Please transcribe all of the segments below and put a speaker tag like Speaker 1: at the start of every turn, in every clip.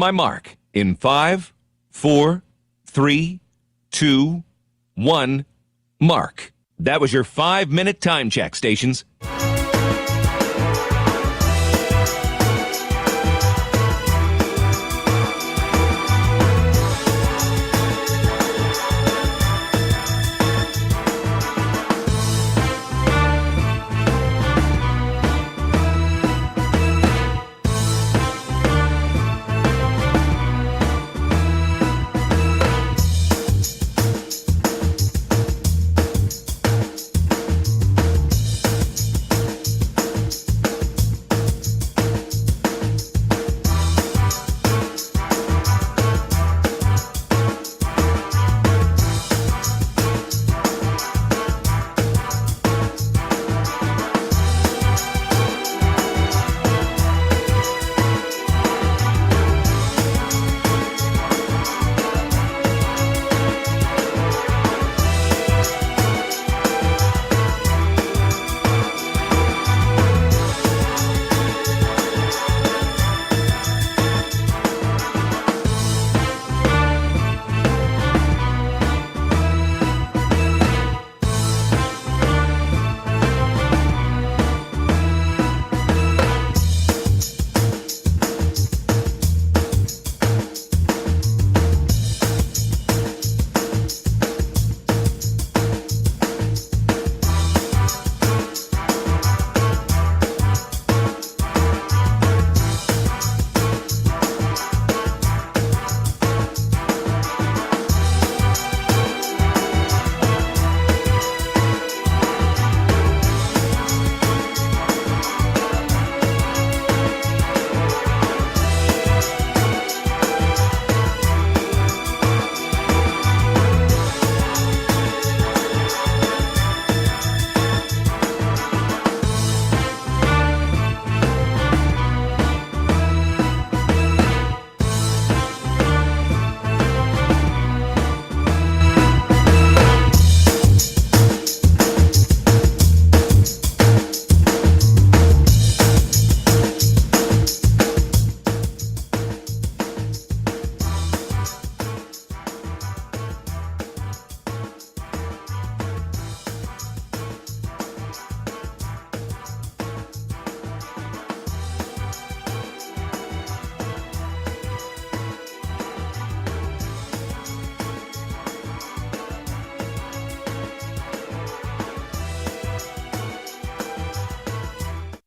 Speaker 1: my mark in 5, 4, 3, 2, 1, mark. That was your 5-minute time check, stations.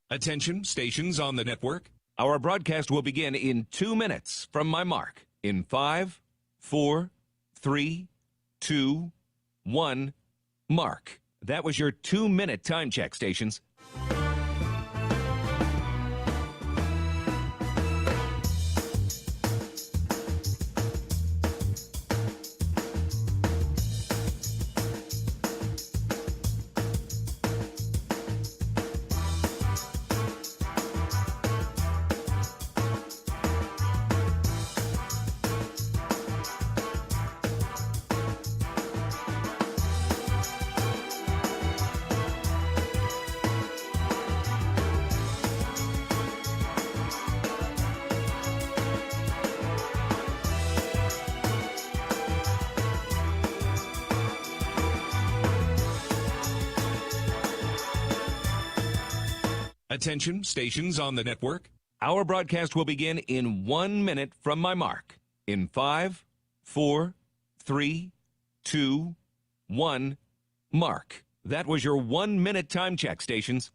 Speaker 1: Attention, stations on the network. Our broadcast will begin in 2 minutes from my mark in 5, 4, 3, 2, 1, mark. That was your 2-minute time check, stations. Attention, stations on the network. Our broadcast will begin in 1 minute from my mark in 5, 4, 3, 2, 1, mark. That was your 1-minute time check, stations.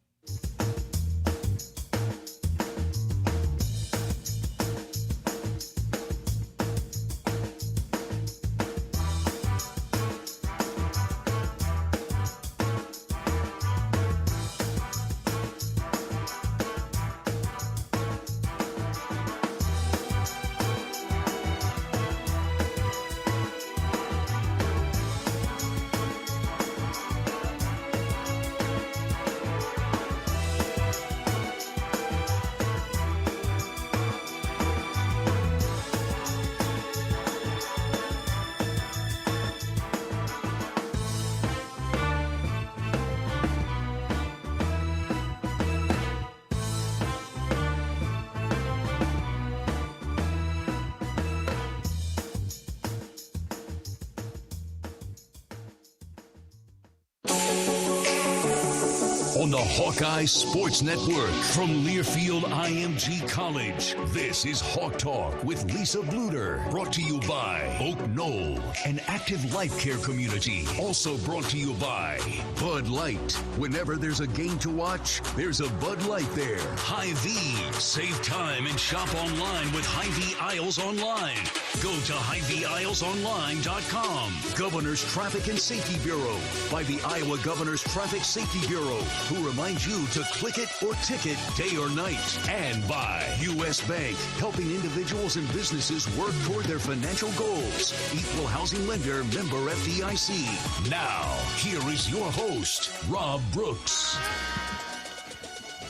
Speaker 2: on the Hawkeye Sports Network from Learfield IMG College. This is Hawk Talk with Lisa Bluder, brought to you by Oak Knoll, an active life care community. Also brought to you by Bud Light. Whenever there's a game to watch, there's a Bud Light there. Hy-Vee. Save time and shop online with Hy-Vee Aisles Online. Go to HyVeeAislesOnline.com. Governor's Traffic and Safety Bureau by the Iowa Governor's Traffic Safety Bureau, who reminds you to click it or ticket day or night. And by U.S. Bank, helping individuals and businesses work toward their financial goals. Equal housing lender, member FDIC. Now, here is your host, Rob Brooks.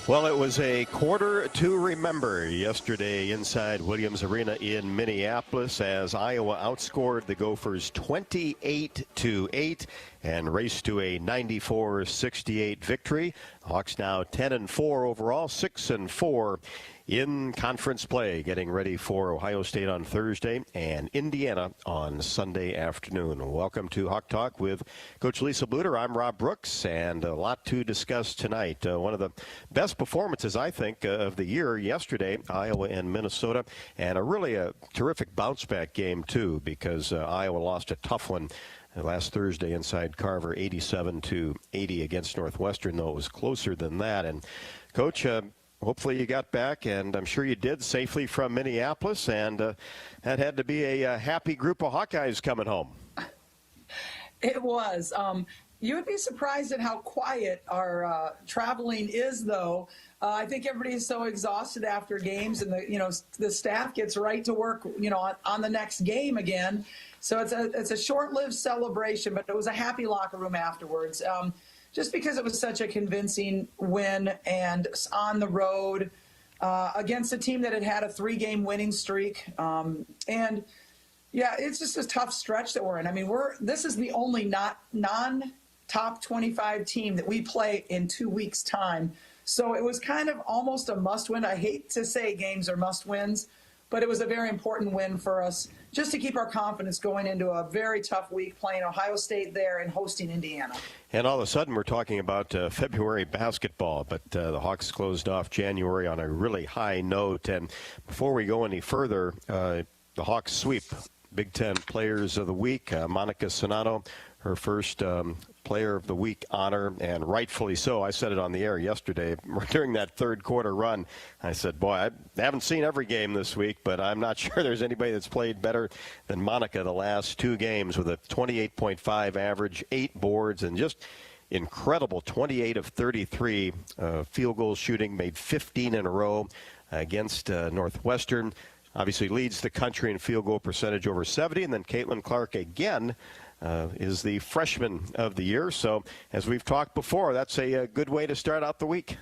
Speaker 3: Well, it was a quarter to remember yesterday inside Williams Arena in Minneapolis as Iowa outscored the Gophers 28-8 and raced to a 94-68 victory. Hawks now 10-4 overall, 6-4 in conference play, getting ready for Ohio State on Thursday and Indiana on Sunday afternoon. Welcome to Hawk Talk with Coach Lisa Bluder. I'm Rob Brooks, and a lot to discuss tonight. One of the best performances, I think, of the year yesterday, Iowa and Minnesota, and a terrific bounce-back game, too, because Iowa lost a tough one last Thursday inside Carver, 87-80 against Northwestern, though it was closer than that. And, Coach, hopefully you got back, and I'm sure you did, safely from Minneapolis, and that had to be a happy group of Hawkeyes coming home.
Speaker 4: It was. You would be surprised at how quiet our traveling is, though. I think everybody's so exhausted after games, and the staff gets right to work, on the next game again. So it's a short-lived celebration, but it was a happy locker room afterwards. Just because it was such a convincing win and on the road against a team that had a 3-game winning streak. And, yeah, it's just a tough stretch that we're in. I mean, this is the only non-top 25 team that we play in 2 weeks' time. So it was kind of almost a must-win. I hate to say games are must-wins, but it was a very important win for us just to keep our confidence going into a very tough week playing Ohio State there and hosting Indiana. And
Speaker 3: all of a sudden we're talking about February basketball, but the Hawks closed off January on a really high note. And before we go any further, the Hawks sweep Big Ten Players of the Week. Monica Sonato, her first Player of the Week honor, and rightfully so. I said it on the air yesterday during that third quarter run. I said, boy, I haven't seen every game this week, but I'm not sure there's anybody that's played better than Monica the last 2 games with a 28.5 average, 8 boards, and just incredible 28 of 33 field goal shooting, made 15 in a row against Northwestern. Obviously leads the country in field goal percentage over 70, and then Caitlin Clark again is the freshman of the year. So as we've talked before, that's a good way to start out the week.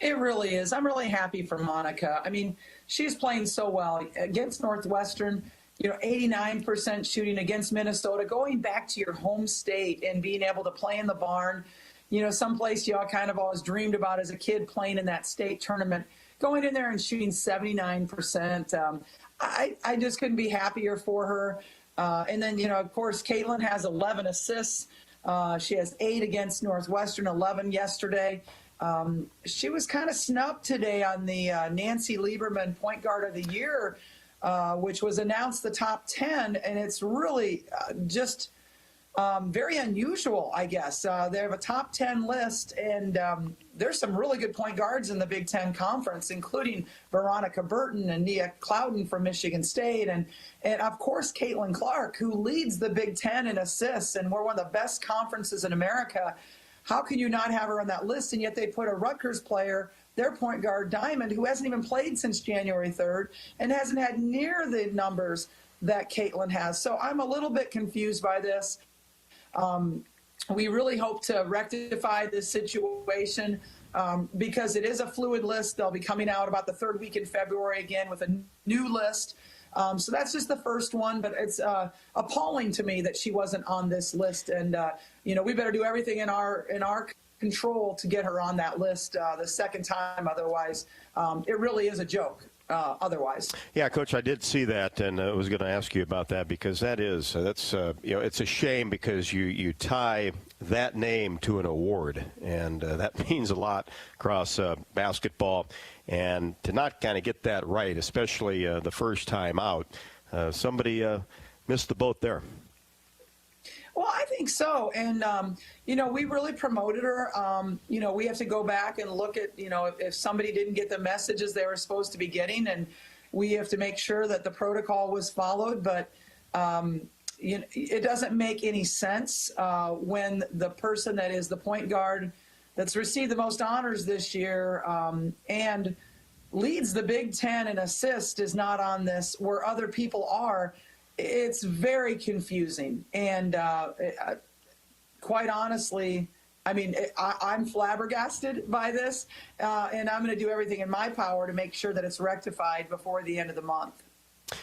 Speaker 4: It really is. I'm really happy for Monica. I mean, she's playing so well against Northwestern, 89% shooting against Minnesota, going back to your home state and being able to play in the barn, someplace you all kind of always dreamed about as a kid, playing in that state tournament, going in there and shooting 79%. I just couldn't be happier for her. And then, of course, Caitlin has 11 assists. She has 8 against Northwestern, 11 yesterday. She was kind of snubbed today on the Nancy Lieberman Point Guard of the Year, which was announced the top 10, and it's really just very unusual, I guess. They have a top 10 list, and there's some really good point guards in the Big Ten Conference, including Veronica Burton and Nia Clouden from Michigan State, and of course, Caitlin Clark, who leads the Big Ten in assists, and we're one of the best conferences in America. How can you not have her on that list? And yet they put a Rutgers player, their point guard, Diamond, who hasn't even played since January 3rd and hasn't had near the numbers that Caitlin has. So I'm a little bit confused by this. We really hope to rectify this situation because it is a fluid list. They'll be coming out about the 3rd week in February again with a new list. So that's just the first one, but it's appalling to me that she wasn't on this list. And, we better do everything in our control to get her on that list the second time. Otherwise, it really is a joke. otherwise.
Speaker 3: Yeah, Coach, I did see that, and I was going to ask you about that because that's it's a shame because you tie that name to an award, and that means a lot across basketball, and to not kind of get that right, especially the first time out, somebody missed the boat there.
Speaker 4: Well, I think so. And, we really promoted her. We have to go back and look at, if somebody didn't get the messages they were supposed to be getting, and we have to make sure that the protocol was followed. But it doesn't make any sense when the person that is the point guard that's received the most honors this year and leads the Big Ten in assists is not on this where other people are. It's very confusing, and quite honestly, I'm flabbergasted by this, and I'm going to do everything in my power to make sure that it's rectified before the end of the month.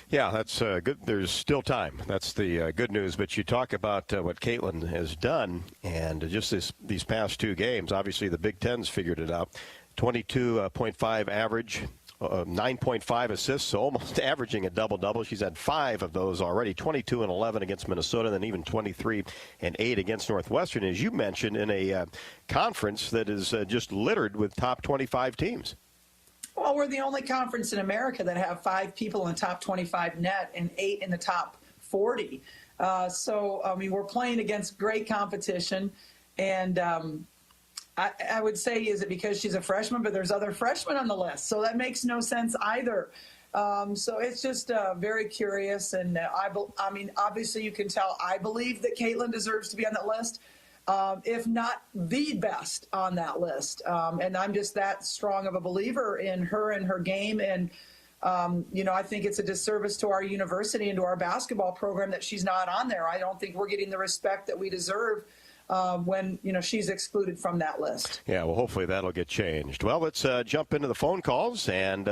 Speaker 3: Yeah, that's good. There's still time. That's the good news. But you talk about what Caitlin has done, and just these past two games, obviously the Big Ten's figured it out. 22.5 average. 9.5 assists, so almost averaging a double-double. She's had 5 of those already, 22 and 11 against Minnesota, and then even 23 and 8 against Northwestern, as you mentioned, in a conference that is just littered with top 25 teams.
Speaker 4: Well, we're the only conference in America that have 5 people in the top 25 net and 8 in the top 40. We're playing against great competition, and I would say, is it because she's a freshman, but there's other freshmen on the list, so that makes no sense either. So it's just very curious, and obviously you can tell I believe that Caitlin deserves to be on that list, if not the best on that list. And I'm just that strong of a believer in her and her game, and I think it's a disservice to our university and to our basketball program that she's not on there. I don't think we're getting the respect that we deserve when she's excluded from that list.
Speaker 3: Yeah, well, hopefully that'll get changed. Well, let's jump into the phone calls and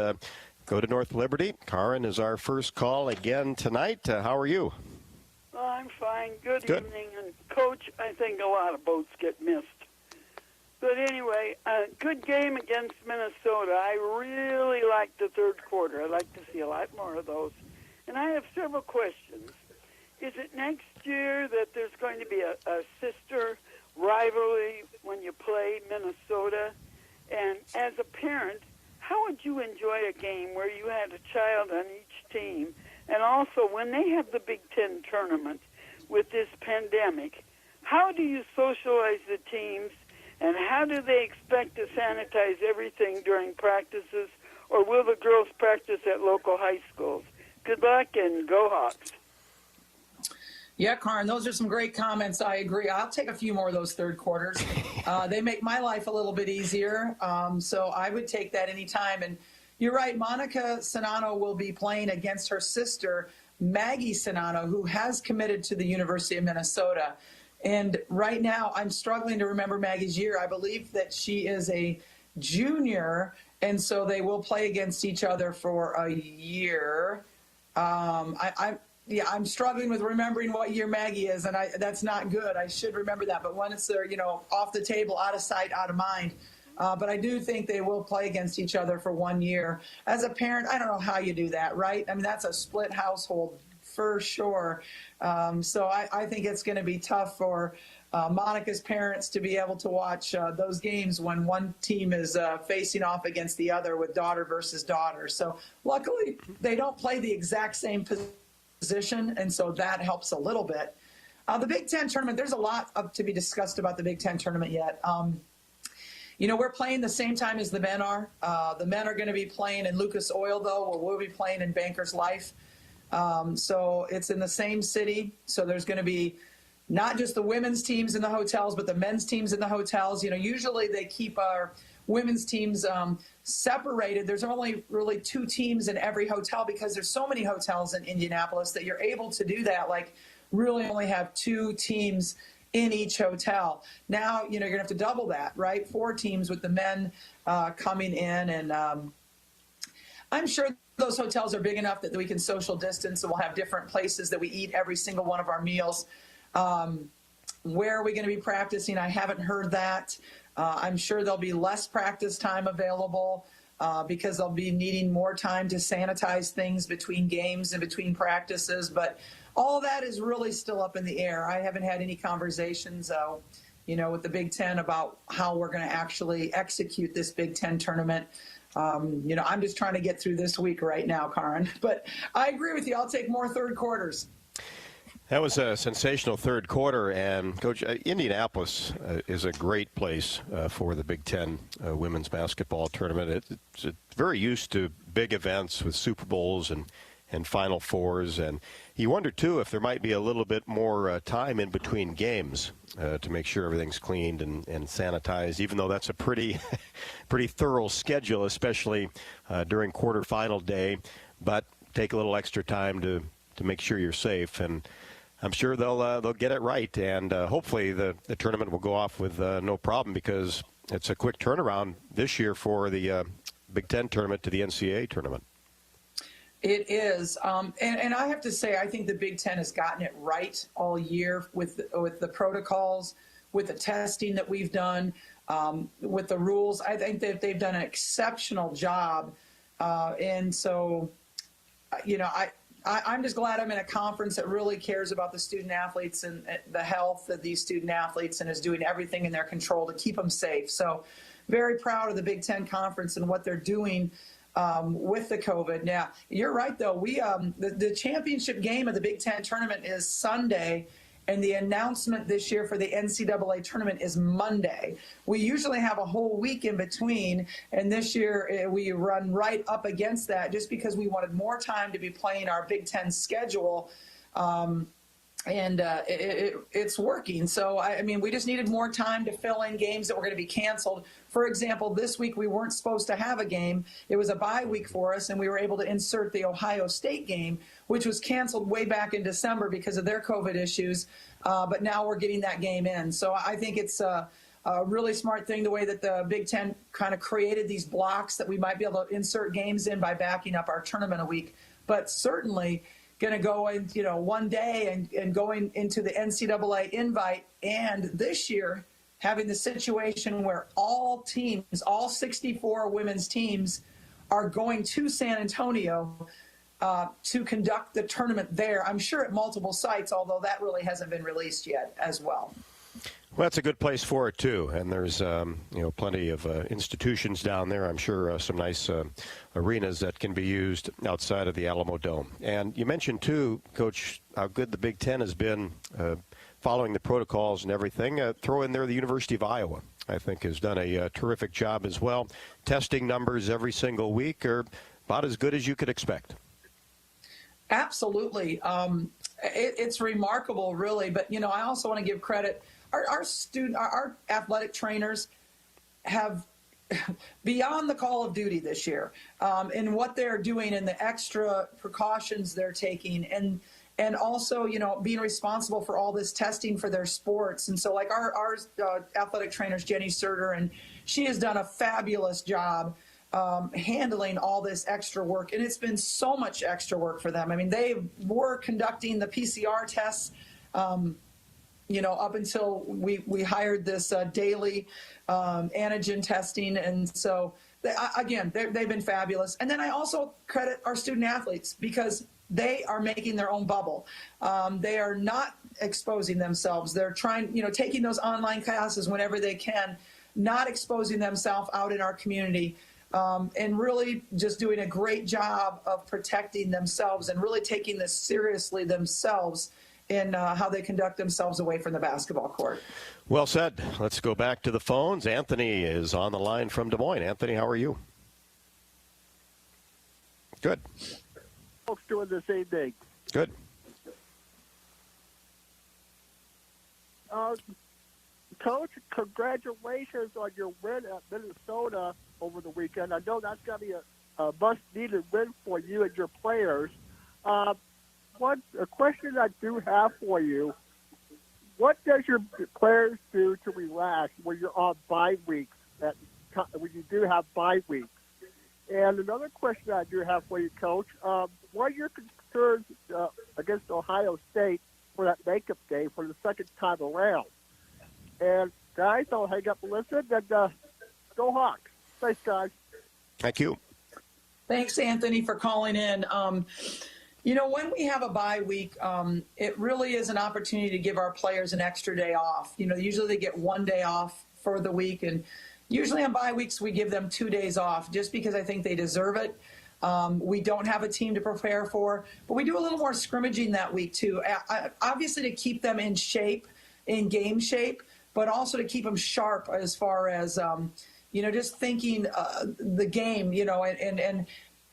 Speaker 3: go to North Liberty. Karen is our first call again tonight. How are you?
Speaker 5: Well, I'm fine. Good evening. And, Coach, I think a lot of boats get missed. But anyway, good game against Minnesota. I really liked the third quarter. I'd like to see a lot more of those. And I have several questions. Is it next year that there's going to be a sister rivalry when you play Minnesota? And as a parent, how would you enjoy a game where you had a child on each team? And also, when they have the Big Ten tournament with this pandemic, how do you socialize the teams, and how do they expect to sanitize everything during practices, or will the girls practice at local high schools? Good luck, and go Hawks.
Speaker 4: Yeah, Karen, those are some great comments. I agree. I'll take a few more of those third quarters. They make my life a little bit easier, so I would take that anytime. And you're right, Monica Sonano will be playing against her sister, Maggie Sonano, who has committed to the University of Minnesota. And right now, I'm struggling to remember Maggie's year. I believe that she is a junior, and so they will play against each other for a year. I'm struggling with remembering what year Maggie is, and that's not good. I should remember that. But when it's there, off the table, out of sight, out of mind. But I do think they will play against each other for 1 year. As a parent, I don't know how you do that, right? I mean, that's a split household for sure. So I think it's going to be tough for Monica's parents to be able to watch those games when one team is facing off against the other with daughter versus daughter. So luckily, they don't play the exact same position, and so that helps a little bit. The Big Ten tournament, there's a lot to be discussed about the Big Ten tournament yet. We're playing the same time as the men are. The men are going to be playing in Lucas Oil, though, where we'll be playing in Bankers Life. So it's in the same city. So there's going to be not just the women's teams in the hotels, but the men's teams in the hotels. Usually they keep our women's teams separated. There's only really 2 teams in every hotel because there's so many hotels in Indianapolis that you're able to do that, like really only have 2 teams in each hotel. Now, you're going to have to double that, right? 4 teams with the men coming in. And I'm sure those hotels are big enough that we can social distance, and we'll have different places that we eat every single one of our meals. Where are we going to be practicing? I haven't heard that. I'm sure there'll be less practice time available. because they'll be needing more time to sanitize things between games and between practices. But all that is really still up in the air. I haven't had any conversations, with the Big Ten about how we're going to actually execute this Big Ten tournament. I'm just trying to get through this week right now, Karin. But I agree with you. I'll take more third quarters.
Speaker 3: That was a sensational third quarter, and Coach, Indianapolis is a great place for the Big Ten women's basketball tournament. It's very used to big events with Super Bowls and Final Fours, and you wonder, too, if there might be a little bit more time in between games to make sure everything's cleaned and sanitized, even though that's a pretty thorough schedule, especially during quarterfinal day. But take a little extra time to make sure you're safe, and I'm sure they'll get it right, and hopefully the tournament will go off with no problem, because it's a quick turnaround this year for the Big Ten tournament to the NCAA tournament.
Speaker 4: It is, and I have to say, I think the Big Ten has gotten it right all year with the protocols, with the testing that we've done, with the rules. I think that they've done an exceptional job, and so, I'm just glad I'm in a conference that really cares about the student athletes and the health of these student athletes and is doing everything in their control to keep them safe. So very proud of the Big Ten Conference and what they're doing with the COVID. Now, you're right, though. We the championship game of the Big Ten tournament is Sunday, and the announcement this year for the NCAA tournament is Monday. We usually have a whole week in between, and this year we run right up against that just because we wanted more time to be playing our Big Ten schedule. It's working. So, we just needed more time to fill in games that were going to be canceled. For example, this week we weren't supposed to have a game. It was a bye week for us, and we were able to insert the Ohio State game, which was canceled way back in December because of their COVID issues. But now we're getting that game in. So I think it's a really smart thing, the way that the Big Ten kind of created these blocks that we might be able to insert games in by backing up our tournament a week. But certainly going to go in, one day and going into the NCAA invite. And this year, having the situation where all teams, all 64 women's teams, are going to San Antonio to conduct the tournament there. I'm sure at multiple sites, although that really hasn't been released yet as well.
Speaker 3: Well, that's a good place for it, too. And there's, plenty of institutions down there. I'm sure some nice arenas that can be used outside of the Alamo Dome. And you mentioned, too, Coach, how good the Big Ten has been following the protocols and everything. Throw in there the University of Iowa, I think, has done a terrific job as well. Testing numbers every single week are about as good as you could expect.
Speaker 4: Absolutely. It's remarkable, really. But, I also want to give credit. Our athletic trainers have beyond the call of duty this year in what they're doing and the extra precautions they're taking, and also, being responsible for all this testing for their sports. And so, like our athletic trainers, Jenny Serter, and she has done a fabulous job handling all this extra work. And it's been so much extra work for them. They were conducting the PCR tests up until we hired this daily antigen testing. And so, they've been fabulous. And then I also credit our student athletes because they are making their own bubble. They are not exposing themselves. They're trying, taking those online classes whenever they can, not exposing themselves out in our community, and really just doing a great job of protecting themselves and really taking this seriously themselves in how they conduct themselves away from the basketball court.
Speaker 3: Well said. Let's go back to the phones. Anthony is on the line from Des Moines. Anthony, how are you? Good.
Speaker 6: Folks doing the same thing.
Speaker 3: Good.
Speaker 6: Coach, congratulations on your win at Minnesota over the weekend. I know that's going to be a must-needed win for you and your players. A question I do have for you, what does your players do to relax when you're on bye weeks, when you do have bye weeks? And another question I do have for you, Coach, what are your concerns against Ohio State for that makeup game for the second time around? And, guys, I'll hang up and listen, and go Hawks. Thanks, guys.
Speaker 3: Thank you.
Speaker 4: Thanks, Anthony, for calling in. When we have a bye week, it really is an opportunity to give our players an extra day off. Usually they get 1 day off for the week, and usually on bye weeks we give them 2 days off just because I think they deserve it. We don't have a team to prepare for, but we do a little more scrimmaging that week too. Obviously to keep them in shape, in game shape, but also to keep them sharp as far as, just thinking the game, and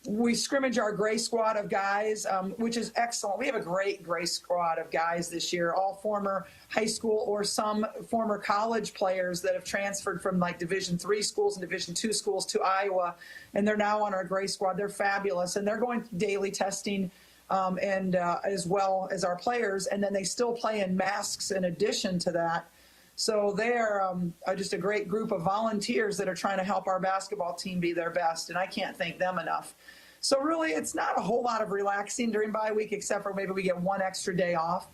Speaker 4: we scrimmage our gray squad of guys, which is excellent. We have a great gray squad of guys this year, all former high school or some former college players that have transferred from like Division III schools and Division II schools to Iowa, and they're now on our gray squad. They're fabulous, and they're going through daily testing and as well as our players, and then they still play in masks in addition to that. So they're just a great group of volunteers that are trying to help our basketball team be their best, and I can't thank them enough. So really, it's not a whole lot of relaxing during bye week, except for maybe we get 1 extra day off.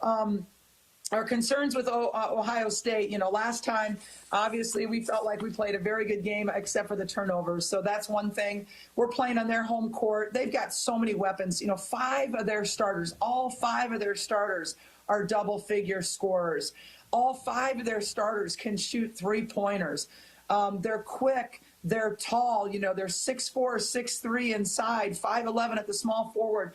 Speaker 4: Our concerns with Ohio State, last time, obviously, we felt like we played a very good game except for the turnovers. So that's one thing. We're playing on their home court. They've got so many weapons. 5 of their starters, all 5 of their starters are double-figure scorers. All 5 of their starters can shoot three-pointers. They're quick. They're tall. They're 6'4", 6'3" inside, 5'11" at the small forward.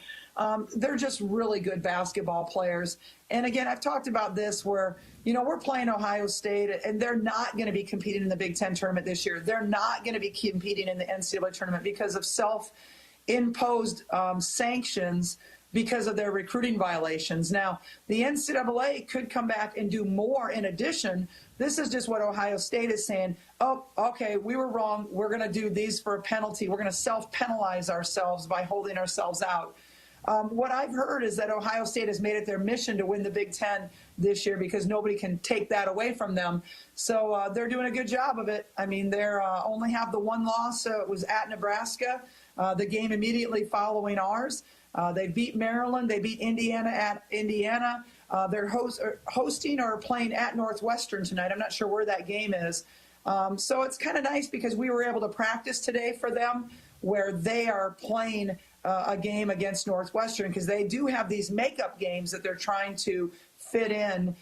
Speaker 4: They're just really good basketball players. And again, I've talked about this where, we're playing Ohio State, and they're not going to be competing in the Big Ten tournament this year. They're not going to be competing in the NCAA tournament because of self-imposed sanctions because of their recruiting violations. Now, the NCAA could come back and do more in addition. This is just what Ohio State is saying. Oh, okay, we were wrong. We're going to do these for a penalty. We're going to self-penalize ourselves by holding ourselves out. What I've heard is that Ohio State has made it their mission to win the Big Ten this year because nobody can take that away from them. So they're doing a good job of it. I mean, they're only have the 1 loss. It was at Nebraska, the game immediately following ours. They beat Maryland. They beat Indiana at Indiana. They're hosting or playing at Northwestern tonight. I'm not sure where that game is. So it's kind of nice because we were able to practice today for them where they are playing a game against Northwestern because they do have these makeup games that they're trying to fit in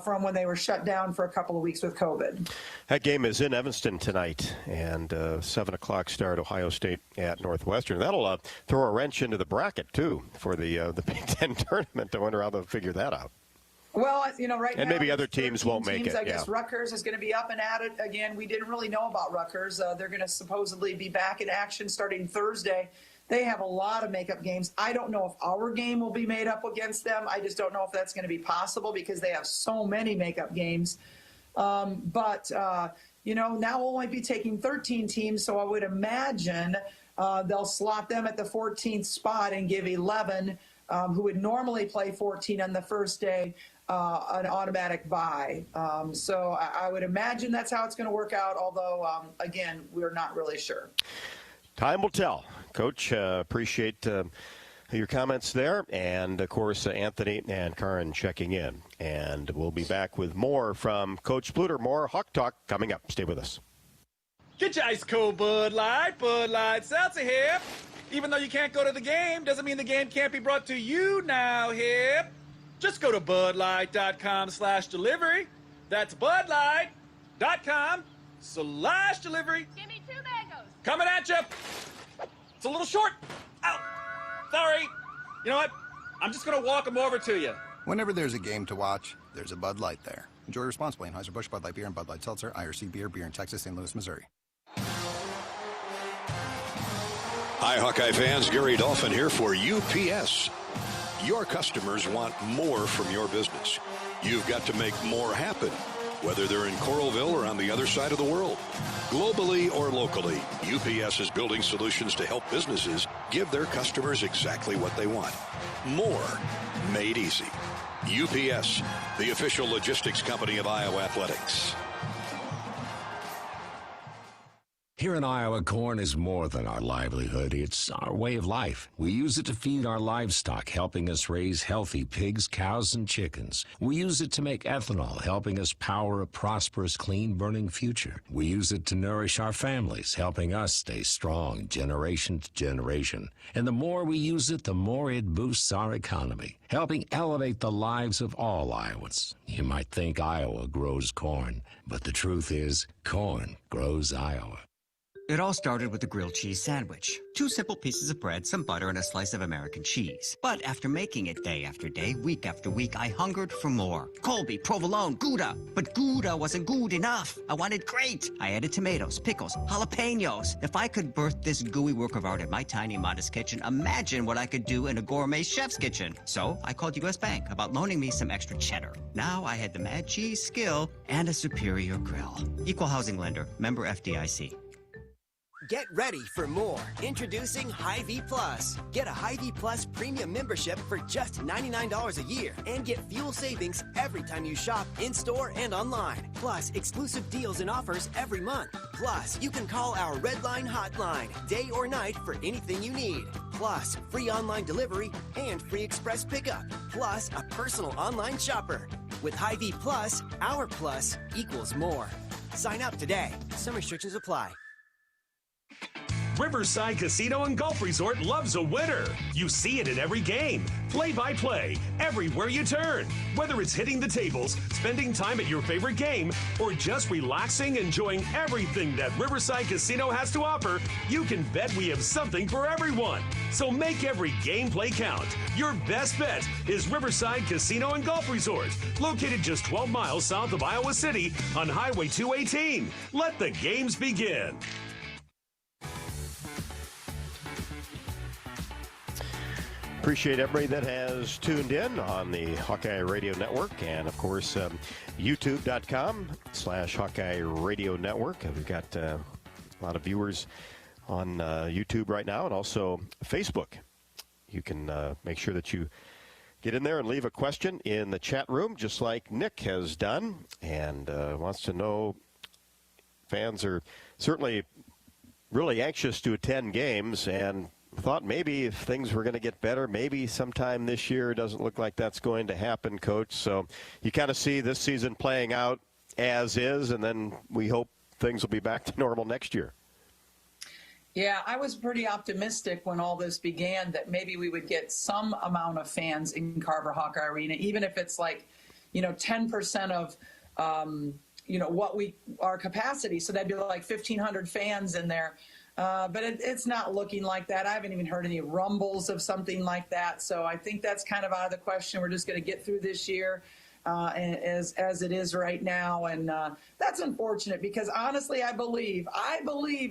Speaker 4: from when they were shut down for a couple of weeks with COVID.
Speaker 3: That game is in Evanston tonight, and 7 o'clock start, Ohio State at Northwestern. That'll throw a wrench into the bracket, too, for the Big Ten tournament. I wonder how they'll figure that out.
Speaker 4: Well, right now.
Speaker 3: And maybe other teams won't make it.
Speaker 4: I guess Rutgers is going to be up and at it again. We didn't really know about Rutgers. They're going to supposedly be back in action starting Thursday. They have a lot of makeup games. I don't know if our game will be made up against them. I just don't know if that's going to be possible because they have so many makeup games. Now we'll only be taking 13 teams, so I would imagine they'll slot them at the 14th spot and give 11 who would normally play 14 on the first day an automatic bye. So I would imagine that's how it's going to work out, although, again, we're not really sure.
Speaker 3: Time will tell. Coach, appreciate your comments there. And, of course, Anthony and Karen checking in. And we'll be back with more from Coach Bluter. More Hawk Talk coming up. Stay with us.
Speaker 7: Get your ice cold Bud Light Seltzer here. Even though you can't go to the game, doesn't mean the game can't be brought to you now here. Just go to budlight.com/delivery. That's budlight.com/delivery.
Speaker 8: Give me 2 mangoes.
Speaker 7: Coming at you. It's a little short. Ow. Sorry. You know what? I'm just going to walk them over to you.
Speaker 9: Whenever there's a game to watch, there's a Bud Light there. Enjoy responsibly. Anheuser-Busch, Bud Light Beer, and Bud Light Seltzer. IRC Beer in Texas, St. Louis, Missouri.
Speaker 2: Hi, Hawkeye fans. Gary Dolphin here for UPS. Your customers want more from your business. You've got to make more happen, whether they're in Coralville or on the other side of the world. Globally or locally, UPS is building solutions to help businesses give their customers exactly what they want. More made easy. UPS, the official logistics company of Iowa Athletics.
Speaker 8: Here in Iowa, corn is more than our livelihood. It's our way of life. We use it to feed our livestock, helping us raise healthy pigs, cows, and chickens. We use it to make ethanol, helping us power a prosperous, clean-burning future. We use it to nourish our families, helping us stay strong generation to generation. And the more we use it, the more it boosts our economy, helping elevate the lives of all Iowans. You might think Iowa grows corn, but the truth is, corn grows Iowa.
Speaker 10: It all started with a grilled cheese sandwich. 2 simple pieces of bread, some butter, and a slice of American cheese. But after making it day after day, week after week, I hungered for more. Colby, provolone, Gouda. But Gouda wasn't good enough. I wanted great. I added tomatoes, pickles, jalapenos. If I could birth this gooey work of art in my tiny, modest kitchen, imagine what I could do in a gourmet chef's kitchen. So I called U.S. Bank about loaning me some extra cheddar. Now I had the mad cheese skill and a superior grill. Equal housing lender, member FDIC.
Speaker 11: Get ready for more. Introducing Hy-Vee Plus. Get a Hy-Vee Plus premium membership for just $99 a year and get fuel savings every time you shop in-store and online. Plus, exclusive deals and offers every month. Plus, you can call our Red Line hotline day or night for anything you need. Plus, free online delivery and free express pickup. Plus, a personal online shopper. With Hy-Vee Plus, our plus equals more. Sign up today. Some restrictions apply.
Speaker 12: Riverside Casino and Golf Resort loves a winner. You see it in every game. Play-by-play, everywhere you turn. Whether it's hitting the tables, spending time at your favorite game, or just relaxing, enjoying everything that Riverside Casino has to offer, you can bet we have something for everyone. So make every gameplay count. Your best bet is Riverside Casino and Golf Resort, located just 12 miles south of Iowa City on Highway 218. Let the games begin.
Speaker 3: Appreciate everybody that has tuned in on the Hawkeye Radio Network and, of course, youtube.com/Hawkeye Radio Network. We've got a lot of viewers on YouTube right now and also Facebook. You can make sure that you get in there and leave a question in the chat room, just like Nick has done, and wants to know, fans are certainly really anxious to attend games and thought maybe if things were going to get better, maybe sometime this year. It doesn't look like that's going to happen, Coach. So you kind of see this season playing out as is, and then we hope things will be back to normal next year.
Speaker 4: Yeah, I was pretty optimistic when all this began that maybe we would get some amount of fans in Carver Hawkeye Arena, even if it's like, 10% of, what our capacity. So that'd be like 1,500 fans in there. But it's not looking like that. I haven't even heard any rumbles of something like that. So I think that's kind of out of the question. We're just going to get through this year as it is right now. And that's unfortunate because, honestly, I believe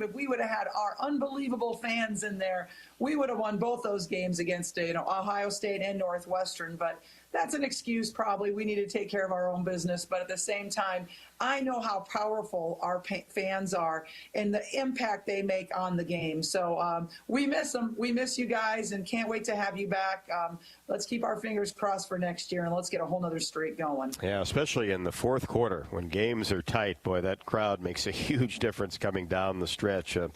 Speaker 4: if we would have had our unbelievable fans in there, we would have won both those games against Ohio State and Northwestern. But that's an excuse probably. We need to take care of our own business. But at the same time, I know how powerful our fans are and the impact they make on the game. So we miss them. We miss you guys and can't wait to have you back. Let's keep our fingers crossed for next year and let's get a whole nother streak going.
Speaker 3: Yeah, especially in the fourth quarter when games are tight. Boy, that crowd makes a huge difference coming down the stretch. A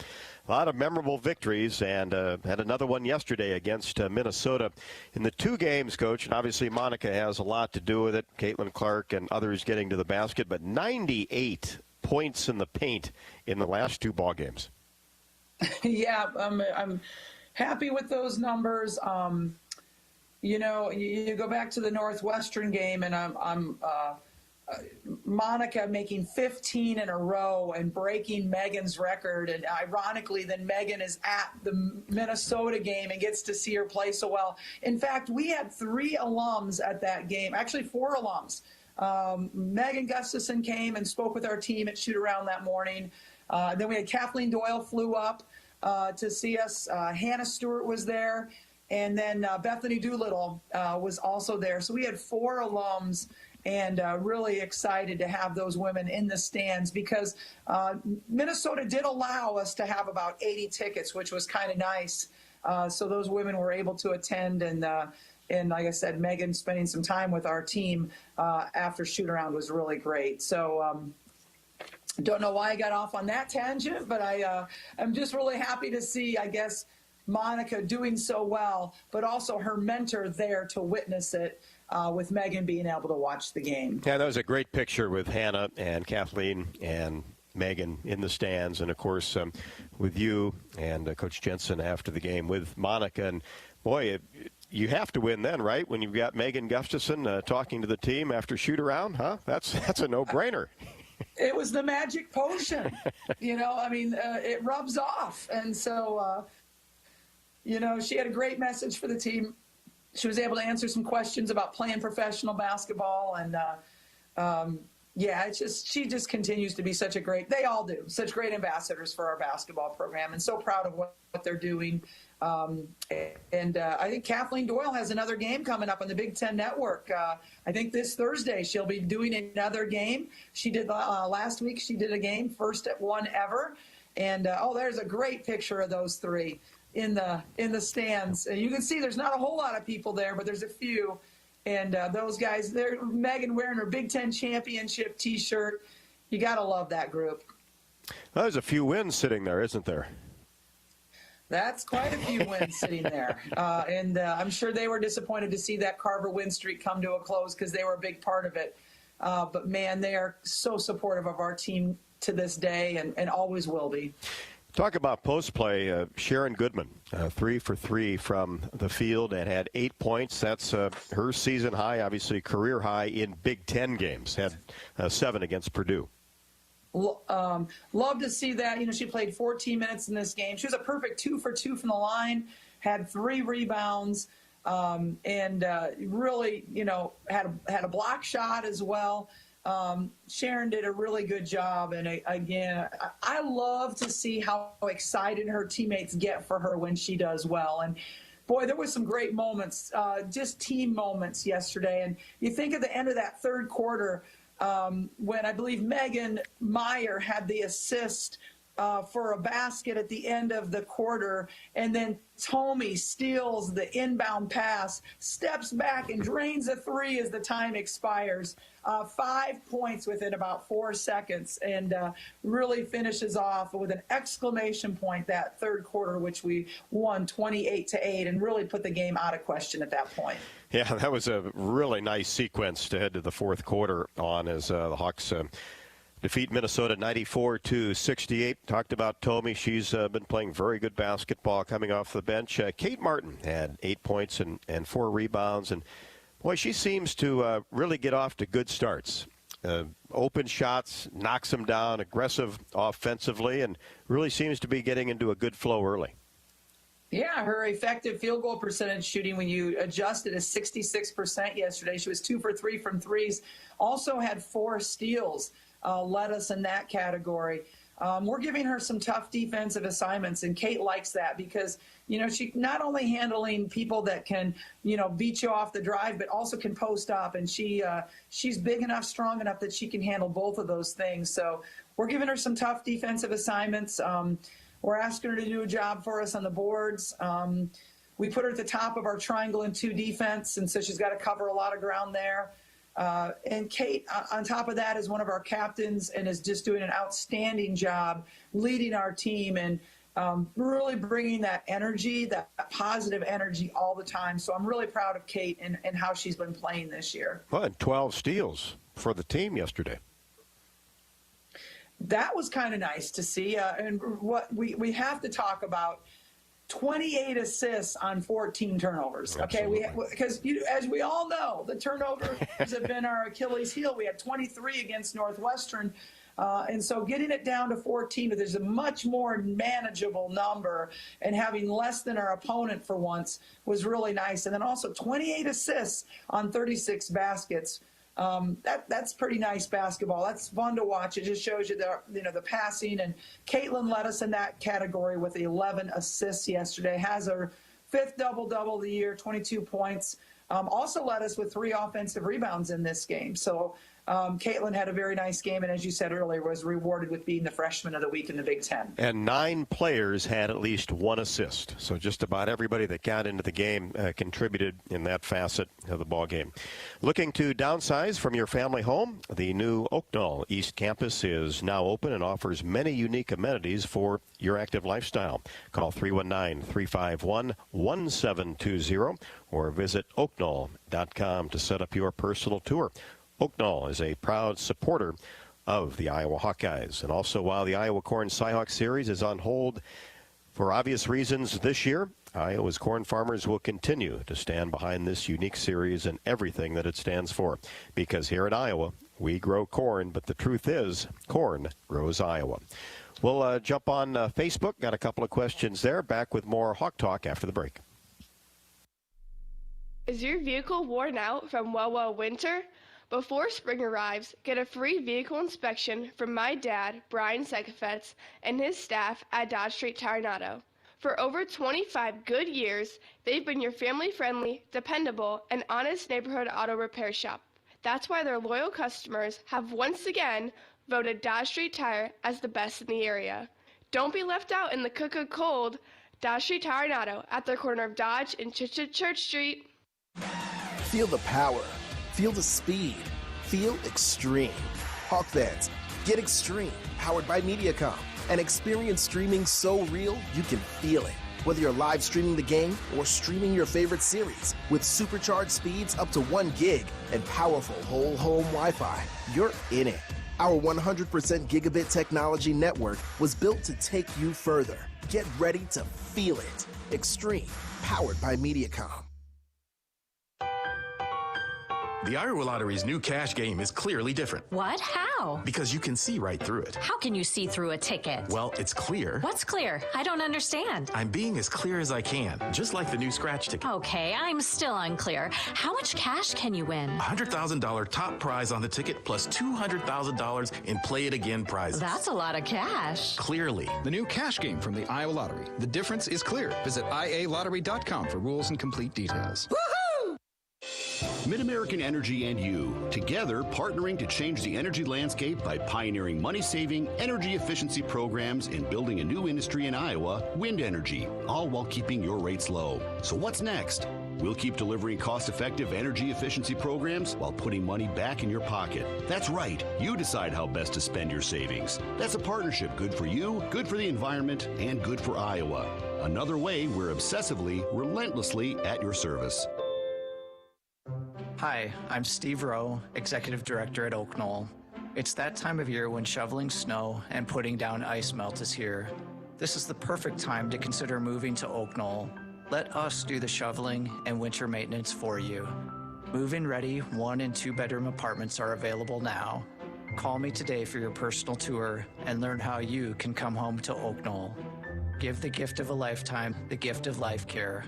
Speaker 3: lot of memorable victories, and had another one yesterday against Minnesota. In the 2 games, Coach, and obviously Monica has a lot to do with it, Caitlin Clark and others getting to the basket, but 98 points in the paint in the last 2 ball games.
Speaker 4: Yeah, I'm happy with those numbers. You go back to the Northwestern game, and I'm Monica making 15 in a row and breaking Megan's record. And ironically, then Megan is at the Minnesota game and gets to see her play so well. In fact, we had 3 alums at that game, actually 4 alums. Megan Gustafson came and spoke with our team at Shoot Around that morning. Then we had Kathleen Doyle flew up to see us. Hannah Stewart was there. And then Bethany Doolittle was also there. So we had 4 alums. And really excited to have those women in the stands because Minnesota did allow us to have about 80 tickets, which was kind of nice. So those women were able to attend. And like I said, Megan spending some time with our team after shoot-around was really great. So Don't know why I got off on that tangent, but I'm just really happy to see, I guess, Monica doing so well, but also her mentor there to witness it, with Megan being able to watch the game.
Speaker 3: Yeah, that was a great picture with Hannah and Kathleen and Megan in the stands, and of course with you and Coach Jensen after the game with Monica. And boy, you have to win then, right? When you've got Megan Gustafson talking to the team after shoot around, huh? That's a no-brainer.
Speaker 4: It was the magic potion. It rubs off. And so, she had a great message for the team. She was able to answer some questions about playing professional basketball. And, she just continues to be they all do, such great ambassadors for our basketball program, and so proud of what they're doing. I think Kathleen Doyle has another game coming up on the Big Ten Network. I think this Thursday she'll be doing another game. She did last week. She did a game, first one ever. And there's a great picture of those three in the stands. And you can see there's not a whole lot of people there, but there's a few. And those guys, Megan wearing her Big Ten championship T-shirt. You got to love that group.
Speaker 3: Well, there's a few wins sitting there, isn't there?
Speaker 4: That's quite a few wins sitting there. And I'm sure they were disappointed to see that Carver win streak come to a close because they were a big part of it. But, man, they are so supportive of our team to this day and always will be.
Speaker 3: Talk about post play. Sharon Goodman, 3 for 3 from the field and had 8 points. That's her season high, obviously career high in Big Ten games. Had 7 against Purdue.
Speaker 4: Love to see that. She played 14 minutes in this game. She was a perfect 2 for 2 from the line, had 3 rebounds, and really, had a block shot as well. Sharon did a really good job. And again, I love to see how excited her teammates get for her when she does well. And boy, there was some great moments, just team moments yesterday. And you think at the end of that third quarter, when I believe Megan Meyer had the assist for a basket at the end of the quarter, and then Tomey steals the inbound pass, steps back and drains a 3 as the time expires. 5 points within about 4 seconds, and really finishes off with an exclamation point that third quarter, which we won 28-8, and really put the game out of question at that point.
Speaker 3: Yeah, that was a really nice sequence to head to the fourth quarter on as the Hawks defeat Minnesota 94-68. Talked about Tomey. She's been playing very good basketball coming off the bench. Kate Martin had 8 points and 4 rebounds. And, boy, she seems to really get off to good starts. Open shots, knocks them down, aggressive offensively, and really seems to be getting into a good flow early.
Speaker 4: Yeah, her effective field goal percentage shooting, when you adjust it, is 66% yesterday. She was 2 for 3 from threes. Also had 4 steals. Led us in that category. We're giving her some tough defensive assignments, and Kate likes that because, she not only handling people that can, beat you off the drive, but also can post up. And she's big enough, strong enough that she can handle both of those things. So we're giving her some tough defensive assignments. We're asking her to do a job for us on the boards. We put her at the top of our triangle and 2 defense, and so she's got to cover a lot of ground there. And Kate, on top of that, is one of our captains and is just doing an outstanding job leading our team and really bringing that energy, that positive energy all the time. So I'm really proud of Kate and how she's been playing this year.
Speaker 3: Well, and 12 steals for the team yesterday.
Speaker 4: That was kind of nice to see. And what we have to talk about, 28 assists on 14 turnovers.
Speaker 3: Absolutely.
Speaker 4: Okay, because as we all know, the turnovers have been our Achilles heel. We had 23 against Northwestern, and so getting it down to 14, there's a much more manageable number, and having less than our opponent for once was really nice. And then also 28 assists on 36 baskets. That's pretty nice basketball. That's fun to watch. It just shows you the passing. And Caitlin led us in that category with 11 assists yesterday. Has her 5th double-double of the year, 22 points. also led us with 3 offensive rebounds in this game. So Caitlin had a very nice game, and as you said earlier, was rewarded with being the freshman of the week in the Big Ten.
Speaker 3: And 9 players had at least 1 assist. So just about everybody that got into the game contributed in that facet of the ball game. Looking to downsize from your family home, the new Oaknall East Campus is now open and offers many unique amenities for your active lifestyle. Call 319-351-1720 or visit oaknall.com to set up your personal tour. Oaknall is a proud supporter of the Iowa Hawkeyes. And also, while the Iowa Corn Cyhawk Series is on hold for obvious reasons this year, Iowa's corn farmers will continue to stand behind this unique series and everything that it stands for. Because here in Iowa, we grow corn, but the truth is, corn grows Iowa. We'll jump on Facebook. Got a couple of questions there. Back with more Hawk Talk after the break.
Speaker 13: Is your vehicle worn out from well winter? Before spring arrives, get a free vehicle inspection from my dad, Brian Sekafetz, and his staff at Dodge Street Tire and Auto. For over 25 good years, they've been your family-friendly, dependable, and honest neighborhood auto repair shop. That's why their loyal customers have once again voted Dodge Street Tire as the best in the area. Don't be left out in the cold. Dodge Street Tire and Auto at the corner of Dodge and Church Street.
Speaker 14: Feel the power. Feel the speed. Feel extreme. Hawk fans, get extreme. Powered by Mediacom. And experience streaming so real you can feel it. Whether you're live streaming the game or streaming your favorite series. With supercharged speeds up to 1 gig and powerful whole home Wi-Fi, you're in it. Our 100% gigabit technology network was built to take you further. Get ready to feel it. Extreme. Powered by Mediacom.
Speaker 15: The Iowa Lottery's new cash game is clearly different.
Speaker 16: What? How?
Speaker 15: Because you can see right through it.
Speaker 16: How can you see through a ticket?
Speaker 15: Well, it's clear.
Speaker 16: What's clear? I don't understand.
Speaker 15: I'm being as clear as I can, just like the new scratch ticket.
Speaker 16: Okay, I'm still unclear. How much cash can you win?
Speaker 15: $100,000 top prize on the ticket plus $200,000 in Play It Again prizes.
Speaker 16: That's a lot of cash.
Speaker 15: Clearly.
Speaker 17: The new cash game from the Iowa Lottery. The difference is clear. Visit ialottery.com for rules and complete details.
Speaker 18: MidAmerican Energy and you, together partnering to change the energy landscape by pioneering money-saving, energy efficiency programs and building a new industry in Iowa, wind energy, all while keeping your rates low. So what's next? We'll keep delivering cost-effective energy efficiency programs while putting money back in your pocket. That's right. You decide how best to spend your savings. That's a partnership good for you, good for the environment, and good for Iowa. Another way we're obsessively, relentlessly at your service.
Speaker 19: Hi, I'm Steve Rowe, Executive Director at Oaknall. It's that time of year when shoveling snow and putting down ice melt is here. This is the perfect time to consider moving to Oaknall. Let us do the shoveling and winter maintenance for you. Move-in ready 1- and 2-bedroom apartments are available now. Call me today for your personal tour and learn how you can come home to Oaknall. Give the gift of a lifetime, the gift of life care.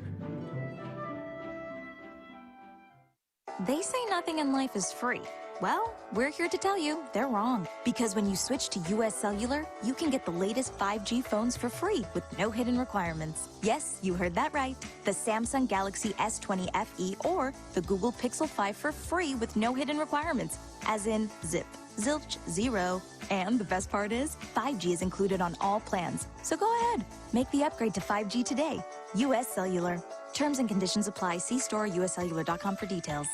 Speaker 20: They say nothing in life is free. Well, we're here to tell you they're wrong. Because when you switch to US Cellular, you can get the latest 5G phones for free with no hidden requirements. Yes, you heard that right. The Samsung Galaxy S20 FE or the Google Pixel 5 for free with no hidden requirements. As in zip, zilch, zero. And the best part is, 5G is included on all plans. So go ahead, make the upgrade to 5G today. US Cellular. Terms and conditions apply. See store or uscellular.com for details.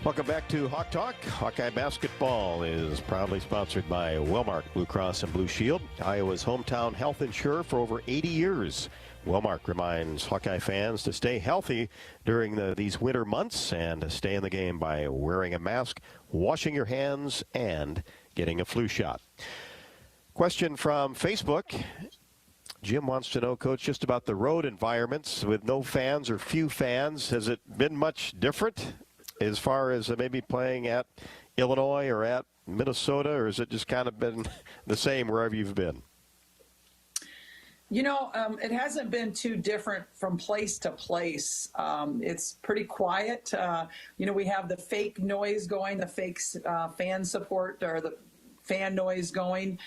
Speaker 3: Welcome back to Hawk Talk. Hawkeye Basketball is proudly sponsored by Wellmark Blue Cross and Blue Shield, Iowa's hometown health insurer for over 80 years. Wellmark reminds Hawkeye fans to stay healthy during these winter months and to stay in the game by wearing a mask, washing your hands, and getting a flu shot. Question from Facebook. Jim wants to know, Coach, just about the road environments with no fans or few fans. Has it been much different as far as maybe playing at Illinois or at Minnesota, or has it just kind of been the same wherever you've been?
Speaker 4: You know, it hasn't been too different from place to place. It's pretty quiet. You know, we have the fake noise going, the fake fan support or the fan noise going.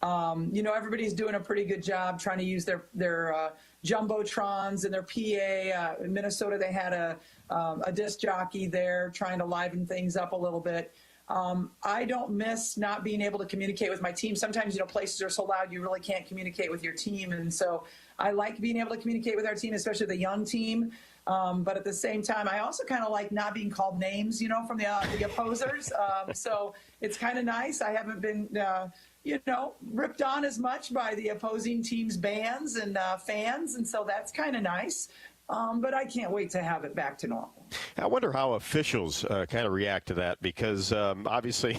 Speaker 4: Everybody's doing a pretty good job trying to use their jumbotrons and their PA. In Minnesota, they had a disc jockey there trying to liven things up a little bit. I don't miss not being able to communicate with my team. Sometimes, places are so loud you really can't communicate with your team. And so I like being able to communicate with our team, especially the young team. But at the same time, I also kind of like not being called names, from the opposers. So it's kind of nice. I haven't been, ripped on as much by the opposing team's bands and fans. And so that's kind of nice. But I can't wait to have it back to normal.
Speaker 3: I wonder how officials kind of react to that, because obviously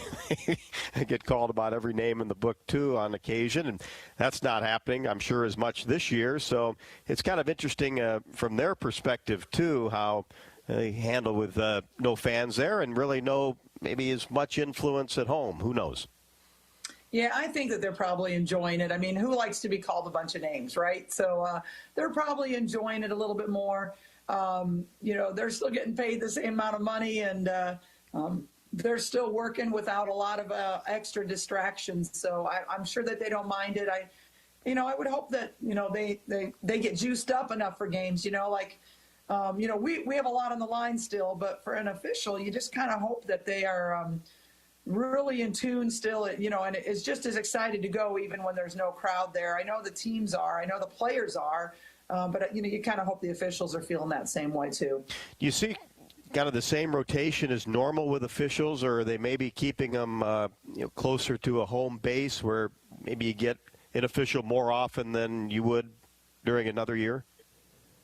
Speaker 3: they get called about every name in the book, too, on occasion. And that's not happening, I'm sure, as much this year. So it's kind of interesting from their perspective, too, how they handle with no fans there and really no maybe as much influence at home. Who knows?
Speaker 4: Yeah, I think that they're probably enjoying it. I mean, who likes to be called a bunch of names, right? So they're probably enjoying it a little bit more. They're still getting paid the same amount of money, and they're still working without a lot of extra distractions. So I'm sure that they don't mind it. I would hope that, they get juiced up enough for games, we have a lot on the line still, but for an official, you just kind of hope that they are really in tune still, and is just as excited to go even when there's no crowd there. I know the teams are, I know the players are, but you kind of hope the officials are feeling that same way too.
Speaker 3: You see kind of the same rotation as normal with officials, or are they maybe keeping them closer to a home base where maybe you get an official more often than you would during another year?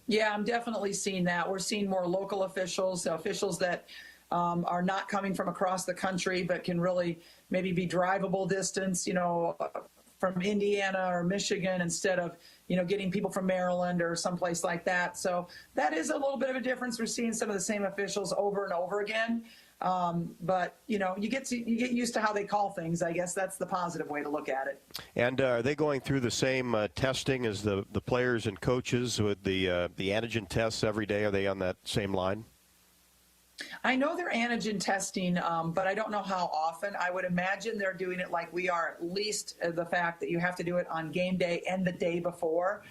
Speaker 4: Yeah, I'm definitely seeing that. We're seeing more local officials that are not coming from across the country, but can really maybe be drivable distance, from Indiana or Michigan instead of, getting people from Maryland or someplace like that. So that is a little bit of a difference. We're seeing some of the same officials over and over again. But, you get used to how they call things. I guess that's the positive way to look at it. And
Speaker 3: are they going through the same testing as the players and coaches with the antigen tests every day? Are they on that same line?
Speaker 4: I know they're antigen testing, but I don't know how often. I would imagine they're doing it like we are, at least the fact that you have to do it on game day and the day before,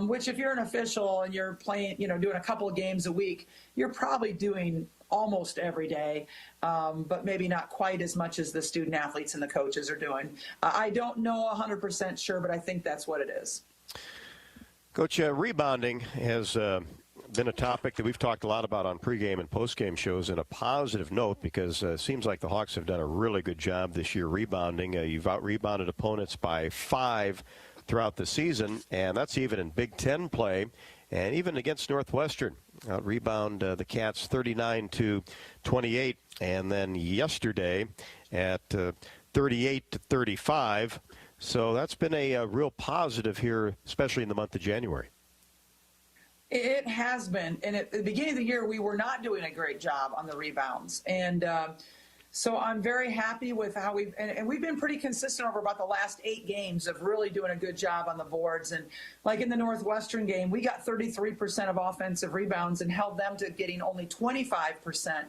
Speaker 4: which if you're an official and you're playing, doing a couple of games a week, you're probably doing almost every day, but maybe not quite as much as the student athletes and the coaches are doing. I don't know 100% sure, but I think that's what it is.
Speaker 3: Coach, rebounding has been a topic that we've talked a lot about on pregame and postgame shows, in a positive note, because it seems like the Hawks have done a really good job this year rebounding. You've out-rebounded opponents by 5 throughout the season, and that's even in Big Ten play, and even against Northwestern. Rebound the Cats 39-28, and then yesterday at 38-35. So that's been a real positive here, especially in the month of January.
Speaker 4: It has been. And at the beginning of the year, we were not doing a great job on the rebounds. And so I'm very happy with how we've been pretty consistent over about the last 8 games of really doing a good job on the boards. And like in the Northwestern game, we got 33% of offensive rebounds and held them to getting only 25%.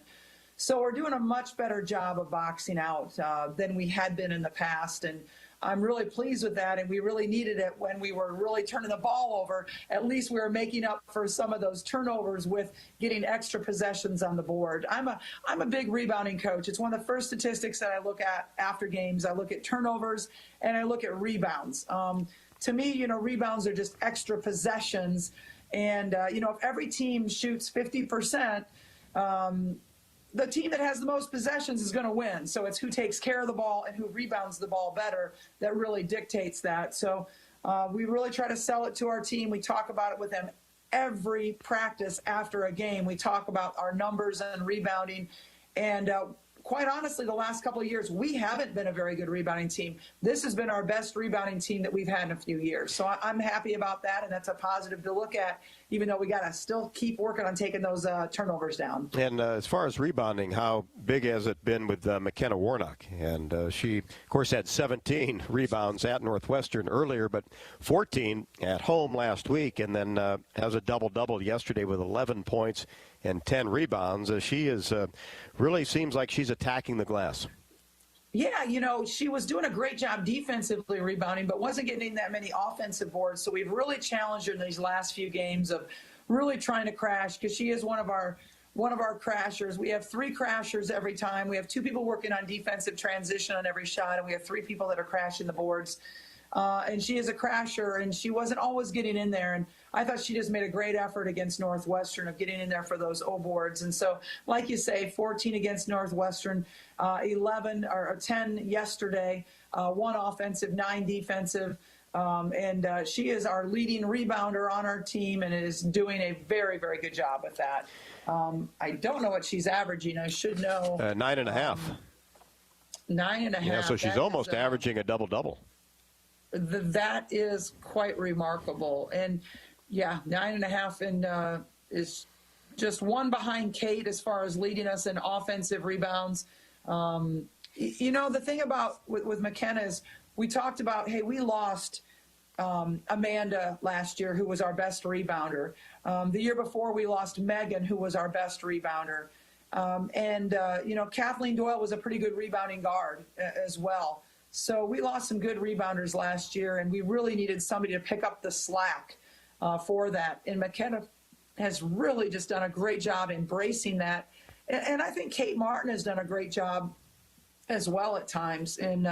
Speaker 4: So we're doing a much better job of boxing out than we had been in the past. And I'm really pleased with that, and we really needed it when we were really turning the ball over. At least we were making up for some of those turnovers with getting extra possessions on the board. I'm a big rebounding coach. It's one of the first statistics that I look at after games. I look at turnovers, and I look at rebounds. To me, rebounds are just extra possessions. And, if every team shoots 50%, the team that has the most possessions is going to win. So it's who takes care of the ball and who rebounds the ball better that really dictates that. So we really try to sell it to our team. We talk about it with them every practice after a game. We talk about our numbers and rebounding. And quite honestly, the last couple of years, we haven't been a very good rebounding team. This has been our best rebounding team that we've had in a few years. So I'm happy about that, and that's a positive to look at, even though we got to still keep working on taking those turnovers down.
Speaker 3: And as far as rebounding, how big has it been with McKenna Warnock? And she, of course, had 17 rebounds at Northwestern earlier, but 14 at home last week, and then has a double-double yesterday with 11 points and 10 rebounds. She is really seems like she's attacking the glass.
Speaker 4: Yeah, she was doing a great job defensively rebounding, but wasn't getting that many offensive boards. So we've really challenged her in these last few games of really trying to crash, because she is one of our crashers. We have 3 crashers every time. We have 2 people working on defensive transition on every shot, and we have 3 people that are crashing the boards. And she is a crasher, and she wasn't always getting in there. And I thought she just made a great effort against Northwestern of getting in there for those O boards. And so, like you say, 14 against Northwestern, 11 or 10 yesterday, 1 offensive, 9 defensive. And she is our leading rebounder on our team and is doing a very, very good job with that. I don't know what she's averaging. I should know.
Speaker 3: 9.5.
Speaker 4: 9.5.
Speaker 3: Yeah, so she's almost averaging a double-double.
Speaker 4: That is quite remarkable. And, yeah, 9.5 and is just 1 behind Kate as far as leading us in offensive rebounds. The thing about with McKenna is we talked about, hey, we lost Amanda last year, who was our best rebounder. The year before, we lost Megan, who was our best rebounder. Kathleen Doyle was a pretty good rebounding guard as well. So we lost some good rebounders last year, and we really needed somebody to pick up the slack for that. And McKenna has really just done a great job embracing that. And I think Kate Martin has done a great job as well at times in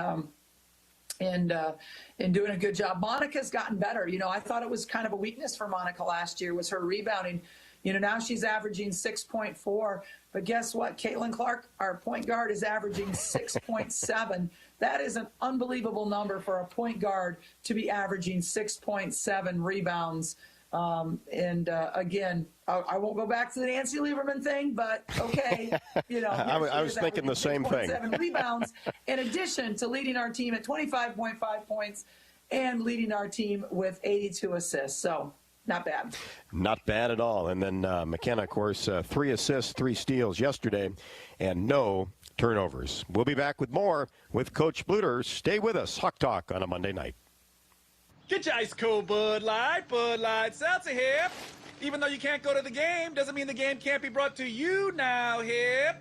Speaker 4: doing a good job. Monica's gotten better. I thought it was kind of a weakness for Monica last year was her rebounding. Now she's averaging 6.4. But guess what? Caitlin Clark, our point guard, is averaging 6.7. That is an unbelievable number for a point guard to be averaging 6.7 rebounds. Again, I won't go back to the Nancy Lieberman thing, but okay.
Speaker 3: I was thinking the same thing.
Speaker 4: 7 rebounds, in addition to leading our team at 25.5 points and leading our team with 82 assists. So not bad.
Speaker 3: Not bad at all. And then McKenna, of course, 3 assists, 3 steals yesterday, and no turnovers. We'll be back with more with Coach Bluter. Stay with us. Hawk Talk on a Monday night.
Speaker 7: Get your ice cold Bud Light Seltzer here. Even though you can't go to the game, doesn't mean the game can't be brought to you now here.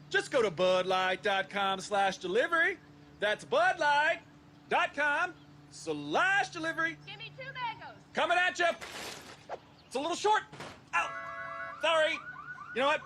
Speaker 7: Just go to budlight.com/delivery. That's budlight.com/delivery.
Speaker 21: Give me 2 mangoes.
Speaker 7: Coming at you. It's a little short. Ow. Sorry. You know what?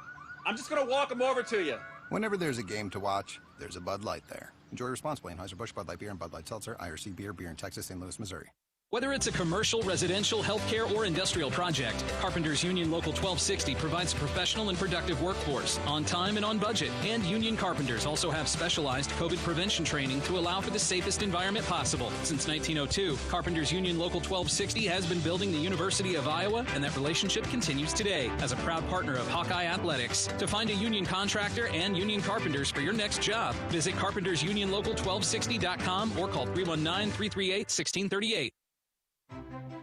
Speaker 7: I'm just going to walk them over to you.
Speaker 9: Whenever there's a game to watch, there's a Bud Light there. Enjoy responsibly. Anheuser-Busch, Bud Light Beer, and Bud Light Seltzer. IRC Beer in Texas, St. Louis, Missouri.
Speaker 22: Whether it's a commercial, residential, healthcare, or industrial project, Carpenters Union Local 1260 provides a professional and productive workforce on time and on budget. And Union Carpenters also have specialized COVID prevention training to allow for the safest environment possible. Since 1902, Carpenters Union Local 1260 has been building the University of Iowa, and that relationship continues today as a proud partner of Hawkeye Athletics. To find a union contractor and union carpenters for your next job, visit carpentersunionlocal1260.com or call 319-338-1638.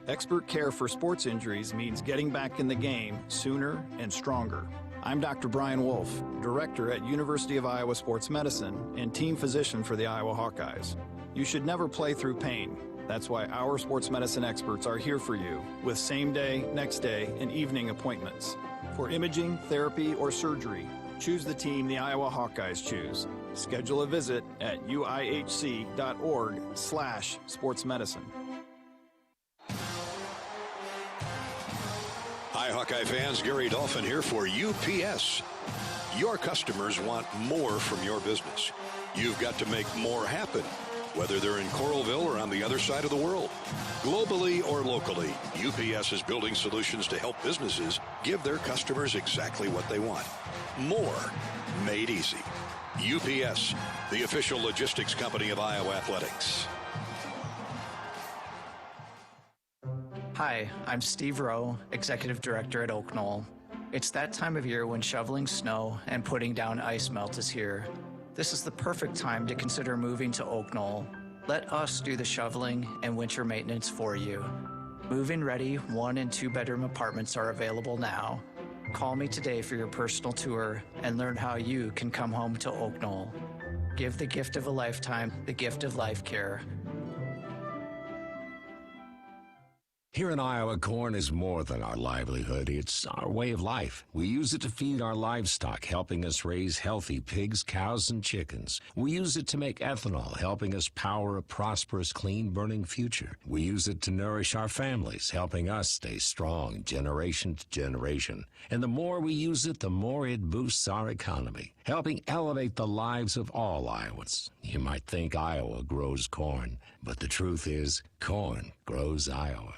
Speaker 23: Expert care for sports injuries means getting back in the game sooner and stronger. I'm Dr. Brian Wolf, Director at University of Iowa Sports Medicine and Team Physician for the Iowa Hawkeyes. You should never play through pain. That's why our sports medicine experts are here for you with same-day, next-day, and evening appointments. For imaging, therapy, or surgery, choose the team the Iowa Hawkeyes choose. Schedule a visit at uihc.org/sportsmedicine.
Speaker 24: Hi, Hawkeye fans. Gary Dolphin here for UPS. Your customers want more from your business. You've got to make more happen, whether they're in Coralville or on the other side of the world. Globally or locally, UPS is building solutions to help businesses give their customers exactly what they want. More made easy. UPS, the official logistics company of Iowa Athletics.
Speaker 19: Hi, I'm Steve Rowe, Executive Director at Oak Knoll. It's that time of year when shoveling snow and putting down ice melt is here. This is the perfect time to consider moving to Oak Knoll. Let us do the shoveling and winter maintenance for you. Move-in ready 1- and 2-bedroom apartments are available now. Call me today for your personal tour and learn how you can come home to Oak Knoll. Give the gift of a lifetime, the gift of life care.
Speaker 8: Here in Iowa, corn is more than our livelihood. It's our way of life. We use it to feed our livestock, helping us raise healthy pigs, cows, and chickens. We use it to make ethanol, helping us power a prosperous, clean-burning future. We use it to nourish our families, helping us stay strong generation to generation. And the more we use it, the more it boosts our economy, helping elevate the lives of all Iowans. You might think Iowa grows corn, but the truth is, corn grows Iowa.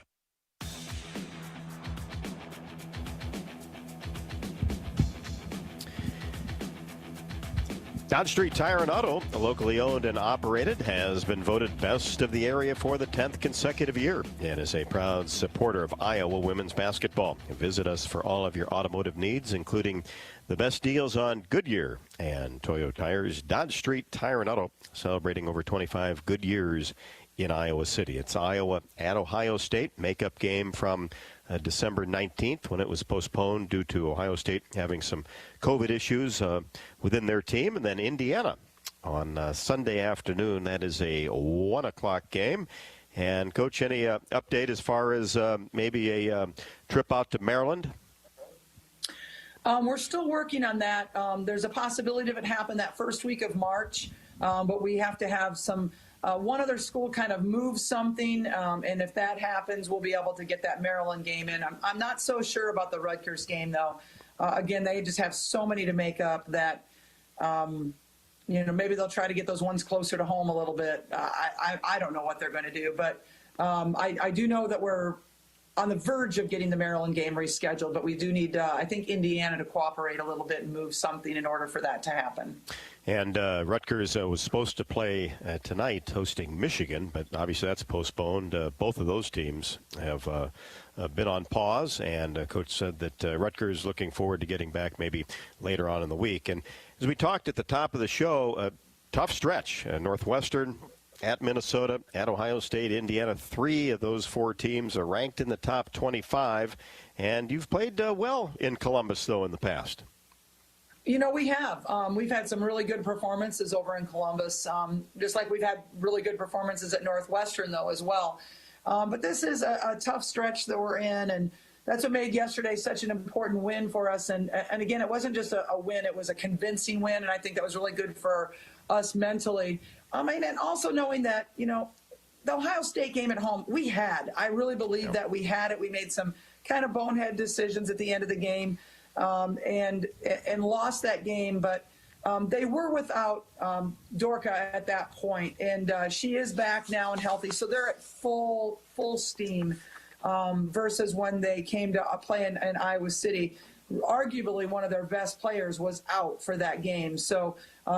Speaker 3: Dodge Street Tire and Auto, locally owned and operated, has been voted best of the area for the 10th consecutive year and is a proud supporter of Iowa women's basketball. Visit us for all of your automotive needs, including the best deals on Goodyear and Toyo tires. Dodge Street Tire and Auto, celebrating over 25 good years in Iowa City. It's Iowa at Ohio State, makeup game from December 19th when it was postponed due to Ohio State having some COVID issues within their team. And then Indiana on Sunday afternoon. That is a 1 o'clock game. And Coach, any update as far as maybe a trip out to Maryland?
Speaker 4: We're still working on that. There's a possibility of it happen that first week of March, but we have to have some one other school kind of move something, and if that happens, we'll be able to get that Maryland game in. I'm not so sure about the Rutgers game, though. Again, they just have so many to make up that, maybe they'll try to get those ones closer to home a little bit. I don't know what they're going to do, but I do know that we're on the verge of getting the Maryland game rescheduled, but we do need, I think, Indiana to cooperate a little bit and move something in order for that to happen.
Speaker 3: And Rutgers was supposed to play tonight hosting Michigan, but obviously that's postponed. Both of those teams have been on pause, and Coach said that Rutgers looking forward to getting back maybe later on in the week. And as we talked at the top of the show, tough stretch. Northwestern at Minnesota, at Ohio State, Indiana. 3 of those 4 teams are ranked in the top 25. And you've played well in Columbus, though, in the past.
Speaker 4: We have. We've had some really good performances over in Columbus, just like we've had really good performances at Northwestern, though, as well. But this is a tough stretch that we're in, and that's what made yesterday such an important win for us. And again, it wasn't just a win. It was a convincing win, and I think that was really good for us mentally. And also knowing that, the Ohio State game at home, I really believe that we had it. We made some kind of bonehead decisions at the end of the game and lost that game. But they were without Dorka at that point, and she is back now and healthy. So they're at full steam versus when they came to play in Iowa City. Arguably one of their best players was out for that game. So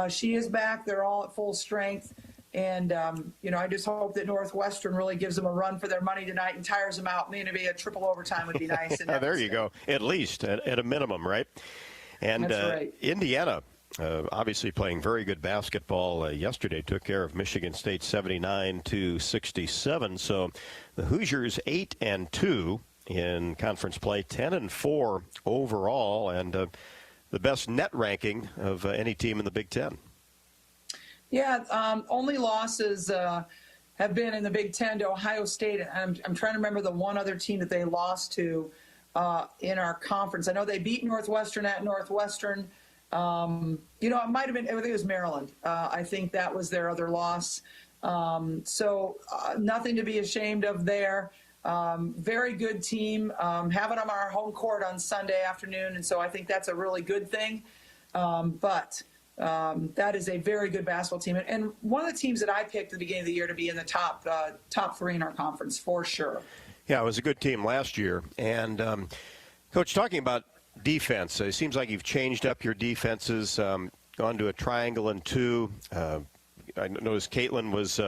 Speaker 4: she is back. They're all at full strength. And, I just hope that Northwestern really gives them a run for their money tonight and tires them out. Maybe a triple overtime would be nice.
Speaker 3: There you go. At least, at a minimum, right? And
Speaker 4: That's right.
Speaker 3: Indiana, obviously playing very good basketball yesterday, took care of Michigan State 79-67. So the Hoosiers 8-2 in conference play, 10-4 overall, and the best net ranking of any team in the Big Ten.
Speaker 4: Yeah, only losses have been in the Big Ten to Ohio State. I'm trying to remember the one other team that they lost to in our conference. I know they beat Northwestern at Northwestern. It might have been, I think it was Maryland. I think that was their other loss. So nothing to be ashamed of there. Very good team. Having them on our home court on Sunday afternoon, and so I think that's a really good thing. But that is a very good basketball team, and one of the teams that I picked at the beginning of the year to be in the top 3 in our conference for sure.
Speaker 3: Yeah, it was a good team last year. And Coach, talking about defense, it seems like you've changed up your defenses, gone to a triangle and 2. I noticed Caitlin was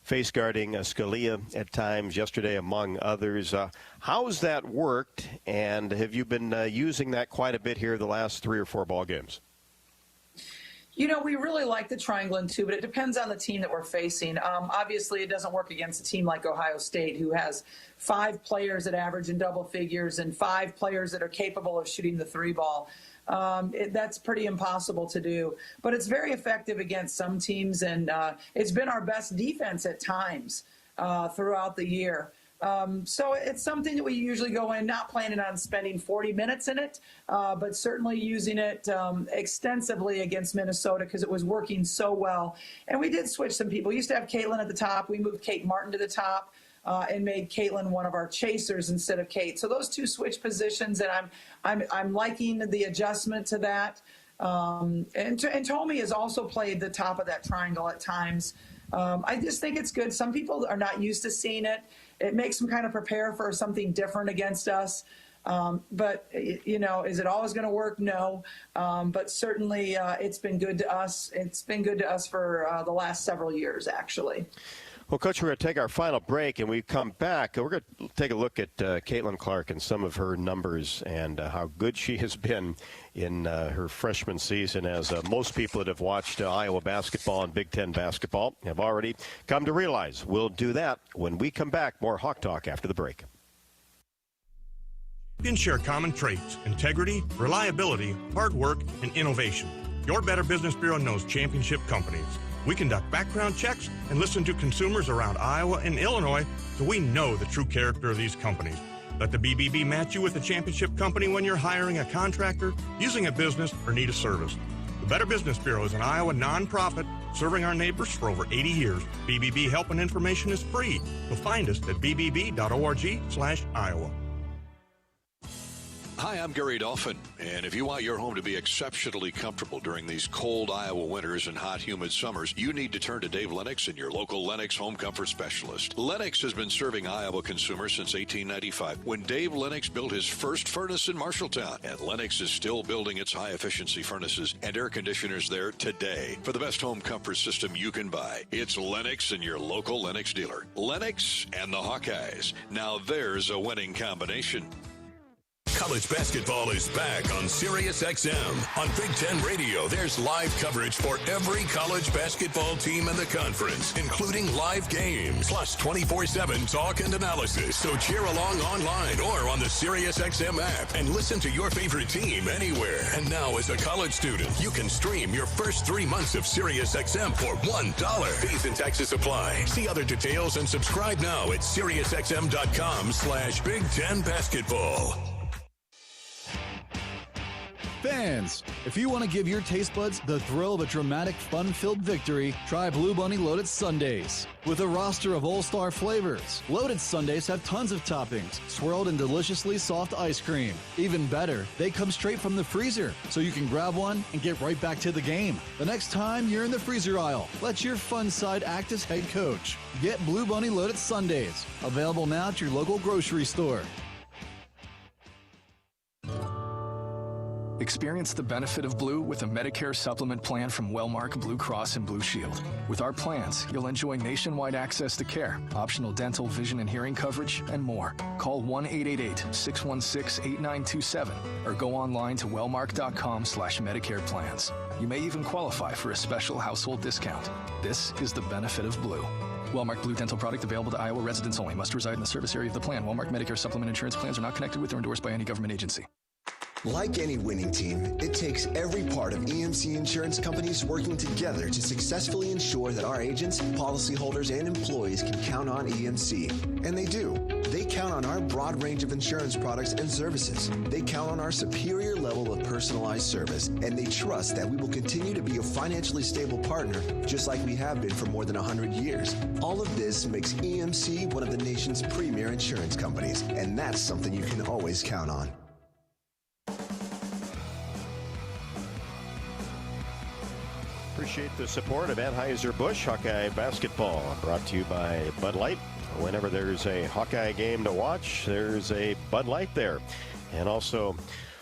Speaker 3: face guarding Scalia at times yesterday, among others. How's that worked, and have you been using that quite a bit here the last 3 or 4 ball games?
Speaker 4: We really like the triangle and 2, but it depends on the team that we're facing. Obviously, it doesn't work against a team like Ohio State, who has 5 players that average in double figures and 5 players that are capable of shooting the 3 ball. That's pretty impossible to do, but it's very effective against some teams, and it's been our best defense at times throughout the year. So it's something that we usually go in, not planning on spending 40 minutes in it, but certainly using it extensively against Minnesota because it was working so well. And we did switch some people. We used to have Caitlin at the top. We moved Kate Martin to the top and made Caitlin one of our chasers instead of Kate. So those two switch positions, and I'm liking the adjustment to that. And Tommy has also played the top of that triangle at times. I just think it's good. Some people are not used to seeing it. It makes them kind of prepare for something different against us. But, you know, is it always going to work? No. But certainly it's been good to us. It's been good to us for the last several years, actually.
Speaker 3: Well, Coach, we're going to take our final break, and we come back. We're going to take a look at Caitlin Clark and some of her numbers and how good she has been in her freshman season, as most people that have watched Iowa basketball and Big Ten basketball have already come to realize. We'll do that when we come back. More Hawk Talk after the break.
Speaker 1: Champions share common traits: integrity, reliability, hard work, and innovation. Your Better Business Bureau knows championship companies. We conduct background checks and listen to consumers around Iowa and Illinois, so we know the true character of these companies. Let the BBB match you with a championship company when you're hiring a contractor, using a business, or need a service. The Better Business Bureau is an Iowa nonprofit serving our neighbors for over 80 years. BBB help and information is free. You'll find us at bbb.org/Iowa.
Speaker 24: Hi, I'm Gary Dolphin, and if you want your home to be exceptionally comfortable during these cold Iowa winters and hot, humid summers, you need to turn to Dave Lennox and your local Lennox home comfort specialist. Lennox has been serving Iowa consumers since 1895, when Dave Lennox built his first furnace in Marshalltown, and Lennox is still building its high-efficiency furnaces and air conditioners there today. For the best home comfort system you can buy, it's Lennox and your local Lennox dealer. Lennox and the Hawkeyes. Now there's a winning combination.
Speaker 2: College basketball is back on SiriusXM. On Big Ten Radio, there's live coverage for every college basketball team in the conference, including live games, plus 24/7 talk and analysis. So cheer along online or on the SiriusXM app and listen to your favorite team anywhere. And now, as a college student, you can stream your first 3 months of SiriusXM for $1. Fees and taxes apply. See other details and subscribe now at SiriusXM.com/Big Ten Basketball.
Speaker 5: Fans, if you want to give your taste buds the thrill of a dramatic, fun-filled victory, try Blue Bunny Loaded Sundaes. With a roster of all-star flavors, Loaded Sundaes have tons of toppings, swirled in deliciously soft ice cream. Even better, they come straight from the freezer, so you can grab one and get right back to the game. The next time you're in the freezer aisle, let your fun side act as head coach. Get Blue Bunny Loaded Sundaes, available now at your local grocery store.
Speaker 6: Experience the benefit of Blue with a Medicare supplement plan from Wellmark Blue Cross and Blue Shield. With our plans, you'll enjoy nationwide access to care, optional dental, vision, and hearing coverage, and more. Call 1-888-616-8927 or go online to wellmark.com/Medicare plans. You may even qualify for a special household discount. This is the benefit of Blue. Wellmark Blue dental product available to Iowa residents only. Must reside in the service area of the plan. Wellmark Medicare supplement insurance plans are not connected with or endorsed by any government agency.
Speaker 21: Like any winning team, it takes every part of EMC insurance companies working together to successfully ensure that our agents, policyholders, and employees can count on EMC. And they do. They count on our broad range of insurance products and services. They count on our superior level of personalized service, and they trust that we will continue to be a financially stable partner, just like we have been for more than 100 years. All of this makes EMC one of the nation's premier insurance companies, and that's something you can always count on.
Speaker 3: Appreciate the support of Anheuser-Busch Hawkeye Basketball, brought to you by Bud Light. Whenever there's a Hawkeye game to watch, there's a Bud Light there. And also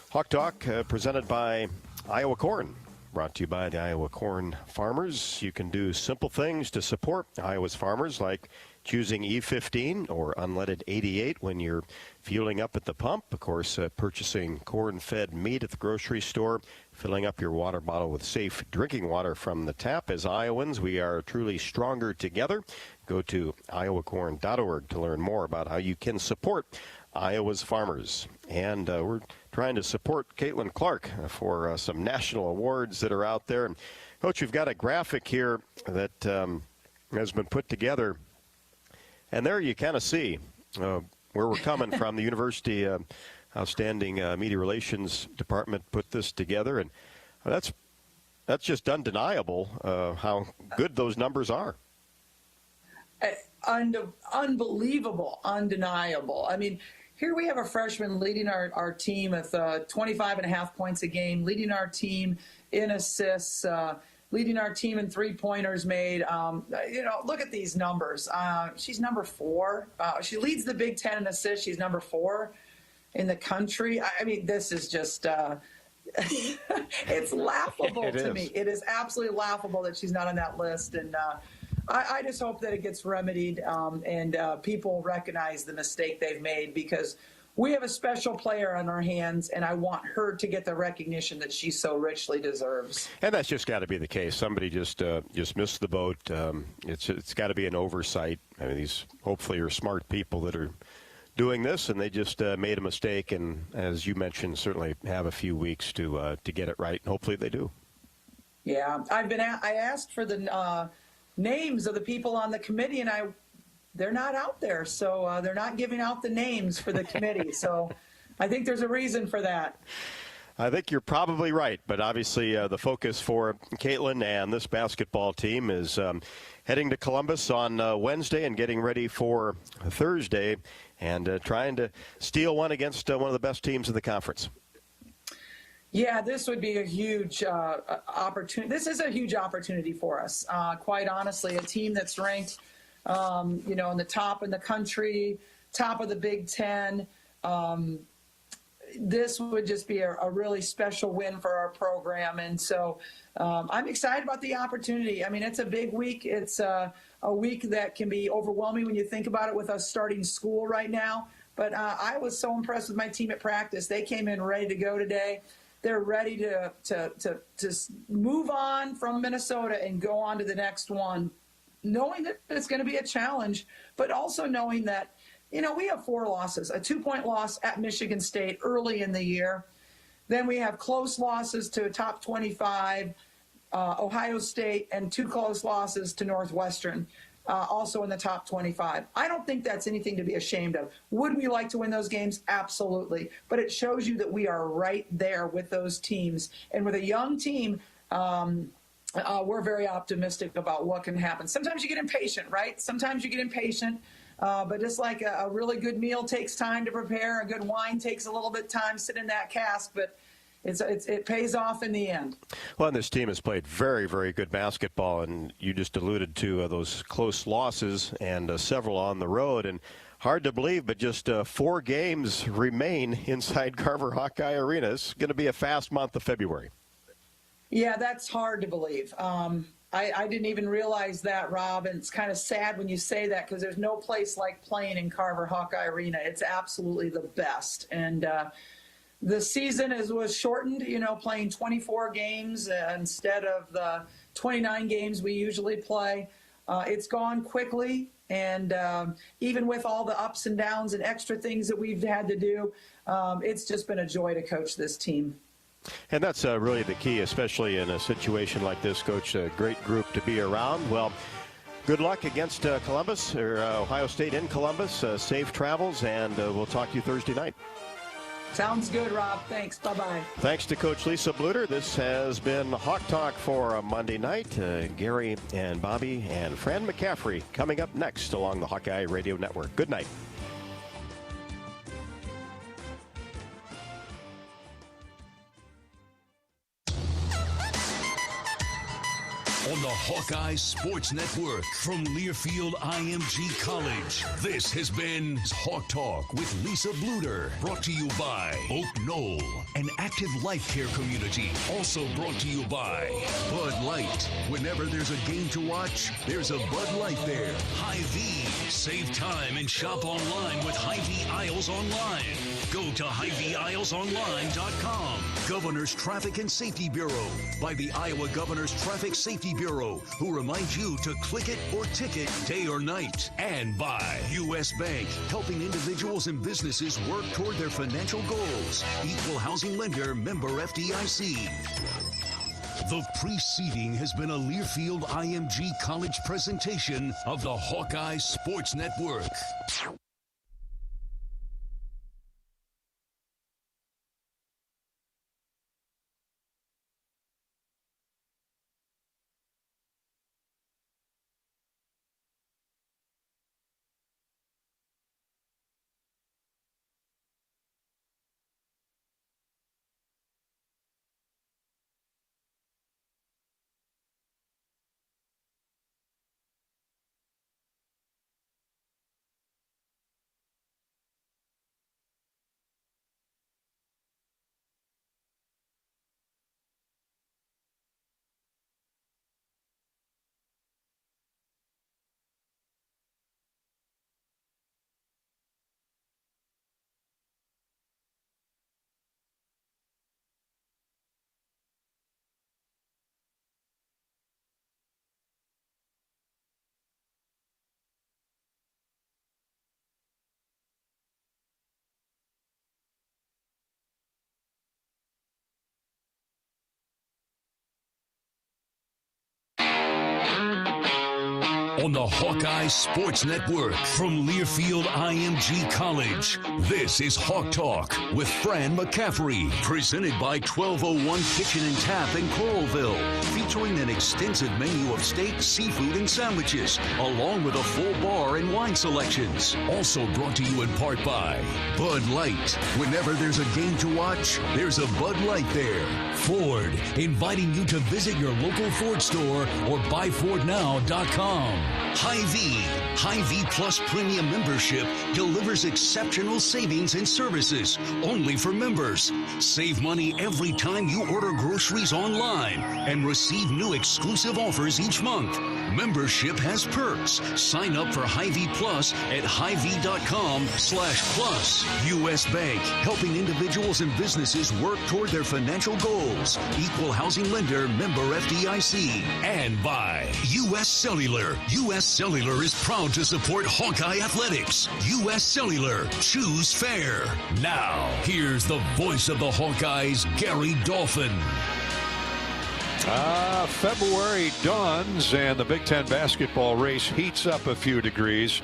Speaker 3: Hawk Talk presented by Iowa Corn, brought to you by the Iowa Corn Farmers. You can do simple things to support Iowa's farmers, like choosing E15 or unleaded 88 when you're fueling up at the pump. Of course, purchasing corn-fed meat at the grocery store, filling up your water bottle with safe drinking water from the tap. As Iowans, we are truly stronger together. Go to iowacorn.org to learn more about how you can support Iowa's farmers. And we're trying to support Caitlin Clark for some national awards that are out there. And Coach, we've got a graphic here that has been put together. And there you kind of see where we're coming from. The university outstanding media relations department put this together, and that's just undeniable how good those numbers are.
Speaker 4: Unbelievable, undeniable. I mean, here we have a freshman leading our team with 25.5 points a game, leading our team in assists, leading our team in three-pointers made. Look at these numbers. She's number 4. She leads the Big Ten in assists. She's number 4 in the country. I mean, this is just it's laughable to me. It is absolutely laughable that she's not on that list. And I just hope that it gets remedied and people recognize the mistake they've made, because we have a special player on our hands, and I want her to get the recognition that she so richly deserves.
Speaker 3: And that's just got to be the case. Somebody just missed the boat. It's got to be an oversight. I mean, these hopefully are smart people that are doing this, and they just made a mistake. And as you mentioned, certainly have a few weeks to get it right. And hopefully they do.
Speaker 4: Yeah, I asked for the names of the people on the committee, and they're not out there, so they're not giving out the names for the committee. So I think there's a reason for that.
Speaker 3: I think you're probably right, but obviously the focus for Caitlin and this basketball team is heading to Columbus on Wednesday and getting ready for Thursday and trying to steal one against one of the best teams in the conference.
Speaker 4: Yeah, this would be a huge opportunity. This is a huge opportunity for us. Quite honestly, a team that's ranked, in the top in the country, top of the Big Ten. This would just be a really special win for our program. And so I'm excited about the opportunity. I mean, it's a big week. It's a week that can be overwhelming when you think about it with us starting school right now. But I was so impressed with my team at practice. They came in ready to go today. They're ready to move on from Minnesota and go on to the next one, knowing that it's going to be a challenge, but also knowing that, we have 4 losses, a 2-point loss at Michigan State early in the year. Then we have close losses to top 25, Ohio State, and 2 close losses to Northwestern, also in the top 25. I don't think that's anything to be ashamed of. Would we like to win those games? Absolutely. But it shows you that we are right there with those teams. And with a young team, we're very optimistic about what can happen. Sometimes you get impatient, right? Sometimes you get impatient. But just like a really good meal takes time to prepare, a good wine takes a little bit of time to sit in that cask, but it pays off in the end. Well,
Speaker 3: and this team has played very, very good basketball, and you just alluded to those close losses and several on the road. And hard to believe, but just 4 games remain inside Carver Hawkeye Arena. It's going to be a fast month of February.
Speaker 4: Yeah, that's hard to believe. I didn't even realize that, Rob, and it's kind of sad when you say that because there's no place like playing in Carver Hawkeye Arena. It's absolutely the best. And the season was shortened, playing 24 games instead of the 29 games we usually play. It's gone quickly, and even with all the ups and downs and extra things that we've had to do, it's just been a joy to coach this team.
Speaker 3: And that's really the key, especially in a situation like this, Coach. A great group to be around. Well, good luck against Columbus, or Ohio State in Columbus. Safe travels, and we'll talk to you Thursday night.
Speaker 4: Sounds good, Rob. Thanks. Bye-bye.
Speaker 3: Thanks to Coach Lisa Bluder. This has been Hawk Talk for Monday night. Gary and Bobby and Fran McCaffrey coming up next along the Hawkeye Radio Network. Good night.
Speaker 2: On the Hawkeye Sports Network from Learfield IMG College, this has been Hawk Talk with Lisa Bluder, brought to you by Oak Knoll, an active life care community, also brought to you by Bud Light. Whenever there's a game to watch, there's a Bud Light there. Hy-Vee, save time and shop online with Hy-Vee Aisles Online. Go to HyVeeAislesOnline.com. Governor's Traffic and Safety Bureau by the Iowa Governor's Traffic Safety Bureau, who reminds you to click it or ticket day or night. And by U.S. Bank, helping individuals and businesses work toward their financial goals. Equal housing lender, member FDIC. The preceding has been a Learfield IMG College presentation of the Hawkeye Sports Network. on the Hawkeye Sports Network from Learfield IMG College. This is Hawk Talk with Fran McCaffery, presented by 1201 Kitchen and Tap in Coralville, featuring an extensive menu of steak, seafood, and sandwiches, along with a full bar and wine selections. Also brought to you in part by Bud Light. Whenever there's a game to watch, there's a Bud Light there. Ford, inviting you to visit your local Ford store or buyfordnow.com. Hy-Vee. Hy-Vee Plus Premium membership delivers exceptional savings and services only for members. Save money every time you order groceries online and receive new exclusive offers each month. Membership has perks. Sign up for Hy-Vee Plus at Hy-Vee.com/plus. U.S. Bank, helping individuals and businesses work toward their financial goals. Equal housing lender, member FDIC. And by U.S. Cellular. U.S. Cellular is proud to support Hawkeye Athletics. U.S. Cellular. Choose fair. Now, here's the voice of the Hawkeyes, Gary Dolphin.
Speaker 10: February dawns and the Big Ten basketball race heats up a few degrees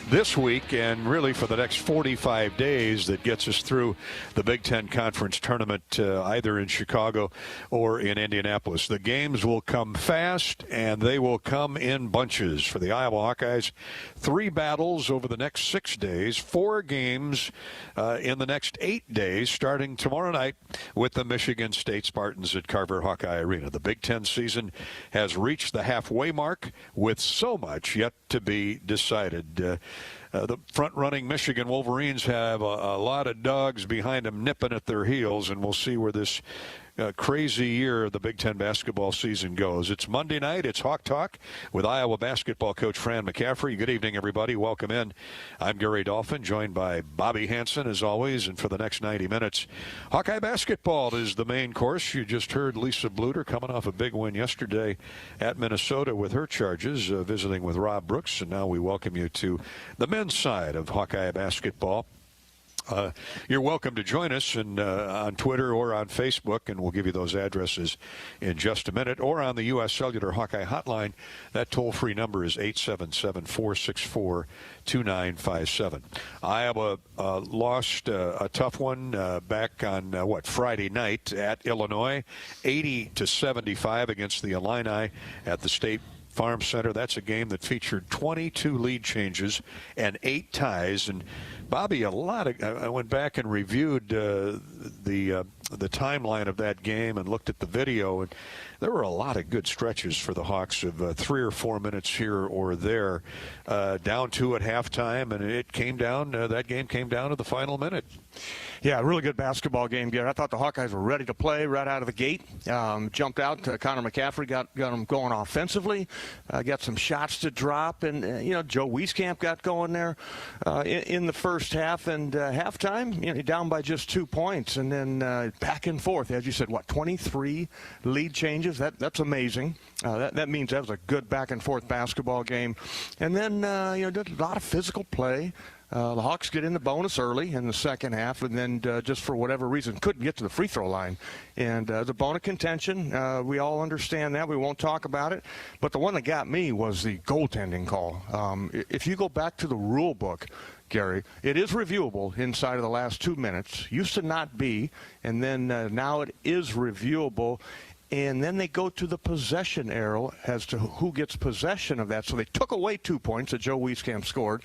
Speaker 10: this week and really for the next 45 days that gets us through the Big Ten Conference tournament either in Chicago or in Indianapolis. The games will come fast and they will come in bunches. For the Iowa Hawkeyes, 3 battles over the next 6 days, 4 games in the next 8 days, starting tomorrow night with the Michigan State Spartans at Carver Hawkeye Arena. The Big Ten season has reached the halfway mark with so much yet to be decided. The front-running Michigan Wolverines have a lot of dogs behind them nipping at their heels, and we'll see where this crazy year of the Big Ten basketball season goes. It's Monday night. It's Hawk Talk with Iowa basketball coach Fran McCaffery. Good evening, everybody. Welcome in. I'm Gary Dolphin, joined by Bobby Hansen, as always. And for the next 90 minutes, Hawkeye basketball is the main course. You just heard Lisa Bluder coming off a big win yesterday at Minnesota with her charges, visiting with Rob Brooks. And now we welcome you to the men's side of Hawkeye basketball. You're welcome to join us on Twitter or on Facebook, and we'll give you those addresses in just a minute, or on the U.S. Cellular Hawkeye Hotline. That toll-free number is 877-464-2957. Iowa lost a tough one back on, Friday night at Illinois, 80-75 against the Illini at the State Farm Center. That's a game that featured 22 lead changes and 8 ties. And Bobby, I went back and reviewed the timeline of that game and looked at the video, and there were a lot of good stretches for the Hawks of 3 or 4 minutes here or there, down 2 at halftime, and it came down. That game came down to the final minute.
Speaker 11: Yeah, really good basketball game, Gary. I thought the Hawkeyes were ready to play right out of the gate. Jumped out. Connor McCaffrey got them going offensively. Got some shots to drop, and Joe Wieskamp got going there in the first half. And halftime, down by just 2 points, and then back and forth. As you said, 23 lead changes. That's amazing. That means that was a good back and forth basketball game. And then did a lot of physical play. The Hawks get in the bonus early in the second half, and then just for whatever reason couldn't get to the free throw line. And the bone of contention, we all understand that. We won't talk about it. But the one that got me was the goaltending call. If you go back to the rule book, Gary, it is reviewable inside of the last 2 minutes. Used to not be, and then now it is reviewable. And then they go to the possession arrow as to who gets possession of that. So they took away 2 points that Joe Wieskamp scored.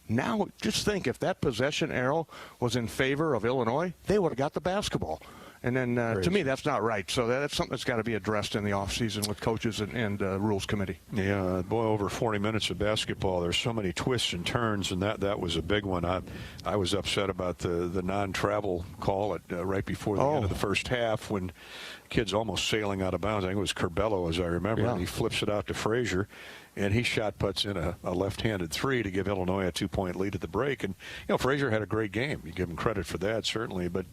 Speaker 11: Now, just think, if that possession arrow was in favor of Illinois, they would have got the basketball. And then, to me, that's not right. So that's something that's got to be addressed in the offseason with coaches and rules committee.
Speaker 10: Yeah, boy, over 40 minutes of basketball. There's so many twists and turns, and that was a big one. I was upset about the non-travel call right before the end of the first half when kids almost sailing out of bounds. I think it was Curbelo, as I remember, and he flips it out to Frazier. And he shot puts in a left-handed 3 to give Illinois a 2-point lead at the break. And, Frazier had a great game. You give him credit for that, certainly. But,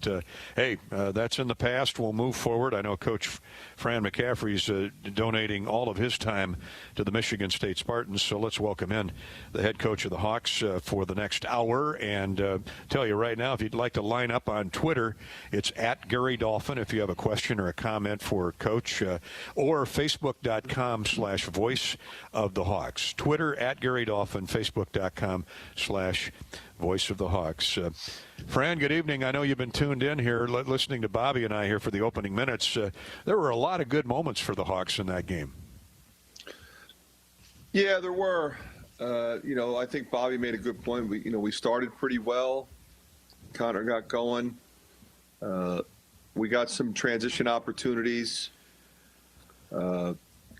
Speaker 10: hey, that's in the past. We'll move forward. I know Coach Fran McCaffrey's donating all of his time to the Michigan State Spartans. So let's welcome in the head coach of the Hawks for the next hour. And tell you right now, if you'd like to line up on Twitter, it's at Gary Dolphin if you have a question or a comment for Coach, or Facebook.com/voice of of the Hawks. Twitter @GaryDolphin, Facebook.com/Voice of the Hawks. Fran, good evening. I know you've been tuned in here, listening to Bobby and I here for the opening minutes. There were a lot of good moments for the Hawks in that game.
Speaker 12: Yeah, there were. I think Bobby made a good point. We started pretty well. Connor got going. We got some transition opportunities.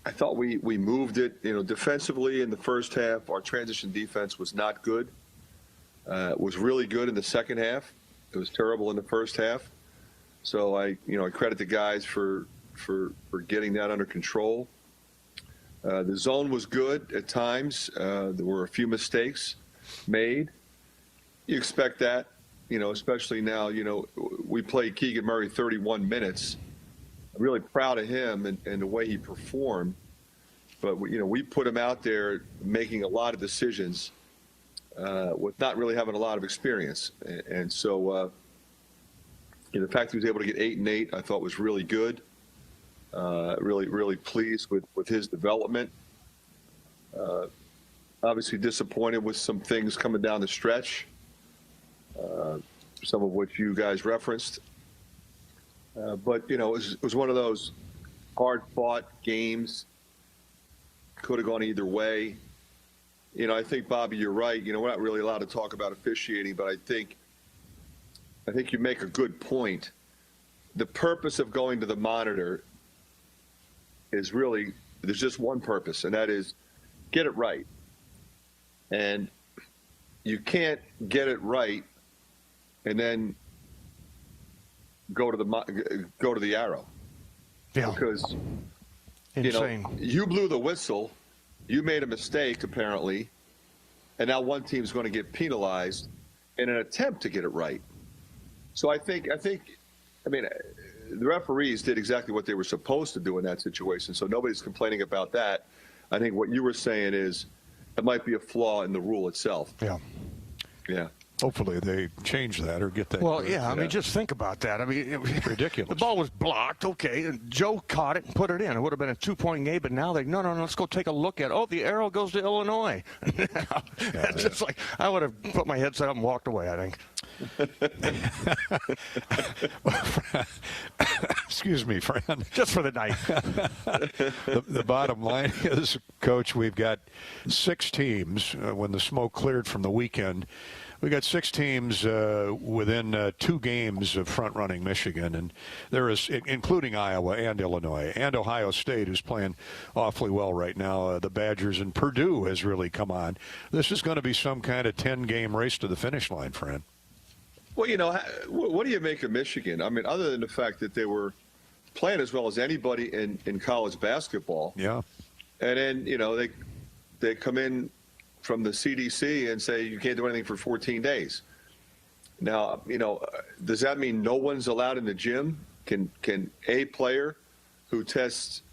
Speaker 12: I thought we moved it. Defensively in the first half, our transition defense was not good. It was really good in the second half. It was terrible in the first half. So I credit the guys for getting that under control. The zone was good at times. There were a few mistakes made. You expect that, especially now. We played Keegan Murray 31 minutes. I'm really proud of him and the way he performed. But, we put him out there making a lot of decisions with not really having a lot of experience. And so the fact he was able to get 8 and 8, I thought was really good. Really pleased with his development. Obviously disappointed with some things coming down the stretch, some of which you guys referenced. But it was one of those hard-fought games. Could have gone either way. I think, Bobby, you're right. We're not really allowed to talk about officiating, but I think you make a good point. The purpose of going to the monitor is really, there's just one purpose, and that is get it right. And you can't get it right and then go to the arrow.
Speaker 11: Yeah.
Speaker 12: Because
Speaker 11: insane.
Speaker 12: You blew the whistle, you made a mistake apparently, and now one team's going to get penalized in an attempt to get it right. So I think the referees did exactly what they were supposed to do in that situation, so nobody's complaining about that. I think what you were saying is it might be a flaw in the rule itself.
Speaker 11: Yeah.
Speaker 12: Yeah.
Speaker 10: Hopefully they change that or get that.
Speaker 11: Well, yeah, just think about that. It was
Speaker 10: ridiculous.
Speaker 11: The ball was blocked, okay, and Joe caught it and put it in. It would have been a 2-point game, but now no, let's go take a look at it. Oh, the arrow goes to Illinois. Just like I would have put my headset up and walked away, I think.
Speaker 10: Excuse me, Fran.
Speaker 11: Just for the night.
Speaker 10: The bottom line is, Coach, we've got 6 teams. When the smoke cleared from the weekend, we got 6 teams within 2 games of front-running Michigan, and there is, including Iowa and Illinois and Ohio State, who's playing awfully well right now. The Badgers, and Purdue has really come on. This is going to be some kind of 10-game race to the finish line, Fran.
Speaker 12: Well, what do you make of Michigan? Other than the fact that they were playing as well as anybody in college basketball.
Speaker 10: Yeah.
Speaker 12: And then, they come in from the CDC and say you can't do anything for 14 days. Now, does that mean no one's allowed in the gym? Can a player who tests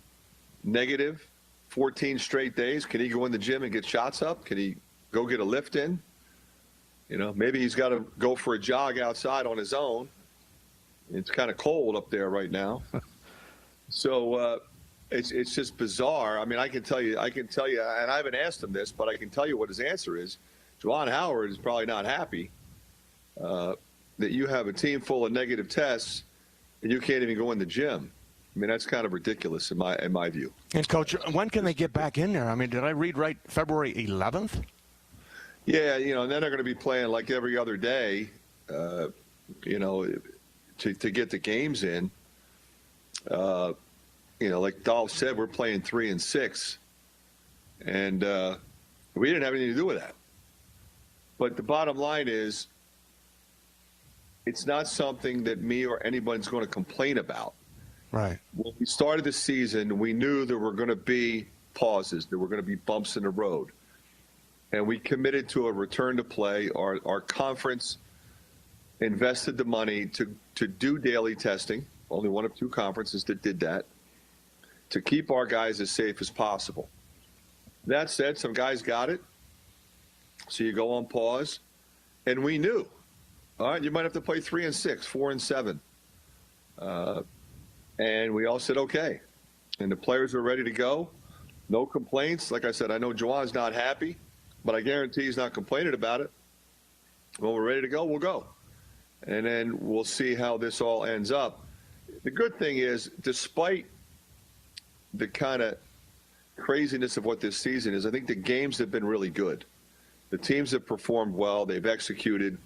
Speaker 12: negative 14 straight days, can he go in the gym and get shots up? Can he go get a lift in? Maybe he's got to go for a jog outside on his own. It's kind of cold up there right now. So it's just bizarre. I can tell you, and I haven't asked him this, but I can tell you what his answer is. Juwan Howard is probably not happy that you have a team full of negative tests and you can't even go in the gym. That's kind of ridiculous in my view.
Speaker 11: And, Coach, when can they get back in there? Did I read right February 11th?
Speaker 12: Yeah, and then they're going to be playing like every other day, to get the games in. Like Dolph said, we're playing 3 and 6, and we didn't have anything to do with that. But the bottom line is, it's not something that me or anybody's going to complain about.
Speaker 11: Right.
Speaker 12: When we started the season, we knew there were going to be pauses, there were going to be bumps in the road. And we committed to a return to play. Our conference invested the money to do daily testing. Only one of 2 conferences that did that, to keep our guys as safe as possible. That said, some guys got it. So you go on pause. And we knew, all right, you might have to play 3 and 6, 4 and 7. And we all said, okay. And the players were ready to go. No complaints. Like I said, I know Juwan's not happy, but I guarantee he's not complaining about it. When we're ready to go, we'll go. And then we'll see how this all ends up. The good thing is, despite the kind of craziness of what this season is, I think the games have been really good. The teams have performed well. They've executed.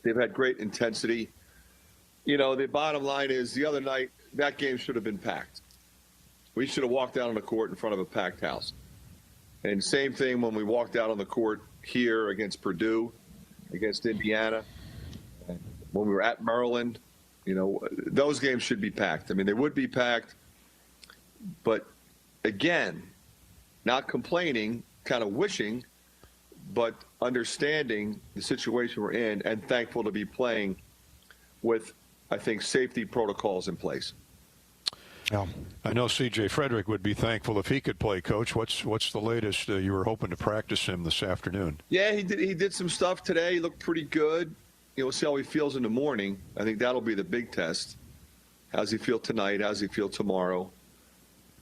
Speaker 12: They've had great intensity. You know, the bottom line is the other night, that game should have been packed. We should have walked out on the court in front of a packed house. And same thing when we walked out on the court here against Purdue, against Indiana, when we were at Maryland. You know, those games should be packed. I mean, they would be packed. But, again, not complaining, kind of wishing, but understanding the situation we're in and thankful to be playing with, I think, safety protocols in place.
Speaker 10: I know C.J. Frederick would be thankful if he could play, Coach. What's the latest? You were hoping to practice him this afternoon.
Speaker 12: Yeah, he did some stuff today. He looked pretty good. You know, we'll see how he feels in the morning. I think that'll be the big test. How's he feel tonight? How's he feel tomorrow?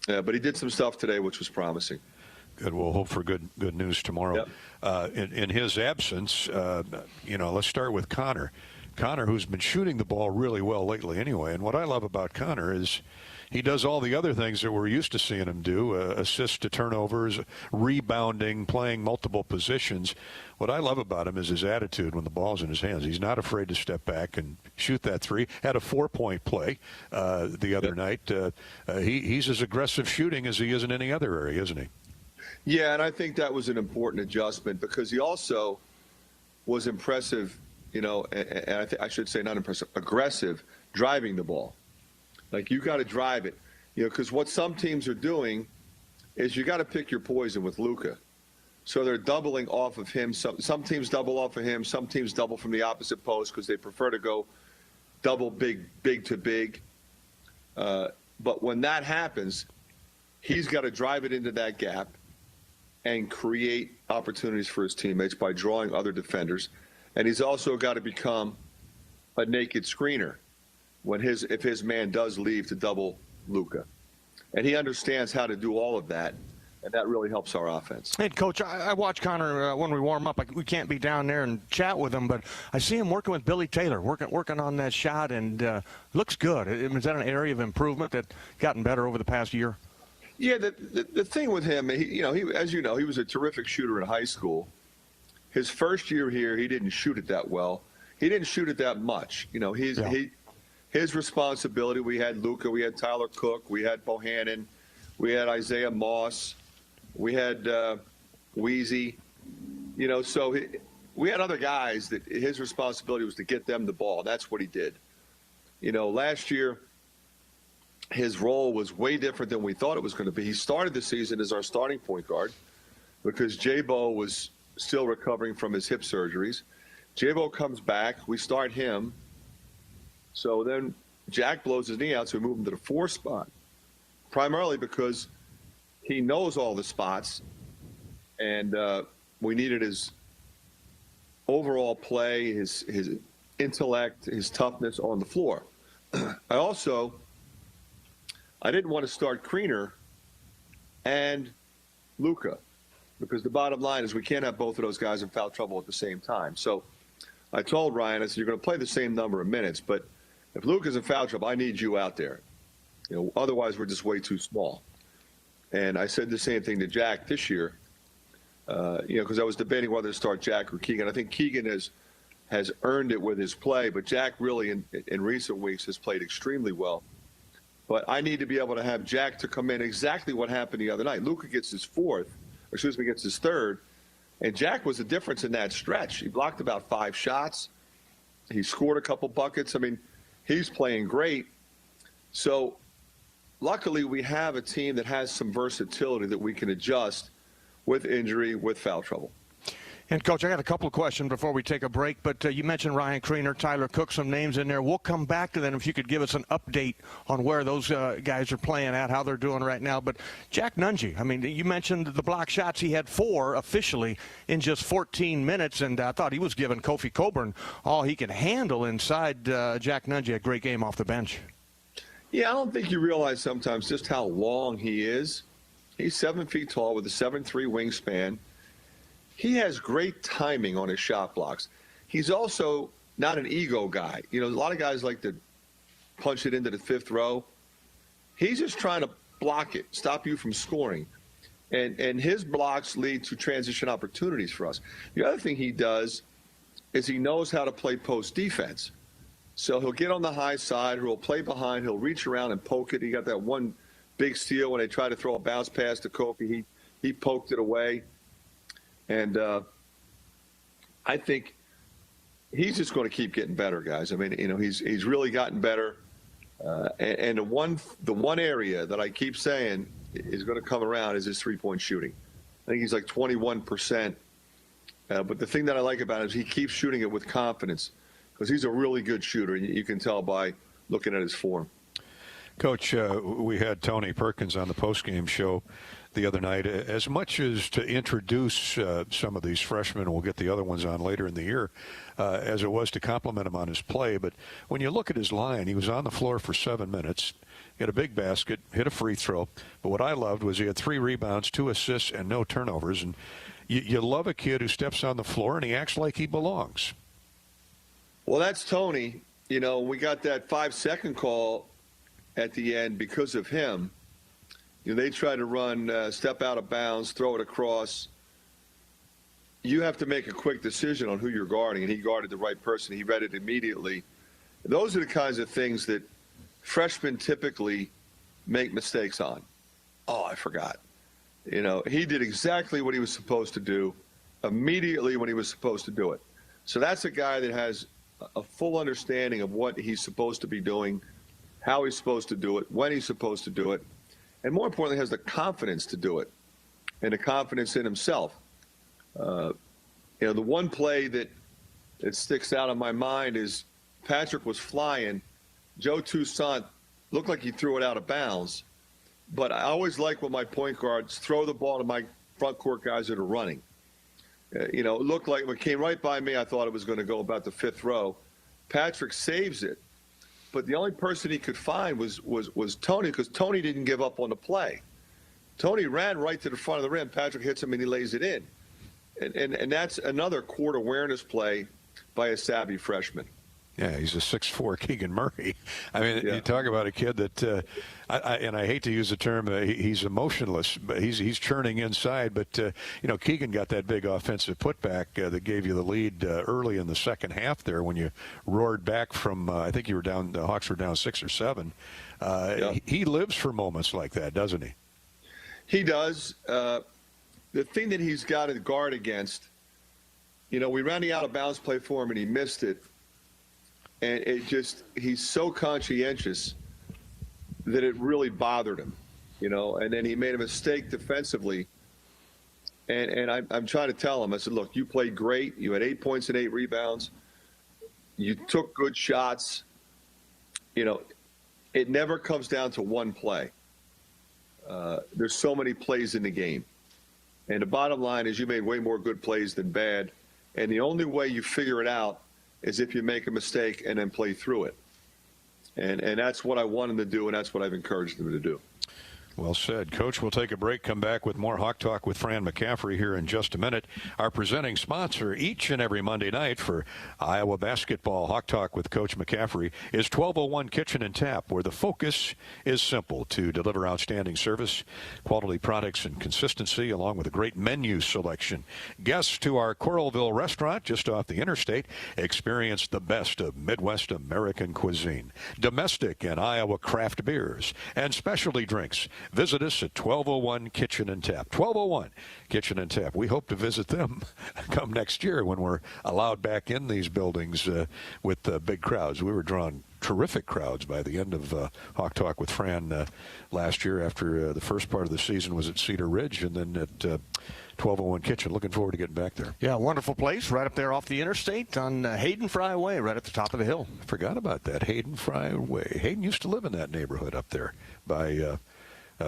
Speaker 12: But he did some stuff today, which was promising.
Speaker 10: Good. We'll hope for good news tomorrow.
Speaker 12: Yep.
Speaker 10: In his absence, let's start with Connor. Connor, who's been shooting the ball really well lately anyway. And what I love about Connor is he does all the other things that we're used to seeing him do, assists to turnovers, rebounding, playing multiple positions. What I love about him is his attitude when the ball's in his hands. He's not afraid to step back and shoot that three. Had a 4-point play the other night. He's as aggressive shooting as he is in any other area, isn't he?
Speaker 12: Yeah, and I think that was an important adjustment because he also was impressive, and I should say not impressive, aggressive, driving the ball. Like, you got to drive it, because what some teams are doing is you got to pick your poison with Luka. So they're doubling off of him. Some teams double off of him. Some teams double from the opposite post because they prefer to go double big to big. But when that happens, he's got to drive it into that gap and create opportunities for his teammates by drawing other defenders. And he's also got to become a naked screener if his man does leave to double Luka. And he understands how to do all of that, and that really helps our offense.
Speaker 11: Hey, Coach, I watch Connor when we warm up. We can't be down there and chat with him, but I see him working with Billy Taylor, working on that shot, and looks good. Is that an area of improvement that's gotten better over the past year?
Speaker 12: Yeah, the thing with him, as you know, he was a terrific shooter in high school. His first year here, he didn't shoot it that well. He didn't shoot it that much. His responsibility, we had Luka, we had Tyler Cook, we had Bohannon, we had Isaiah Moss, we had Weezy, so we had other guys that his responsibility was to get them the ball. That's what he did. Last year, his role was way different than we thought it was going to be. He started the season as our starting point guard because J-Bo was still recovering from his hip surgeries. J-Bo comes back. We start him. So then Jack blows his knee out, so we move him to the 4 spot, primarily because he knows all the spots, and we needed his overall play, his intellect, his toughness on the floor. I didn't want to start Kriener and Luka because the bottom line is we can't have both of those guys in foul trouble at the same time. So I told Ryan, I said, you're going to play the same number of minutes, but if Luka's in foul trouble, I need you out there. Otherwise we're just way too small. And I said the same thing to Jack this year, because I was debating whether to start Jack or Keegan. I think Keegan has earned it with his play, but Jack really in recent weeks has played extremely well. But I need to be able to have Jack to come in exactly what happened the other night. Luka gets his gets his third, and Jack was the difference in that stretch. He blocked about 5 shots. He scored a couple buckets. I mean, he's playing great. So luckily we have a team that has some versatility that we can adjust with injury, with foul trouble.
Speaker 11: And, Coach, I got a couple of questions before we take a break, but you mentioned Ryan Kriener, Tyler Cook, some names in there. We'll come back to them if you could give us an update on where those guys are playing at, how they're doing right now. But Jack Nunge, I mean, you mentioned the block shots. He had 4 officially in just 14 minutes, and I thought he was giving Kofi Coburn all he could handle inside. Jack Nunge, a great game off the bench.
Speaker 12: Yeah, I don't think you realize sometimes just how long he is. He's 7 feet tall with a 7'3" wingspan. He has great timing on his shot blocks. He's also not an ego guy. You know, a lot of guys like to punch it into the fifth row. He's just trying to block it, stop you from scoring. And his blocks lead to transition opportunities for us. The other thing he does is he knows how to play post defense. So he'll get on the high side, he'll play behind, he'll reach around and poke it. He got that one big steal when they tried to throw a bounce pass to Kofi. He poked it away. And I think he's just going to keep getting better, guys. I mean, you know, he's really gotten better. And the one area that I keep saying is going to come around is his three-point shooting. I think he's like 21%. But the thing that I like about him is he keeps shooting it with confidence because he's a really good shooter. You can tell by looking at his form.
Speaker 10: Coach, we had Tony Perkins on the postgame show the other night. As much as to introduce some of these freshmen, we'll get the other ones on later in the year, as it was to compliment him on his play. But when you look at his line, he was on the floor for 7 minutes. He had a big basket, hit a free throw. But what I loved was he had 3 rebounds, 2 assists, and no turnovers. And you love a kid who steps on the floor and he acts like he belongs.
Speaker 12: Well, that's Tony. You know, we got that 5-second call at the end because of him. You know, they try to run, step out of bounds, throw it across. You have to make a quick decision on who you're guarding, and he guarded the right person. He read it immediately. Those are the kinds of things that freshmen typically make mistakes on. Oh, I forgot. You know, he did exactly what he was supposed to do immediately when he was supposed to do it. So that's a guy that has a full understanding of what he's supposed to be doing, how he's supposed to do it, when he's supposed to do it, and more importantly, has the confidence to do it and the confidence in himself. You know, the one play that sticks out in my mind is Patrick was flying. Joe Toussaint looked like he threw it out of bounds, but I always like when my point guards throw the ball to my front court guys that are running. You know, it looked like when it came right by me, I thought it was going to go about the 5th row. Patrick saves it, but the only person he could find was Tony, because Tony didn't give up on the play. Tony ran right to the front of the rim. Patrick hits him and he lays it in. And that's another court awareness play by a savvy freshman.
Speaker 10: Yeah, he's a 6'4" Keegan Murray. I mean, you talk about a kid that, and I hate to use the term, he's emotionless, but he's churning inside. But, you know, Keegan got that big offensive putback that gave you the lead early in the second half there when you roared back from, I think you were down, the Hawks were down 6 or 7. He lives for moments like that, doesn't he?
Speaker 12: He does. The thing that he's got to guard against, you know, we ran the out-of-bounds play for him and he missed it. And he's so conscientious that it really bothered him, you know, and then he made a mistake defensively. And I'm trying to tell him, I said, look, you played great. You had 8 points and 8 rebounds. You took good shots. You know, it never comes down to one play. There's so many plays in the game. And the bottom line is you made way more good plays than bad. And the only way you figure it out is if you make a mistake and then play through it. And that's what I want him to do, and that's what I've encouraged him to do.
Speaker 10: Well said. Coach, we'll take a break, come back with more Hawk Talk with Fran McCaffery here in just a minute. Our presenting sponsor each and every Monday night for Iowa basketball, Hawk Talk with Coach McCaffrey, is 1201 Kitchen and Tap, where the focus is simple: to deliver outstanding service, quality products, and consistency, along with a great menu selection. Guests to our Coralville restaurant just off the interstate experience the best of Midwest American cuisine, domestic and Iowa craft beers, and specialty drinks. Visit us at 1201 Kitchen and Tap. 1201 Kitchen and Tap. We hope to visit them come next year when we're allowed back in these buildings with big crowds. We were drawing terrific crowds by the end of Hawk Talk with Fran last year after the first part of the season was at Cedar Ridge and then at 1201 Kitchen. Looking forward to getting back there.
Speaker 11: Yeah, wonderful place right up there off the interstate on Hayden Fry Way, right at the top of the hill.
Speaker 10: I forgot about that, Hayden Fry Way. Hayden used to live in that neighborhood up there by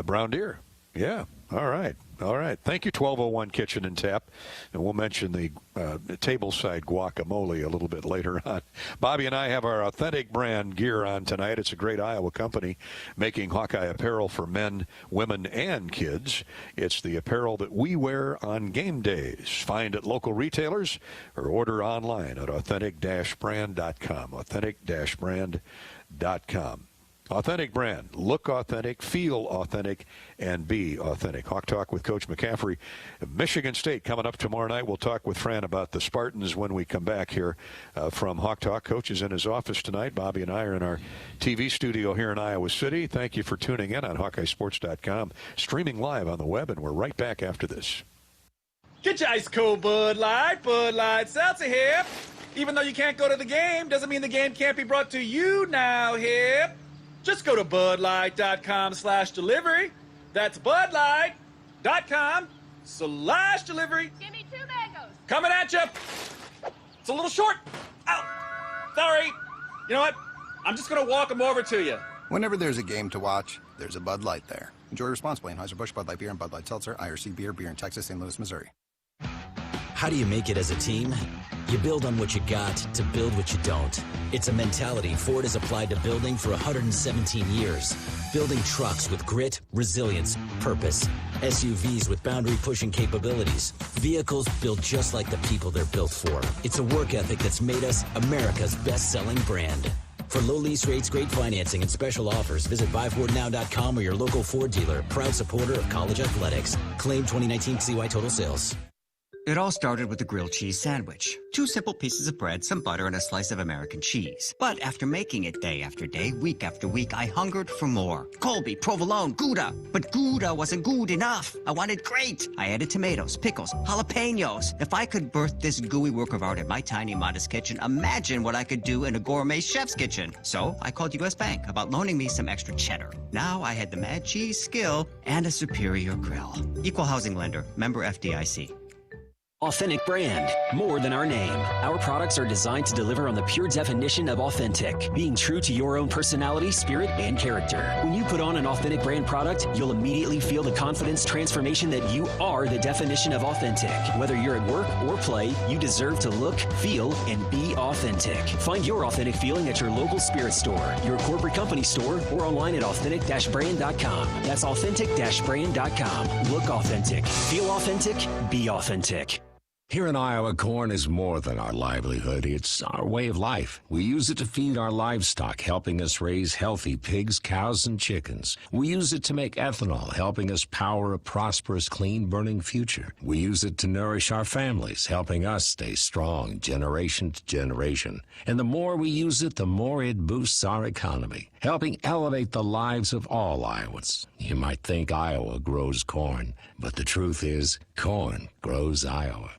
Speaker 10: Brown Deer. Yeah. All right. All right. Thank you, 1201 Kitchen and Tap. And we'll mention the tableside guacamole a little bit later on. Bobby and I have our Authentic brand gear on tonight. It's a great Iowa company making Hawkeye apparel for men, women, and kids. It's the apparel that we wear on game days. Find at local retailers or order online at authentic-brand.com. Authentic-brand.com. Authentic brand. Look authentic, feel authentic, and be authentic. Hawk Talk with Coach McCaffrey. Michigan State coming up tomorrow night. We'll talk with Fran about the Spartans when we come back here from Hawk Talk. Coach is in his office tonight. Bobby and I are in our TV studio here in Iowa City. Thank you for tuning in on HawkeyeSports.com. Streaming live on the web, and we're right back after this.
Speaker 7: Get your ice cold Bud Light Seltzer here. Even though you can't go to the game, doesn't mean the game can't be brought to you now here. Just go to budlight.com/delivery. That's budlight.com/delivery.
Speaker 13: Give me 2 mangoes.
Speaker 7: Coming at you. It's a little short. Ow. Sorry. You know what? I'm just going to walk them over to you.
Speaker 9: Whenever there's a game to watch, there's a Bud Light there. Enjoy responsibly. Anheuser-Busch, Bud Light Beer, and Bud Light Seltzer. IRC Beer in Texas, St. Louis, Missouri.
Speaker 14: How do you make it as a team? You build on what you got to build what you don't. It's a mentality Ford has applied to building for 117 years. Building trucks with grit, resilience, purpose. SUVs with boundary-pushing capabilities. Vehicles built just like the people they're built for. It's a work ethic that's made us America's best-selling brand. For low lease rates, great financing, and special offers, visit buyfordnow.com or your local Ford dealer, proud supporter of college athletics. Claim 2019 CY total sales.
Speaker 15: It all started with a grilled cheese sandwich. 2 simple pieces of bread, some butter, and a slice of American cheese. But after making it day after day, week after week, I hungered for more. Colby, provolone, Gouda. But Gouda wasn't good enough. I wanted great. I added tomatoes, pickles, jalapenos. If I could birth this gooey work of art in my tiny, modest kitchen, imagine what I could do in a gourmet chef's kitchen. So I called U.S. Bank about loaning me some extra cheddar. Now I had the mad cheese skill and a superior grill. Equal housing lender, member FDIC.
Speaker 22: Authentic brand, more than our name. Our products are designed to deliver on the pure definition of authentic, being true to your own personality, spirit, and character. When you put on an Authentic brand product, you'll immediately feel the confidence transformation that you are the definition of authentic. Whether you're at work or play, you deserve to look, feel, and be authentic. Find your authentic feeling at your local spirit store, your corporate company store, or online at authentic-brand.com. That's authentic-brand.com. Look authentic, feel authentic, be authentic.
Speaker 8: Here in Iowa, corn is more than our livelihood. It's our way of life. We use it to feed our livestock, helping us raise healthy pigs, cows, and chickens. We use it to make ethanol, helping us power a prosperous, clean-burning future. We use it to nourish our families, helping us stay strong generation to generation. And the more we use it, the more it boosts our economy, helping elevate the lives of all Iowans. You might think Iowa grows corn, but the truth is, corn grows Iowa.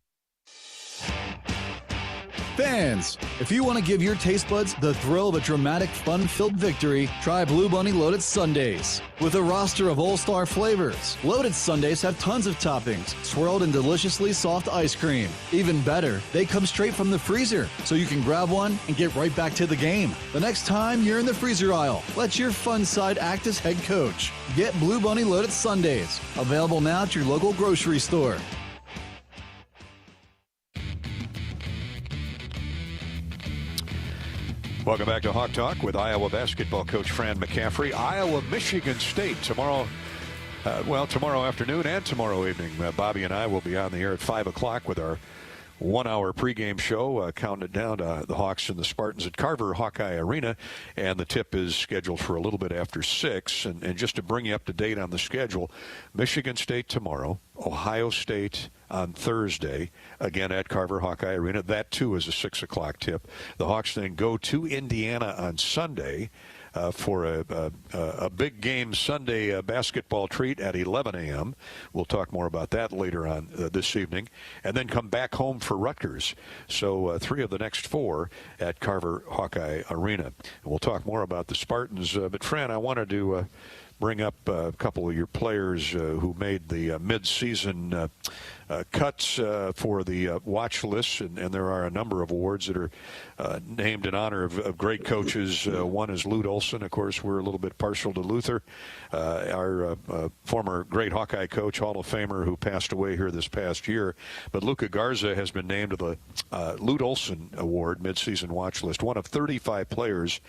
Speaker 5: Fans, if you want to give your taste buds the thrill of a dramatic, fun-filled victory, try Blue Bunny Loaded Sundaes. With a roster of all-star flavors, Loaded Sundaes have tons of toppings, swirled in deliciously soft ice cream. Even better, they come straight from the freezer, so you can grab one and get right back to the game. The next time you're in the freezer aisle, let your fun side act as head coach. Get Blue Bunny Loaded Sundaes, available now at your local grocery store.
Speaker 10: Welcome back to Hawk Talk with Iowa basketball coach Fran McCaffrey. Iowa, Michigan State tomorrow afternoon and tomorrow evening. Bobby and I will be on the air at 5 o'clock with our 1-hour pregame show, counting it down to the Hawks and the Spartans at Carver Hawkeye Arena. And the tip is scheduled for a little bit after 6. And just to bring you up to date on the schedule, Michigan State tomorrow, Ohio State on Thursday, again at Carver Hawkeye Arena. That, too, is a 6 o'clock tip. The Hawks then go to Indiana on Sunday for a big game Sunday basketball treat at 11 a.m. We'll talk more about that later on this evening. And then come back home for Rutgers. So 3 of the next 4 at Carver Hawkeye Arena. And we'll talk more about the Spartans. But, Fran, I wanted to bring up a couple of your players who made the mid-season cuts for the watch list, and there are a number of awards that are named in honor of great coaches. One is Lute Olson. Of course, we're a little bit partial to Luther, our former great Hawkeye coach, Hall of Famer, who passed away here this past year. But Luka Garza has been named to the Lute Olson Award mid-season watch list, one of 35 players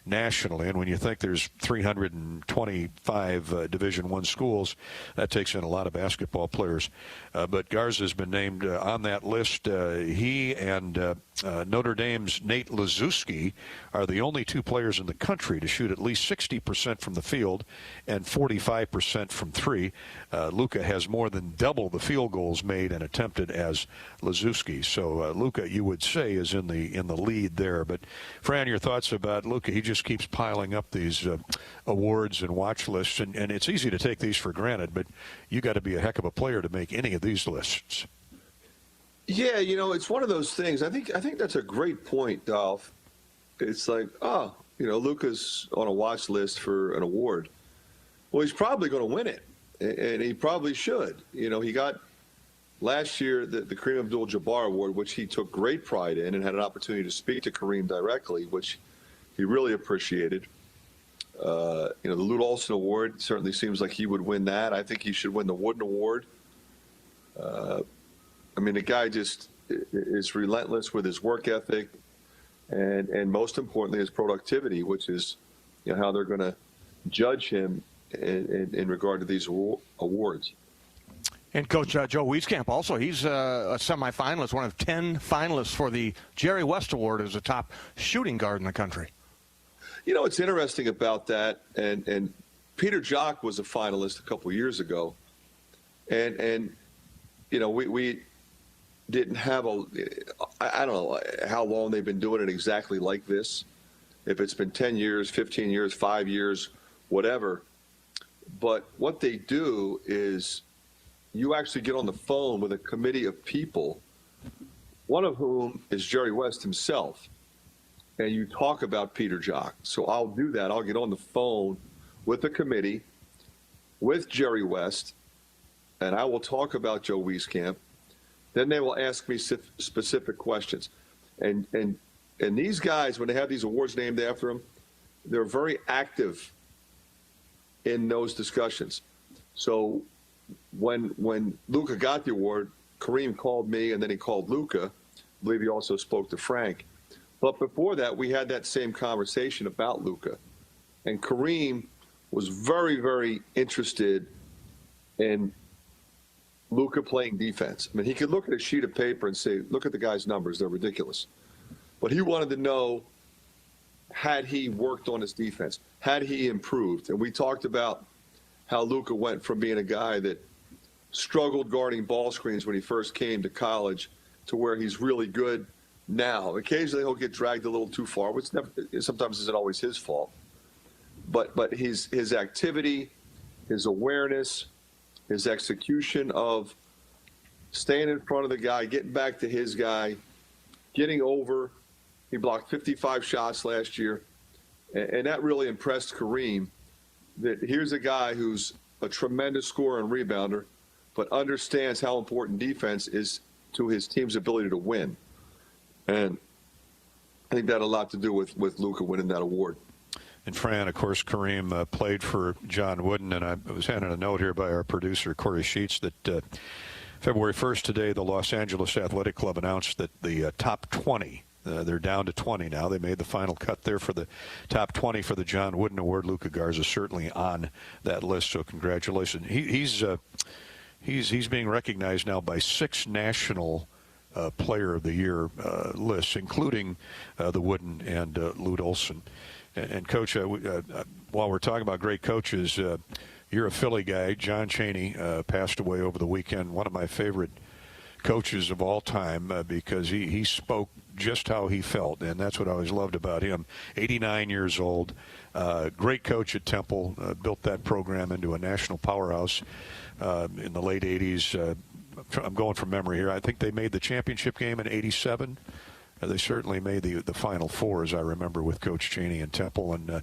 Speaker 10: nationally. And when you think there's 325 Division I schools, that takes in a lot of basketball players. But Garza has been named on that list. He and Notre Dame's Nate Laszewski are the only two players in the country to shoot at least 60% from the field and 45% from three. Luka has more than double the field goals made and attempted as Laszewski. So Luka, you would say, is in the lead there. But Fran, your thoughts about Luka? He just keeps piling up these awards and watch lists, and it's easy to take these for granted, but you got to be a heck of a player to make any of these lists.
Speaker 12: Yeah, it's one of those things. I think that's a great point, Dolph. It's like, Luka's on a watch list for an award. Well, he's probably going to win it, and he probably should. He got last year the Kareem Abdul-Jabbar Award, which he took great pride in and had an opportunity to speak to Kareem directly, which he really appreciated. The Lute Olson Award certainly seems like he would win that. I think he should win the Wooden Award. The guy just is relentless with his work ethic and most importantly, his productivity, which is how they're going to judge him in regard to these awards.
Speaker 11: And Coach Joe Wieskamp also, he's a semifinalist, one of 10 finalists for the Jerry West Award as a top shooting guard in the country.
Speaker 12: What's interesting about that, and Peter Jock was a finalist a couple years ago, and we didn't have I don't know how long they've been doing it exactly like this, if it's been 10 years, 15 years, 5 years, whatever. But what they do is you actually get on the phone with a committee of people, one of whom is Jerry West himself, and you talk about Peter Jock. So I'll do that. I'll get on the phone with the committee, with Jerry West, and I will talk about Joe Wieskamp. Then they will ask me specific questions. And these guys, when they have these awards named after them, they're very active in those discussions. So when Luka got the award, Kareem called me, and then he called Luka. I believe he also spoke to Frank. But before that, we had that same conversation about Luka. And Kareem was very, very interested in Luka playing defense. He could look at a sheet of paper and say, look at the guy's numbers, they're ridiculous. But he wanted to know, had he worked on his defense? Had he improved? And we talked about how Luka went from being a guy that struggled guarding ball screens when he first came to college to where he's really good now. Occasionally he'll get dragged a little too far, which sometimes isn't always his fault. But his activity, his awareness, his execution of staying in front of the guy, getting back to his guy, getting over. He blocked 55 shots last year. And that really impressed Kareem, that here's a guy who's a tremendous scorer and rebounder, but understands how important defense is to his team's ability to win. And I think that had a lot to do with Luka winning that award.
Speaker 10: And Fran, of course, Kareem played for John Wooden, and I was handed a note here by our producer, Corey Sheets, that February 1st today, the Los Angeles Athletic Club announced that the top 20, they're down to 20 now. They made the final cut there for the top 20 for the John Wooden Award. Luka Garza certainly on that list, so congratulations. He's being recognized now by 6 national Player of the Year lists, including the Wooden and Lute Olson. And Coach, while we're talking about great coaches, you're a Philly guy. John Chaney passed away over the weekend. One of my favorite coaches of all time because he spoke just how he felt, and that's what I always loved about him. 89 years old, great coach at Temple, built that program into a national powerhouse in the late 80s. I'm going from memory here. I think they made the championship game in 87. They certainly made the Final Four, as I remember, with Coach Chaney and Temple. And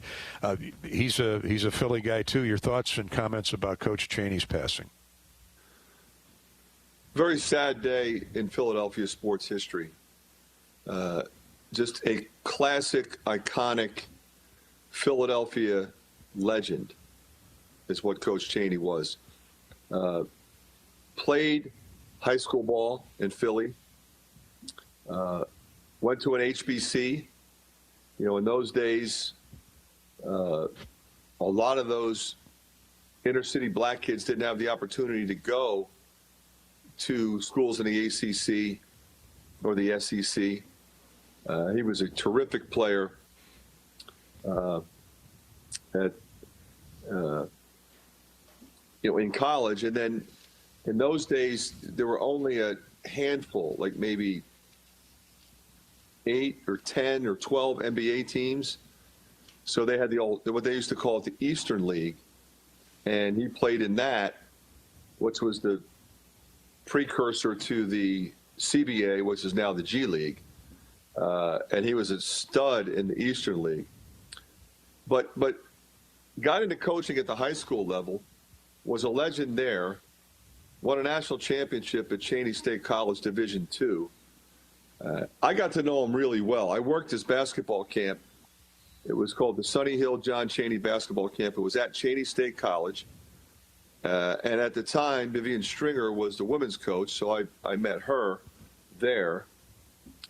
Speaker 10: he's a Philly guy, too. Your thoughts and comments about Coach Chaney's passing?
Speaker 12: Very sad day in Philadelphia sports history. Just a classic, iconic Philadelphia legend is what Coach Chaney was. Played high school ball in Philly. Went to an HBC. You know, in those days, a lot of those inner city black kids didn't have the opportunity to go to schools in the ACC or the SEC. He was a terrific player in college. And then in those days, there were only a handful, like maybe 8 or 10 or 12 NBA teams. So they had what they used to call it the Eastern League. And he played in that, which was the precursor to the CBA, which is now the G League. And he was a stud in the Eastern League. But got into coaching at the high school level, was a legend there, won a national championship at Chaney State College Division II. I got to know him really well. I worked his basketball camp. It was called the Sunny Hill John Chaney Basketball Camp. It was at Chaney State College. And at the time, Vivian Stringer was the women's coach, so I met her there.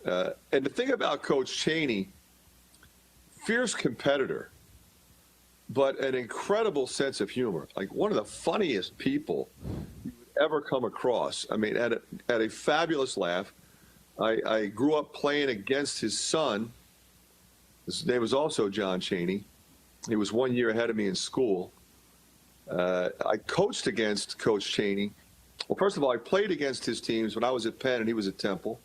Speaker 12: And the thing about Coach Chaney, fierce competitor, but an incredible sense of humor. Like one of the funniest people you would ever come across. I mean, at a fabulous laugh. I grew up playing against his son. His name was also John Chaney. He was 1 year ahead of me in school. I coached against Coach Chaney. Well, first of all, I played against his teams when I was at Penn and he was at Temple.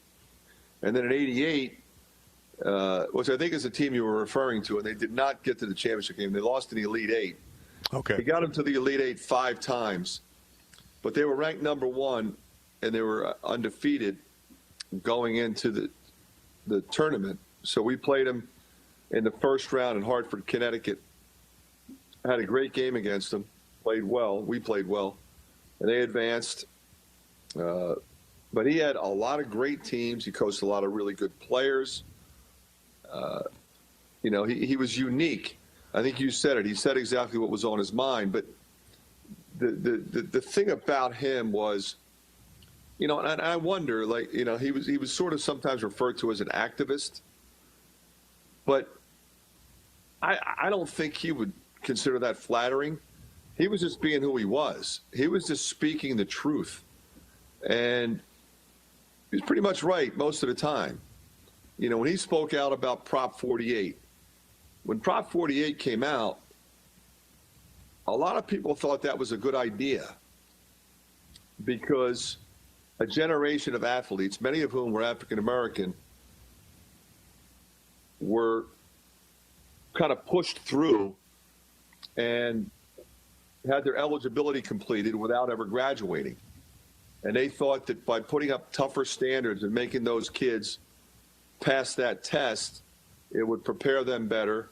Speaker 12: And then in '88, which I think is the team you were referring to, and they did not get to the championship game. They lost in the Elite Eight.
Speaker 10: Okay.
Speaker 12: He got them to the Elite Eight 5 times. But they were ranked number 1, and they were undefeated going into the tournament. So we played them in the first round in Hartford, Connecticut. Had a great game against them. Played well. We played well. And they advanced. But he had a lot of great teams. He coached a lot of really good players. You know, he was unique. I think you said it. He said exactly what was on his mind. But the thing about him was, you know, and I wonder, like, you know, he was sort of sometimes referred to as an activist. But I don't think he would consider that flattering. He was just being who he was. He was just speaking the truth. And he was pretty much right most of the time. You know, when he spoke out about Prop 48, when Prop 48 came out, a lot of people thought that was a good idea because a generation of athletes, many of whom were African American, were kind of pushed through and had their eligibility completed without ever graduating. And they thought that by putting up tougher standards and making those kids pass that test, it would prepare them better.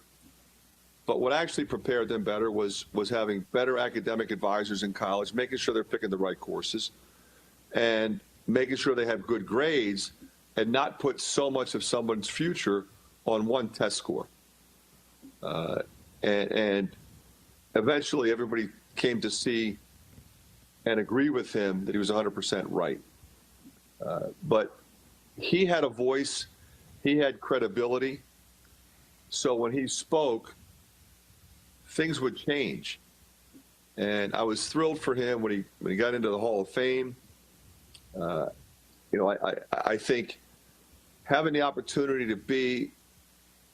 Speaker 12: But what actually prepared them better was having better academic advisors in college, making sure they're picking the right courses, and making sure they have good grades and not put so much of someone's future on one test score. And eventually everybody came to see and agree with him that he was 100% right. But he had a voice. He had credibility. So when he spoke, things would change. And I was thrilled for him when he got into the Hall of Fame. You know, I think having the opportunity to be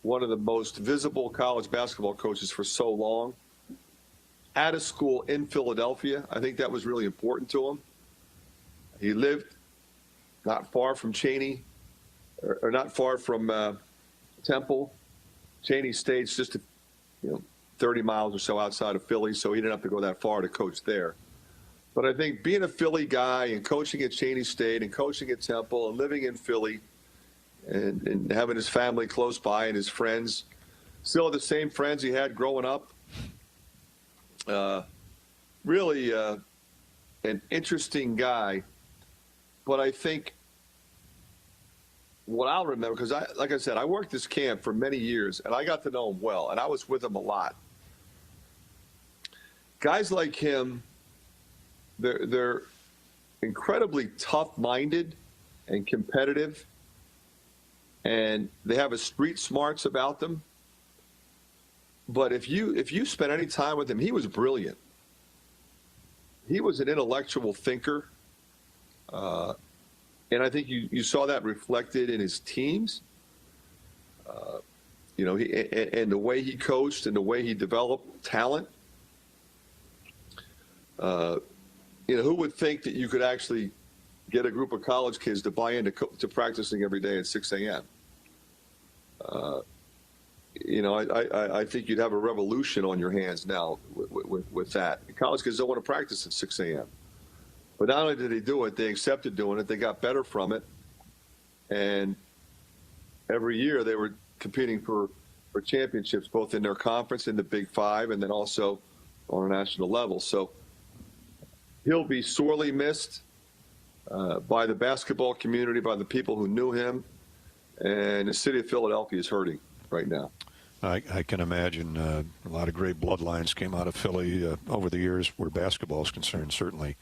Speaker 12: one of the most visible college basketball coaches for so long at a school in Philadelphia, I think that was really important to him. He lived not far from Chaney, or not far from Temple. Chaney State's just 30 miles or so outside of Philly, so he didn't have to go that far to coach there. But I think being a Philly guy and coaching at Chaney State and coaching at Temple and living in Philly, and having his family close by and his friends, still the same friends he had growing up. Really an interesting guy, but I think what I'll remember, because like I said, I worked this camp for many years, and I got to know him well, and I was with him a lot. Guys like him, they're incredibly tough-minded and competitive, and they have a street smarts about them. But if you spent any time with him, he was brilliant. He was an intellectual thinker. And I think you saw that reflected in his teams. And the way he coached and the way he developed talent. Who would think that you could actually get a group of college kids to buy into to practicing every day at 6 a.m.? I think you'd have a revolution on your hands now with that. College kids don't want to practice at 6 a.m. But not only did they do it, they accepted doing it. They got better from it. And every year they were competing for championships, both in their conference, in the Big Five, and then also on a national level. So he'll be sorely missed by the basketball community, by the people who knew him. And the city of Philadelphia is hurting right now.
Speaker 10: I can imagine a lot of great bloodlines came out of Philly over the years where basketball is concerned, certainly.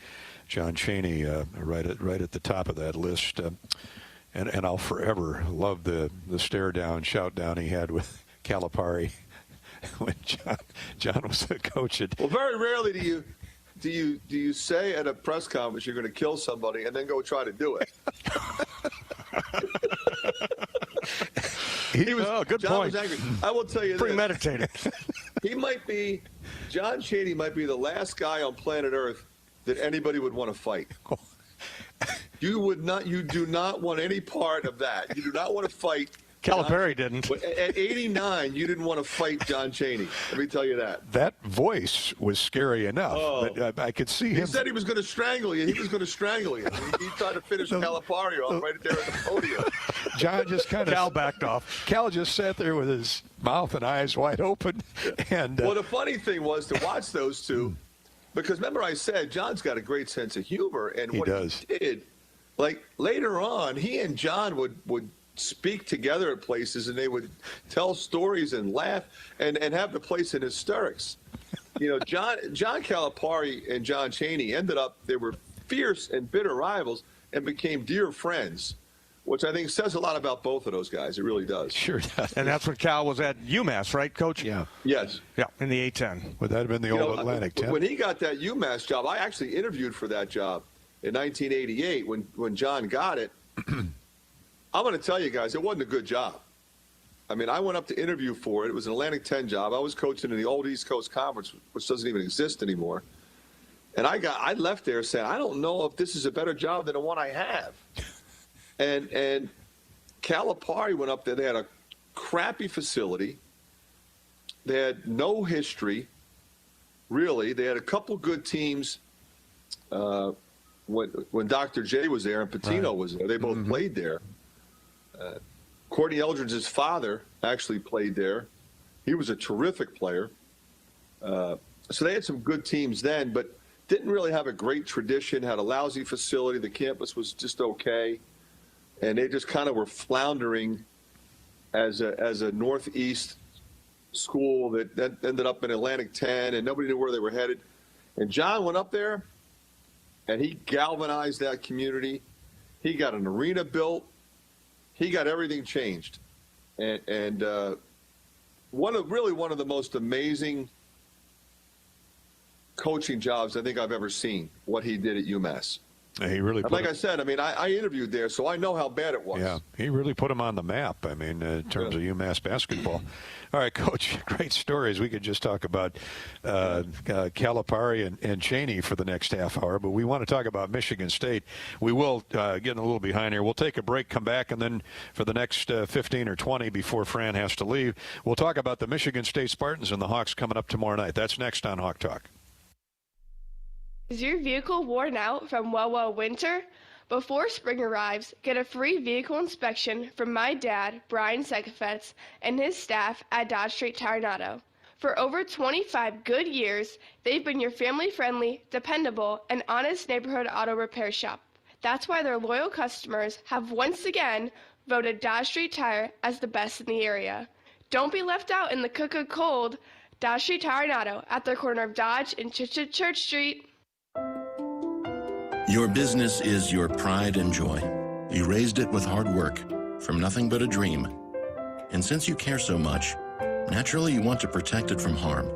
Speaker 10: John Chaney right at the top of that list. And I'll forever love the stare down, shout down he had with Calipari when John was the coach.
Speaker 12: Well, very rarely do you say at a press conference you're going to kill somebody and then go try to do it.
Speaker 11: Good
Speaker 12: John
Speaker 11: point.
Speaker 12: was angry. I will tell you
Speaker 11: Premeditated.
Speaker 12: John Chaney might be the last guy on planet Earth that anybody would want to fight. You do not want any part of that. You do not want to fight.
Speaker 11: Calipari didn't.
Speaker 12: At 89, you didn't want to fight John Chaney. Let me tell you that.
Speaker 10: That voice was scary enough. But I could see him.
Speaker 12: He said he was going to strangle you. He was going to strangle you. He tried to finish Calipari off right there at the podium.
Speaker 10: John just kind of...
Speaker 11: Cal backed off.
Speaker 10: Cal just sat there with his mouth and eyes wide open. And
Speaker 12: well, the funny thing was to watch those two, because remember I said John's got a great sense of humor. And what he did, like later on, he and John would speak together at places, and they would tell stories and laugh and have the place in hysterics. John Calipari and John Chaney ended up, they were fierce and bitter rivals and became dear friends, which I think says a lot about both of those guys. It really does.
Speaker 10: Sure does.
Speaker 11: And that's when Cal was at UMass, right, Coach?
Speaker 10: Yeah.
Speaker 12: Yes.
Speaker 11: Yeah, in the A-10.
Speaker 10: Would that have been the old Atlantic 10?
Speaker 12: When he got that UMass job, I actually interviewed for that job in 1988 when John got it. I'm going to tell you guys, it wasn't a good job. I mean, I went up to interview for it. It was an Atlantic 10 job. I was coaching in the old East Coast Conference, which doesn't even exist anymore. And I left there saying, I don't know if this is a better job than the one I have. And Calipari went up there. They had a crappy facility. They had no history, really. They had a couple good teams when Dr. J was there and Patino was there. They both played there. Courtney Eldridge's father actually played there. He was a terrific player. So they had some good teams then, but didn't really have a great tradition, had a lousy facility. The campus was just okay. And they just kind of were floundering as a Northeast school that ended up in Atlantic 10, and nobody knew where they were headed. And John went up there, and he galvanized that community. He got an arena built. He got everything changed. And one of the most amazing coaching jobs I think I've ever seen, what he did at UMass.
Speaker 10: He really
Speaker 12: like I said, I mean, I interviewed there, so I know how bad it was.
Speaker 10: Yeah, he really put him on the map, I mean, in terms of UMass basketball. All right, Coach, great stories. We could just talk about Calipari and Chaney for the next half hour, but we want to talk about Michigan State. We will get a little behind here. We'll take a break, come back, and then for the next 15 or 20 before Fran has to leave, we'll talk about the Michigan State Spartans and the Hawks coming up tomorrow night. That's next on Hawk Talk.
Speaker 13: Is your vehicle worn out from winter? Before spring arrives, get a free vehicle inspection from my dad, Brian Sekafetz, and his staff at Dodge Street Tire and Auto. For over 25 good years, they've been your family-friendly, dependable, and honest neighborhood auto repair shop. That's why their loyal customers have once again voted Dodge Street Tire as the best in the area. Don't be left out in the cold. Dodge Street Tire and Auto at the corner of Dodge and Church Street.
Speaker 16: Your business is your pride and joy. You raised it with hard work, from nothing but a dream. And since you care so much, naturally you want to protect it from harm.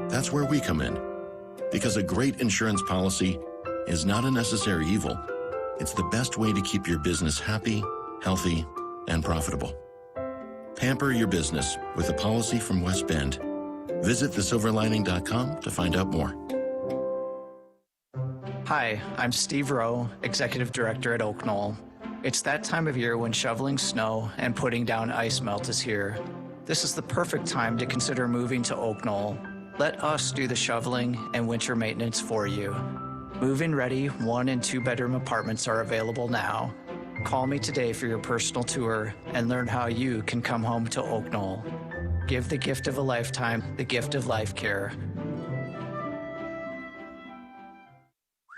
Speaker 16: That's where we come in. Because a great insurance policy is not a necessary evil. It's the best way to keep your business happy, healthy, and profitable. Pamper your business with a policy from West Bend. Visit thesilverlining.com to find out more.
Speaker 19: Hi, I'm Steve Rowe, Executive Director at Oak Knoll. It's that time of year when shoveling snow and putting down ice melt is here. This is the perfect time to consider moving to Oak Knoll. Let us do the shoveling and winter maintenance for you. Move-in ready 1- and 2-bedroom apartments are available now. Call me today for your personal tour and learn how you can come home to Oak Knoll. Give the gift of a lifetime, the gift of life care.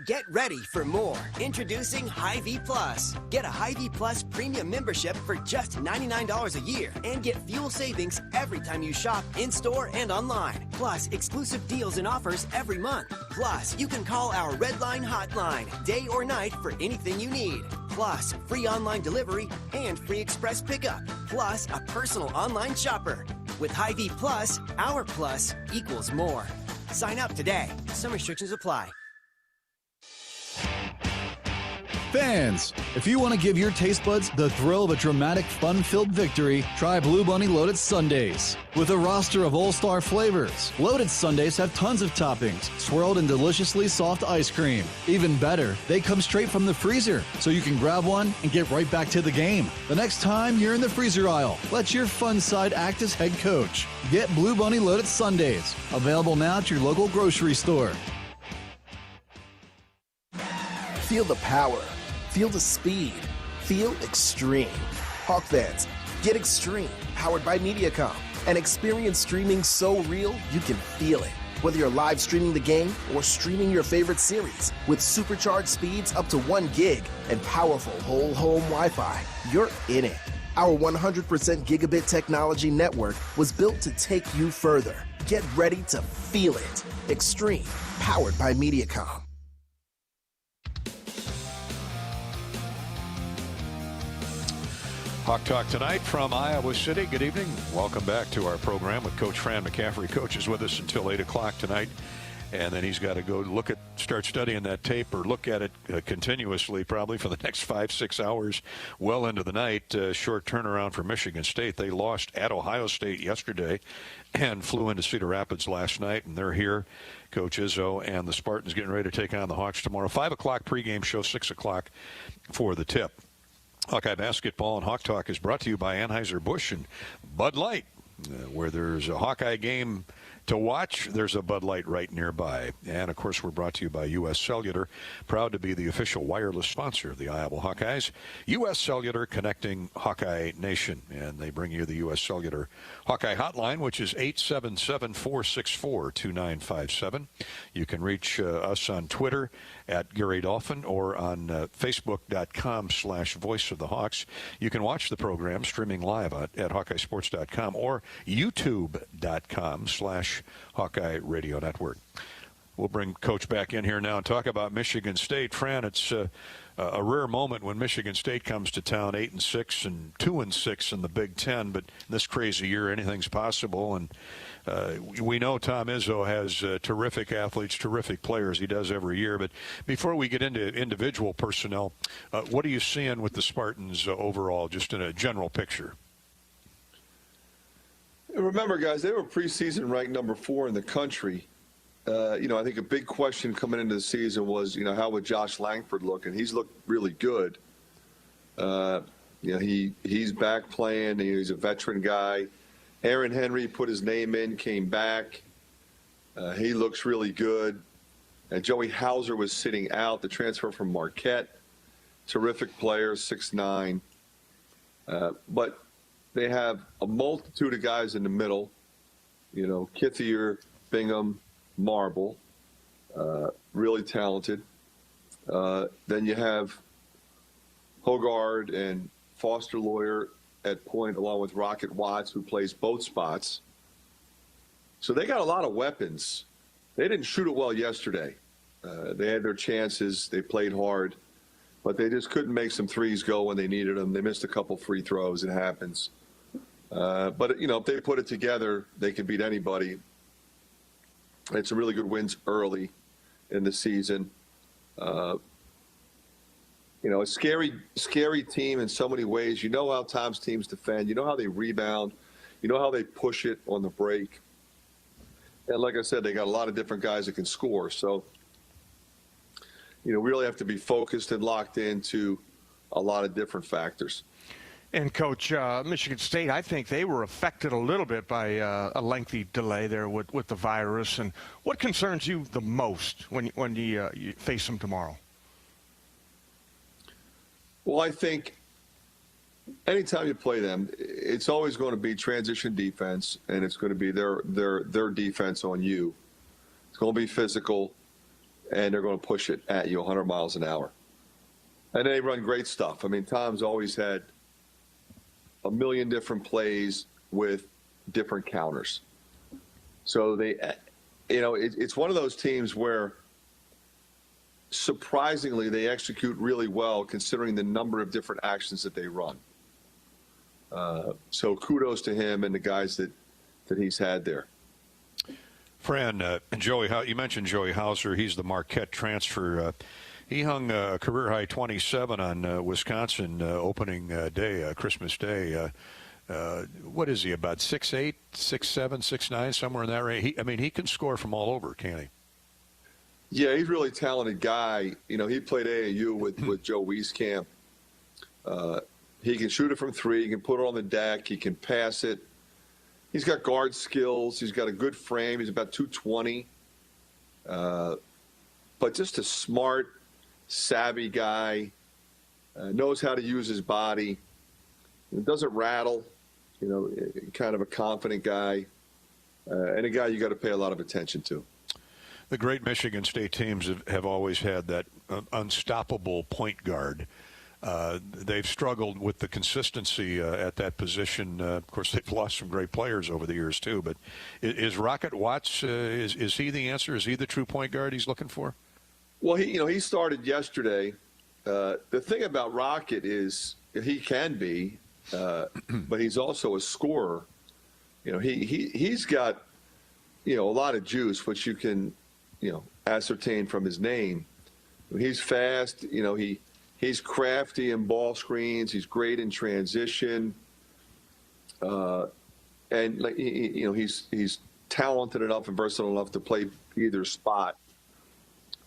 Speaker 17: Get ready for more. Introducing Hy-Vee Plus. Get a Hy-Vee Plus premium membership for just $99 a year and get fuel savings every time you shop in-store and online. Plus, exclusive deals and offers every month. Plus, you can call our Red Line hotline, day or night, for anything you need. Plus, free online delivery and free express pickup. Plus, a personal online shopper. With Hy-Vee Plus, our plus equals more. Sign up today. Some restrictions apply.
Speaker 5: Fans, if you want to give your taste buds the thrill of a dramatic, fun-filled victory, try Blue Bunny Loaded Sundaes. With a roster of all-star flavors, Loaded Sundaes have tons of toppings, swirled in deliciously soft ice cream. Even better, they come straight from the freezer, so you can grab one and get right back to the game. The next time you're in the freezer aisle, let your fun side act as head coach. Get Blue Bunny Loaded Sundaes, available now at your local grocery store.
Speaker 18: Feel the power. Feel the speed. Feel extreme. Hawk fans, get extreme. Powered by Mediacom. And experience streaming so real you can feel it. Whether you're live streaming the game or streaming your favorite series. With supercharged speeds up to 1 gig and powerful whole home Wi-Fi, you're in it. Our 100% gigabit technology network was built to take you further. Get ready to feel it. Extreme. Powered by Mediacom.
Speaker 10: Hawk Talk tonight from Iowa City. Good evening. Welcome back to our program with Coach Fran McCaffery. Coach is with us until 8 o'clock tonight. And then he's got to go start studying that tape or look at it continuously probably for the next 5-6 hours well into the night. Short turnaround for Michigan State. They lost at Ohio State yesterday and flew into Cedar Rapids last night, and they're here. Coach Izzo and the Spartans getting ready to take on the Hawks tomorrow. 5 o'clock pregame show, 6 o'clock for the tip. Hawkeye Basketball and Hawk Talk is brought to you by Anheuser-Busch and Bud Light. Where there's a Hawkeye game to watch, there's a Bud Light right nearby. And, of course, we're brought to you by U.S. Cellular, proud to be the official wireless sponsor of the Iowa Hawkeyes. U.S. Cellular, connecting Hawkeye Nation. And they bring you the U.S. Cellular Hawkeye Hotline, which is 877-464-2957. You can reach us on Twitter at Gary Dolphin or on Facebook.com/Voice of the Hawks. You can watch the program streaming live at HawkeyeSports.com or YouTube.com/Hawkeye Radio Network. We'll bring Coach back in here now and talk about Michigan State. Fran, it's a rare moment when Michigan State comes to town, 8-6 and 2-6 in the Big Ten. But this crazy year, anything's possible. And we know Tom Izzo has terrific athletes, terrific players. He does every year. But before we get into individual personnel, what are you seeing with the Spartans overall, just in a general picture?
Speaker 12: Remember, guys, they were preseason ranked number 4 in the country. I think a big question coming into the season was, how would Josh Langford look? And he's looked really good. He's back playing. He's a veteran guy. Aaron Henry put his name in, came back. He looks really good. And Joey Hauser was sitting out, the transfer from Marquette. terrific players, 6'9". But they have a multitude of guys in the middle, Kithier, Bingham, Marble, really talented. Then you have Hogard and Foster Lawyer at point, along with Rocket Watts, who plays both spots. So they got a lot of weapons. They didn't shoot it well yesterday. They had their chances. They played hard, but they just couldn't make some threes go when they needed them. They missed a couple free throws. It happens. But, if they put it together, they can beat anybody. It's a really good wins early in the season. A scary team in so many ways. You know how Tom's teams defend. You know how they rebound. You know how they push it on the break. And like I said, they got a lot of different guys that can score. So, we really have to be focused and locked into a lot of different factors.
Speaker 11: And, Coach, Michigan State, I think they were affected a little bit by a lengthy delay there with the virus. And what concerns you the most when you face them tomorrow?
Speaker 12: Well, I think anytime you play them, it's always going to be transition defense, and it's going to be their defense on you. It's going to be physical, and they're going to push it at you 100 miles an hour. And they run great stuff. I mean, Tom's always had a million different plays with different counters. So it's one of those teams where surprisingly they execute really well considering the number of different actions that they run. So kudos to him and the guys that he's had there.
Speaker 10: Fran, and Joey, you mentioned Joey Hauser. He's the Marquette transfer. He hung a career-high 27 on Wisconsin opening day, Christmas Day. What is he, about 6'8", 6'7", 6'9", somewhere in that range? He can score from all over, can't he?
Speaker 12: Yeah, he's a really talented guy. He played AAU with Joe Wieskamp. He can shoot it from three. He can put it on the deck. He can pass it. He's got guard skills. He's got a good frame. He's about 220. But just a smart, savvy guy. Knows how to use his body. Doesn't rattle. Kind of a confident guy. And a guy you got to pay a lot of attention to.
Speaker 10: The great Michigan State teams have always had that unstoppable point guard. They've struggled with the consistency at that position. Of course, they've lost some great players over the years, too. But is Rocket Watts, is he the answer? Is he the true point guard he's looking for?
Speaker 12: Well, he started yesterday. The thing about Rocket is he can be, but he's also a scorer. He's got, a lot of juice, which you can, ascertain from his name. He's fast. He's crafty in ball screens. He's great in transition. And he's talented enough and versatile enough to play either spot.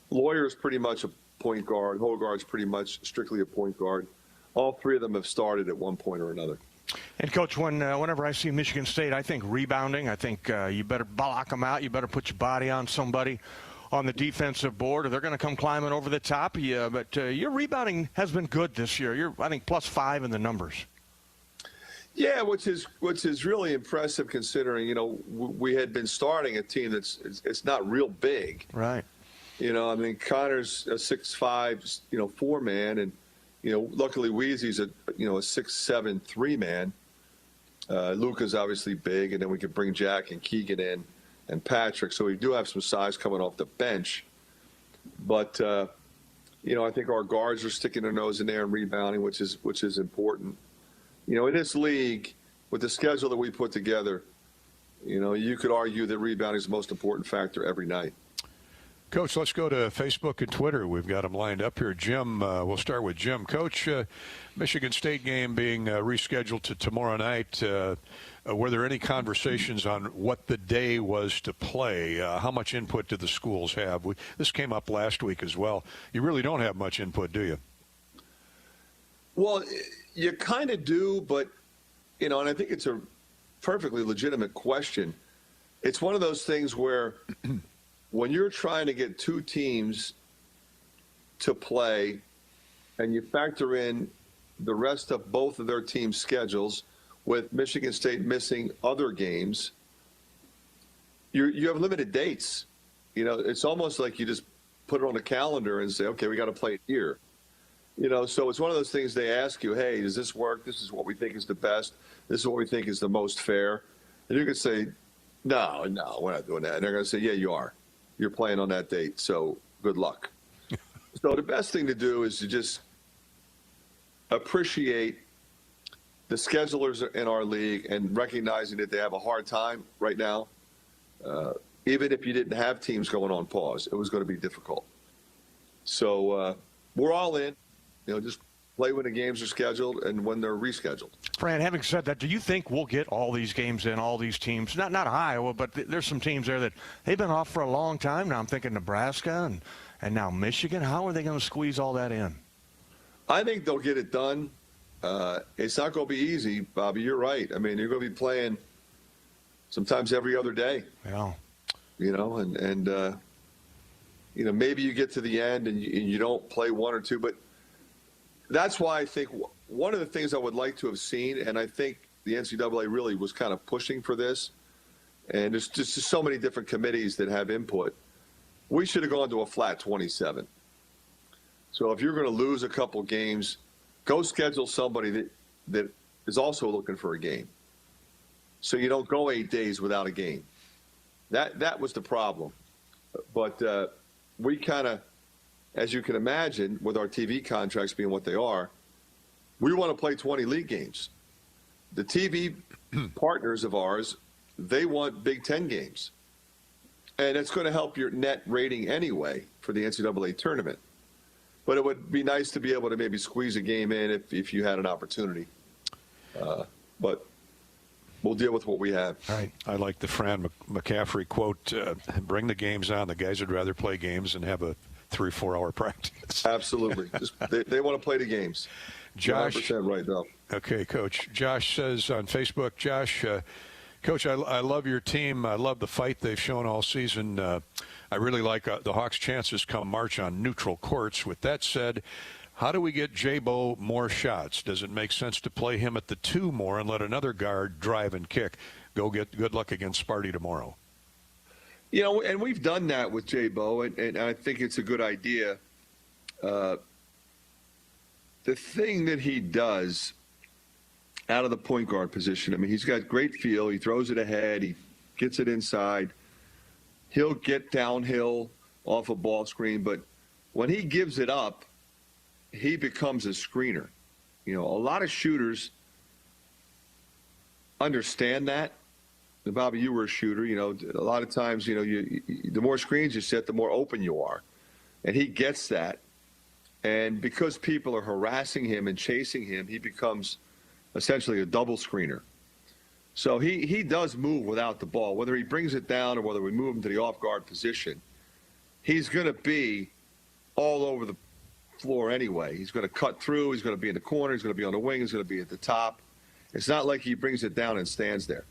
Speaker 12: Lawyer's pretty much a point guard. Hogard's pretty much strictly a point guard. All three of them have started at one point or another.
Speaker 11: And, Coach, whenever I see Michigan State, I think rebounding. I think you better block them out. You better put your body on somebody on the defensive board, or they're going to come climbing over the top of you. But your rebounding has been good this year. You're, I think, +5 in the numbers.
Speaker 12: Yeah, which is really impressive considering, we had been starting a team it's not real big.
Speaker 11: Right.
Speaker 12: Connor's a 6'5", 4-man, and luckily Weezy's a 6'7", 3-man. Luka's obviously big, and then we could bring Jack and Keegan in and Patrick. So we do have some size coming off the bench. But I think our guards are sticking their nose in there and rebounding, which is important. In this league, with the schedule that we put together, you could argue that rebounding is the most important factor every night.
Speaker 10: Coach, let's go to Facebook and Twitter. We've got them lined up here. Jim, we'll start with Jim. Coach, Michigan State game being rescheduled to tomorrow night. Were there any conversations on what the day was to play? How much input did the schools have? This came up last week as well. You really don't have much input, do you?
Speaker 12: Well, you kind of do, but, and I think it's a perfectly legitimate question. It's one of those things where when you're trying to get two teams to play and you factor in the rest of both of their team's schedules, with Michigan State missing other games, you have limited dates. You know, it's almost like you just put it on a calendar and say, okay, we got to play it here. You know, so it's one of those things they ask you, hey, does this work? This is what we think is the best. This is what we think is the most fair. And you can say, no, we're not doing that. And they're going to say, yeah, you are. You're playing on that date, so good luck. So the best thing to do is to just appreciate the schedulers in our league and recognizing that they have a hard time right now. Even if you didn't have teams going on pause, it was going to be difficult. So we're all in. You know, just play when the games are scheduled and when they're rescheduled.
Speaker 11: Fran, having said that, do you think we'll get all these games in, all these teams? Not Iowa, but there's some teams there that they've been off for a long time now. I'm thinking Nebraska and now Michigan. How are they going to squeeze all that in?
Speaker 12: I think they'll get it done. It's not going to be easy, Bobby. You're right. I mean, you're going to be playing sometimes every other day.
Speaker 11: Yeah.
Speaker 12: You know, and you know, maybe you get to the end and you don't play one or two, but that's why I think one of the things I would like to have seen, and I think the NCAA really was kind of pushing for this, and there's just so many different committees that have input. We should have gone to a flat 27. So if you're going to lose a couple games, go schedule somebody that is also looking for a game. So you don't go 8 days without a game. That was the problem. But we kind of, as you can imagine, with our TV contracts being what they are, we want to play 20 league games. The TV partners of ours, they want Big Ten games. And it's going to help your net rating anyway for the NCAA tournament. But it would be nice to be able to maybe squeeze a game in if you had an opportunity. But we'll deal with what we have.
Speaker 10: All right. I like the Fran McCaffrey quote, bring the games on. The guys would rather play games and have a 3-4 hour practice.
Speaker 12: Absolutely. They want to play the games.
Speaker 10: Josh.
Speaker 12: 100% right, though.
Speaker 10: Okay, Coach. Josh says on Facebook, Josh, Coach, I love your team. I love the fight they've shown all season. I really like the Hawks' chances come March on neutral courts. With that said, how do we get J-Bo more shots? Does it make sense to play him at the 2 more and let another guard drive and kick? Go get good luck against Sparty tomorrow.
Speaker 12: You know, and we've done that with J-Bo, and I think it's a good idea. The thing that he does out of the point guard position, I mean, he's got great feel. He throws it ahead. He gets it inside. He'll get downhill off a ball screen, but when he gives it up, he becomes a screener. You know, a lot of shooters understand that. And Bobby, you were a shooter. You know, a lot of times, you know, the more screens you set, the more open you are. And he gets that. And because people are harassing him and chasing him, he becomes essentially a double screener. So he does move without the ball. Whether he brings it down or whether we move him to the off-guard position, he's going to be all over the floor anyway. He's going to cut through. He's going to be in the corner. He's going to be on the wing. He's going to be at the top. It's not like he brings it down and stands there.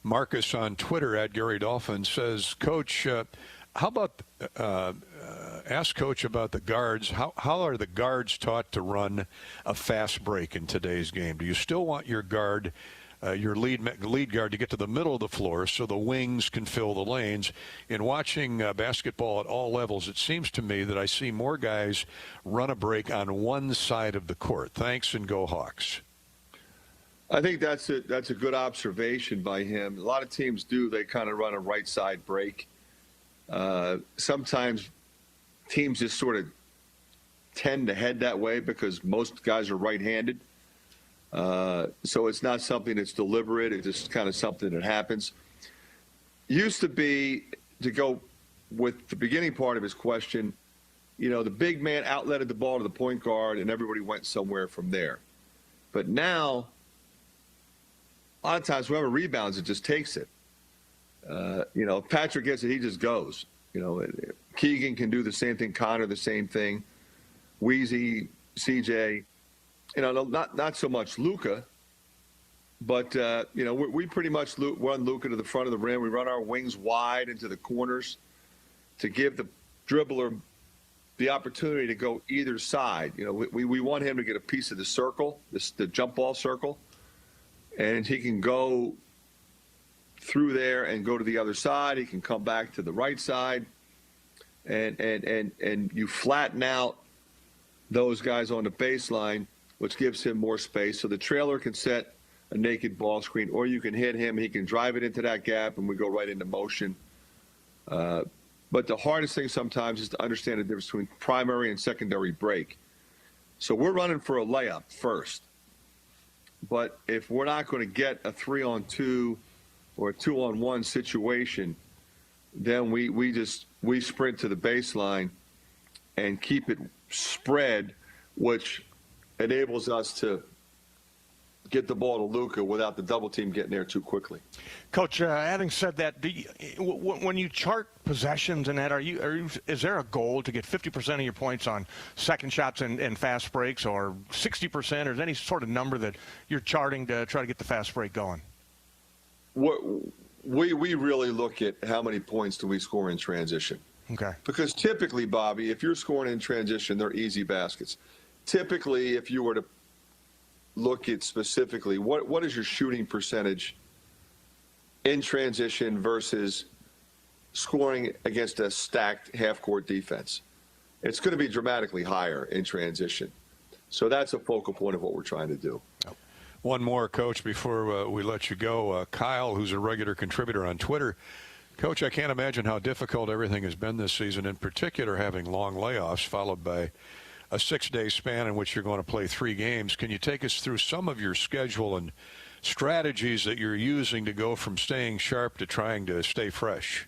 Speaker 10: Marcus on Twitter at Gary Dolphin says, Coach, how about ask Coach about the guards. How are the guards taught to run a fast break in today's game? Do you still want your guard, your lead guard, to get to the middle of the floor so the wings can fill the lanes? In watching basketball at all levels, it seems to me that I see more guys run a break on one side of the court. Thanks, and go Hawks.
Speaker 12: I think that's a good observation by him. A lot of teams do. They kind of run a right side break. Sometimes teams just sort of tend to head that way because most guys are right-handed. So it's not something that's deliberate. It's just kind of something that happens. Used to be, to go with the beginning part of his question, you know, the big man outletted the ball to the point guard and everybody went somewhere from there. But now, a lot of times whoever rebounds it just takes it. You know, if Patrick gets it, he just goes. You know, Keegan can do the same thing. Connor, the same thing. Weezy, CJ. You know, not so much Luka, but, you know, we pretty much run Luka to the front of the rim. We run our wings wide into the corners to give the dribbler the opportunity to go either side. You know, we want him to get a piece of the circle, the jump ball circle, and he can go through there and go to the other side. He can come back to the right side, and you flatten out those guys on the baseline, which gives him more space. So the trailer can set a naked ball screen, or you can hit him. He can drive it into that gap, and we go right into motion. But the hardest thing sometimes is to understand the difference between primary and secondary break. So we're running for a layup first. But if we're not going to get a 3-on-2 or a 2-on-1 situation, then we sprint to the baseline and keep it spread, which enables us to get the ball to Luka without the double team getting there too quickly.
Speaker 11: Coach, having said that, when you chart possessions and that, is there a goal to get 50% of your points on second shots and fast breaks, or 60%, or is any sort of number that you're charting to try to get the fast break going?
Speaker 12: We really look at how many points do we score in transition.
Speaker 11: Okay.
Speaker 12: Because typically, Bobby, if you're scoring in transition, they're easy baskets. Typically, if you were to look at specifically, what is your shooting percentage in transition versus scoring against a stacked half-court defense? It's going to be dramatically higher in transition. So that's a focal point of what we're trying to do.
Speaker 10: One more, Coach, before we let you go. Kyle, who's a regular contributor on Twitter. Coach, I can't imagine how difficult everything has been this season, in particular having long layoffs followed by a 6-day span in which you're going to play 3 games. Can you take us through some of your schedule and strategies that you're using to go from staying sharp to trying to stay fresh?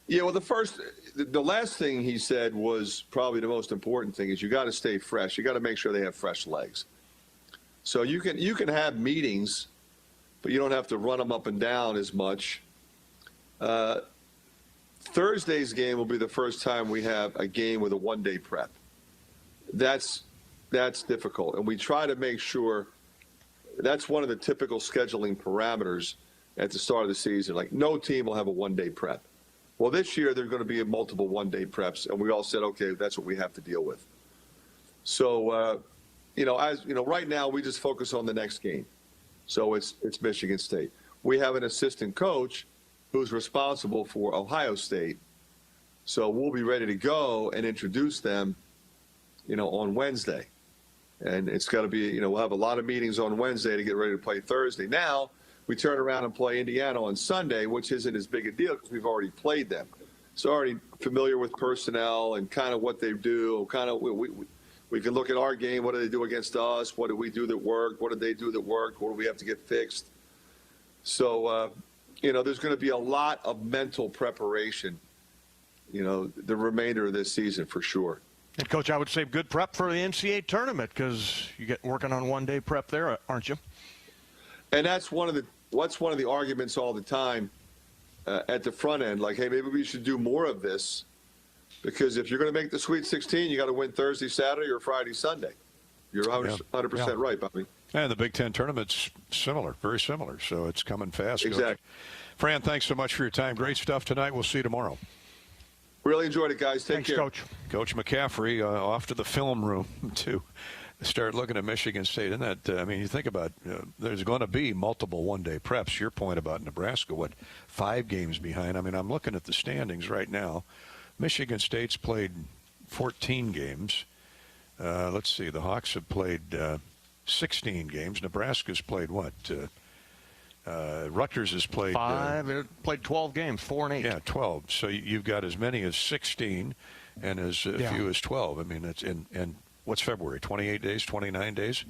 Speaker 12: Yeah, well, the last thing he said was probably the most important thing is you got to stay fresh. You got to make sure they have fresh legs. So you can have meetings, but you don't have to run them up and down as much. Thursday's game will be the first time we have a game with a 1-day prep. That's difficult, and we try to make sure that's one of the typical scheduling parameters at the start of the season. Like, no team will have a 1-day prep. Well, this year there's going to be multiple 1-day preps, and we all said, okay, that's what we have to deal with. So, right now we just focus on the next game. So it's Michigan State. We have an assistant coach who's responsible for Ohio State. So we'll be ready to go and introduce them, on Wednesday. And it's got to be, we'll have a lot of meetings on Wednesday to get ready to play Thursday. Now we turn around and play Indiana on Sunday, which isn't as big a deal because we've already played them. So already familiar with personnel and kind of what they do. Kind of we can look at our game. What do they do against us? What did we do that worked? What did they do that worked? What do we have to get fixed? So, there's going to be a lot of mental preparation, the remainder of this season for sure.
Speaker 11: And, Coach, I would say good prep for the NCAA tournament because you get working on 1-day prep there, aren't you?
Speaker 12: And that's one of the arguments all the time at the front end. Like, hey, maybe we should do more of this because if you're going to make the Sweet 16, you got to win Thursday, Saturday, or Friday, Sunday. You're 100% right, Bobby.
Speaker 10: And the Big Ten tournament's similar, very similar, so it's coming fast.
Speaker 12: Exactly.
Speaker 10: Coach. Fran, thanks so much for your time. Great stuff tonight. We'll see you tomorrow.
Speaker 12: Really enjoyed it, guys. Take care.
Speaker 11: Coach.
Speaker 10: Coach McCaffrey off to the film room to start looking at Michigan State. And that, you think about there's going to be multiple 1-day preps. Your point about Nebraska, 5 games behind? I'm looking at the standings right now. Michigan State's played 14 games. Let's see. The Hawks have played 16 games. Nebraska's played what? Rutgers has played
Speaker 11: 5. Played 12 games, 4 and 8.
Speaker 10: Yeah, 12. So you've got as many as 16 and as few as 12. That's and what's February? 28 days, 29 days.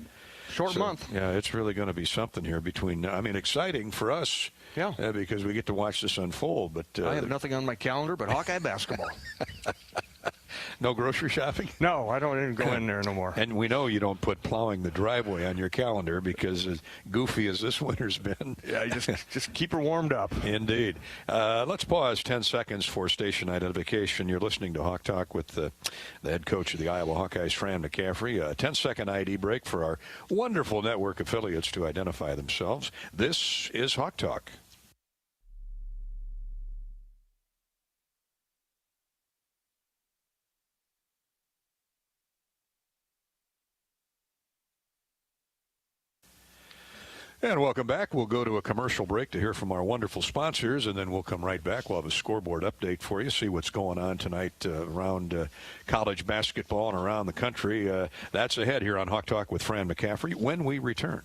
Speaker 11: Short month.
Speaker 10: Yeah, it's really going to be something here between. Exciting for us.
Speaker 11: Yeah.
Speaker 10: Because we get to watch this unfold. But
Speaker 11: I have nothing on my calendar but Hawkeye basketball.
Speaker 10: No grocery shopping?
Speaker 11: No, I don't even go in there no more.
Speaker 10: And we know you don't put plowing the driveway on your calendar because as goofy as this winter's been.
Speaker 11: Yeah, you just keep her warmed up.
Speaker 10: Indeed. Let's pause 10 seconds for station identification. You're listening to Hawk Talk with the head coach of the Iowa Hawkeyes, Fran McCaffrey. A 10-second ID break for our wonderful network affiliates to identify themselves. This is Hawk Talk. And welcome back. We'll go to a commercial break to hear from our wonderful sponsors, and then we'll come right back. We'll have a scoreboard update for you, see what's going on tonight around college basketball and around the country. That's ahead here on Hawk Talk with Fran McCaffrey when we return.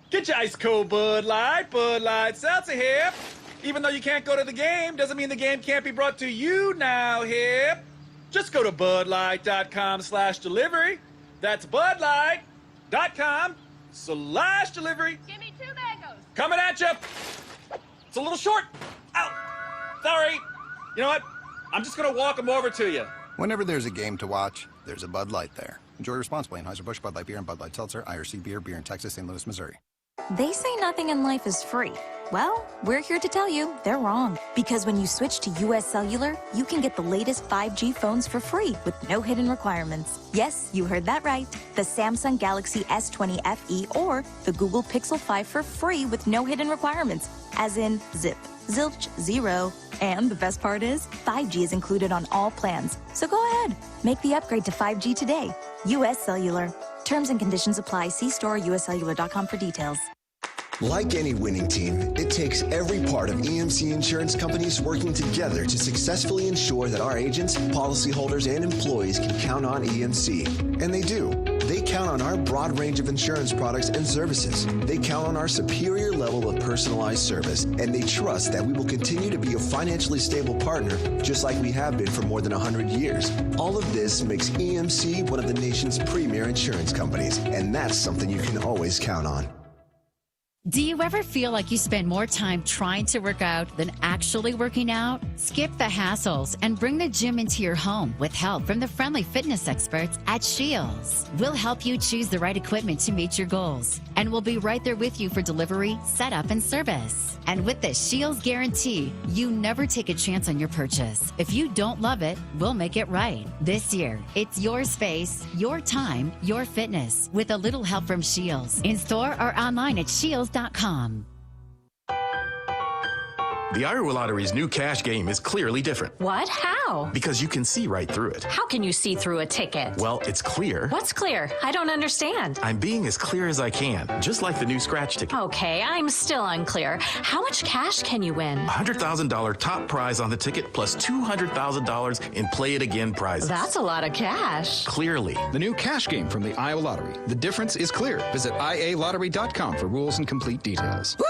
Speaker 7: Get your ice cold Bud Light Seltzer here. Even though you can't go to the game, doesn't mean the game can't be brought to you now here. Just go to budlight.com/delivery. That's budlight.com/delivery.
Speaker 13: Give me 2 mangoes.
Speaker 7: Coming at you. It's a little short. Ow. Sorry. You know what? I'm just going to walk them over to you.
Speaker 9: Whenever there's a game to watch, there's a Bud Light there. Enjoy responsibly. Anheuser-Busch, Bud Light Beer, and Bud Light Seltzer, IRC Beer, beer in Texas, St. Louis, Missouri.
Speaker 1: They say nothing in life is free. Well, we're here to tell you they're wrong. Because when you switch to US Cellular, you can get the latest 5G phones for free with no hidden requirements. Yes, you heard that right. The Samsung Galaxy S20 FE or the Google Pixel 5 for free with no hidden requirements. As in zip, zilch, zero. And the best part is, 5G is included on all plans. So go ahead, make the upgrade to 5G today. US Cellular. Terms and conditions apply. See store or uscellular.com for details.
Speaker 21: Like any winning team, it takes every part of EMC insurance companies working together to successfully ensure that our agents, policyholders, and employees can count on EMC. And they do. They count on our broad range of insurance products and services. They count on our superior level of personalized service, and they trust that we will continue to be a financially stable partner, just like we have been for more than 100 years. All of this makes EMC one of the nation's premier insurance companies, and that's something you can always count on.
Speaker 20: Do you ever feel like you spend more time trying to work out than actually working out? Skip the hassles and bring the gym into your home with help from the friendly fitness experts at Shields. We'll help you choose the right equipment to meet your goals, and we'll be right there with you for delivery, setup, and service. And with the Shields guarantee, you never take a chance on your purchase. If you don't love it, we'll make it right. This year, it's your space, your time, your fitness, with a little help from Shields. In store or online at shields.com.
Speaker 23: The Iowa Lottery's new cash game is clearly different.
Speaker 24: What? How?
Speaker 23: Because you can see right through it.
Speaker 24: How can you see through a ticket?
Speaker 23: Well, it's clear.
Speaker 24: What's clear? I don't understand.
Speaker 23: I'm being as clear as I can, just like the new scratch ticket.
Speaker 24: Okay, I'm still unclear. How much cash can you win?
Speaker 23: $100,000 top prize on the ticket plus $200,000 in Play It Again prizes.
Speaker 24: That's a lot of cash.
Speaker 23: Clearly.
Speaker 25: The new cash game from the Iowa Lottery. The difference is clear. Visit ialottery.com for rules and complete details.
Speaker 24: Woohoo!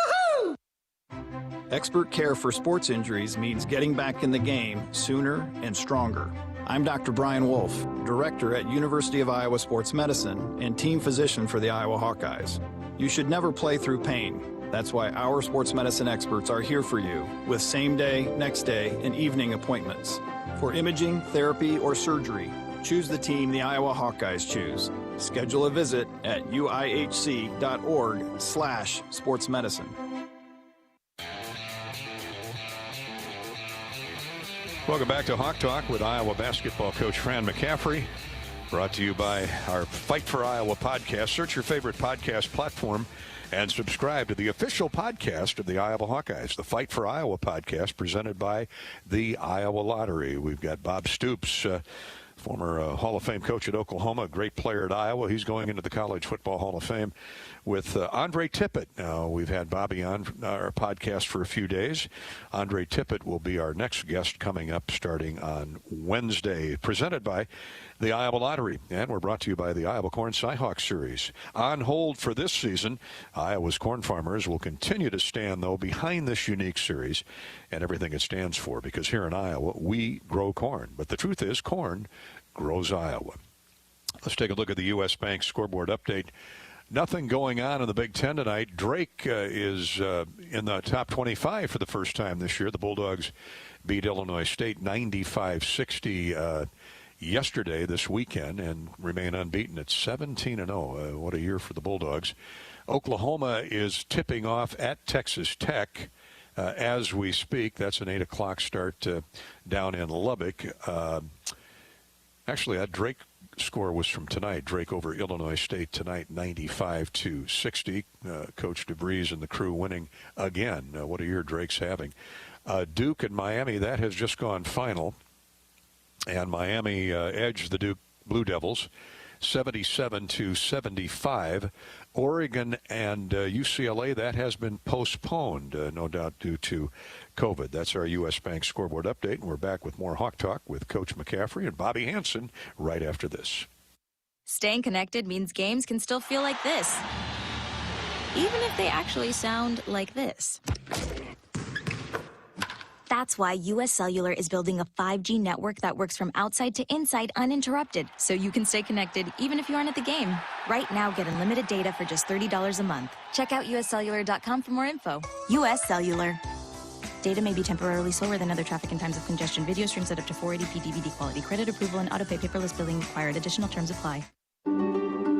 Speaker 26: Expert care for sports injuries means getting back in the game sooner and stronger. I'm Dr. Brian Wolf, Director at University of Iowa Sports Medicine and Team Physician for the Iowa Hawkeyes. You should never play through pain. That's why our sports medicine experts are here for you with same day, next day, and evening appointments. For imaging, therapy, or surgery, choose the team the Iowa Hawkeyes choose. Schedule a visit at uihc.org/sportsmedicine.
Speaker 10: Welcome back to Hawk Talk with Iowa basketball coach Fran McCaffrey. Brought to you by our Fight for Iowa podcast. Search your favorite podcast platform and subscribe to the official podcast of the Iowa Hawkeyes, the Fight for Iowa podcast presented by the Iowa Lottery. We've got Bob Stoops, former Hall of Fame coach at Oklahoma, a great player at Iowa. He's going into the College Football Hall of Fame with Andre Tippett. Now, we've had Bobby on our podcast for a few days. Andre Tippett will be our next guest coming up starting on Wednesday, presented by the Iowa Lottery. And we're brought to you by the Iowa Corn Cyhawk Series. On hold for this season, Iowa's corn farmers will continue to stand, though, behind this unique series and everything it stands for, because here in Iowa, we grow corn. But the truth is, corn grows Iowa. Let's take a look at the U.S. Bank scoreboard update. Nothing going on in the Big Ten tonight. Drake is in the top 25 for the first time this year. The Bulldogs beat Illinois State 95-60 yesterday, this weekend, and remain unbeaten at 17-0. What a year for the Bulldogs. Oklahoma is tipping off at Texas Tech as we speak. That's an 8 o'clock start down in Lubbock. Actually, that Drake score was from tonight. Drake over Illinois State tonight, 95-60. Coach DeVries and the crew winning again. What a year Drake's having. Duke and Miami, that has just gone final. And Miami edged the Duke Blue Devils 77-75. Oregon and UCLA, that has been postponed, no doubt due to COVID. That's our U.S. Bank scoreboard update, and we're back with more Hawk Talk with Coach McCaffrey and Bobby Hansen right after this.
Speaker 1: Staying connected means games can still feel like this, even if they actually sound like this. That's why U.S. Cellular is building a 5G network that works from outside to inside uninterrupted, so you can stay connected even if you aren't at the game. Right now, get unlimited data for just $30 a month. Check out uscellular.com for more info. U.S. Cellular. Data may be temporarily slower than other traffic in times of congestion. Video streams at up to 480p DVD quality. Credit approval and autopay paperless billing required. Additional terms apply.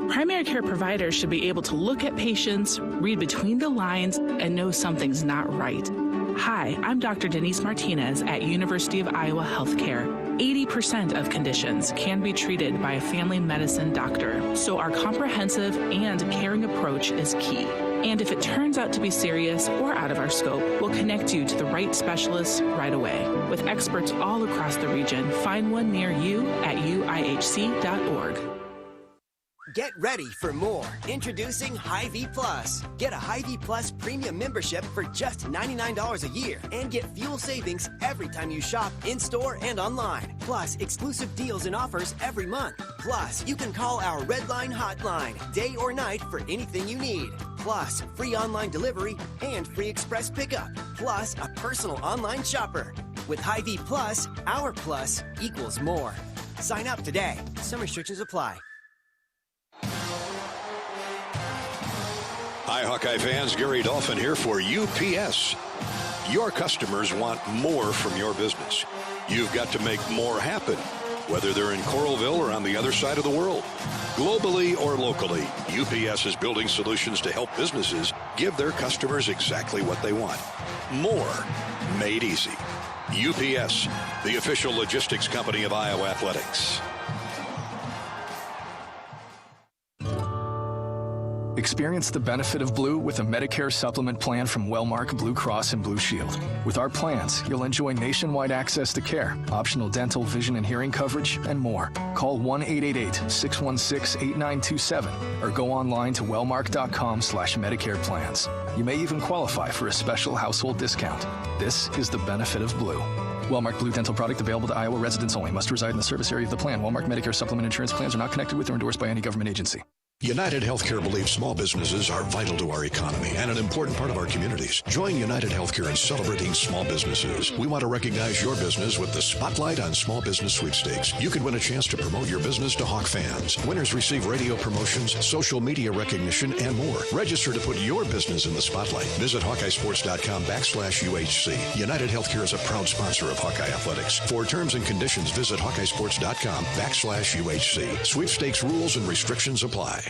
Speaker 2: Primary care providers should be able to look at patients, read between the lines, and know something's not right. Hi, I'm Dr. Denise Martinez at University of Iowa Healthcare. 80% of conditions can be treated by a family medicine doctor, so our comprehensive and caring approach is key. And if it turns out to be serious or out of our scope, we'll connect you to the right specialists right away. With experts all across the region, find one near you at uihc.org.
Speaker 17: Get ready for more. Introducing Hy-Vee Plus. Get a Hy-Vee Plus premium membership for just $99 a year and get fuel savings every time you shop in-store and online. Plus, exclusive deals and offers every month. Plus, you can call our Red Line hotline day or night for anything you need. Plus, free online delivery and free express pickup. Plus, a personal online shopper. With Hy-Vee Plus, our plus equals more. Sign up today. Some restrictions apply.
Speaker 10: Hi, Hawkeye fans. Gary Dolphin here for UPS. Your customers want more from your business. You've got to make more happen, whether they're in Coralville or on the other side of the world. Globally or locally, UPS is building solutions to help businesses give their customers exactly what they want. More made easy. UPS, the official logistics company of Iowa Athletics.
Speaker 25: Experience the benefit of Blue with a Medicare supplement plan from Wellmark Blue Cross and Blue Shield. With our plans, you'll enjoy nationwide access to care, optional dental, vision, and hearing coverage, and more. Call 1-888-616-8927 or go online to wellmark.com/Medicare plans. You may even qualify for a special household discount. This is the benefit of Blue. Wellmark Blue dental product available to Iowa residents only. Must reside in the service area of the plan. Wellmark Medicare supplement insurance plans are not connected with or endorsed by any government agency.
Speaker 3: United Healthcare believes small businesses are vital to our economy and an important part of our communities. Join United Healthcare in celebrating small businesses. We want to recognize your business with the Spotlight on Small Business Sweepstakes. You could win a chance to promote your business to Hawk fans. Winners receive radio promotions, social media recognition, and more. Register to put your business in the spotlight. Visit HawkeyeSports.com/UHC. United Healthcare is a proud sponsor of Hawkeye Athletics. For terms and conditions, visit HawkeyeSports.com/UHC. Sweepstakes rules and restrictions apply.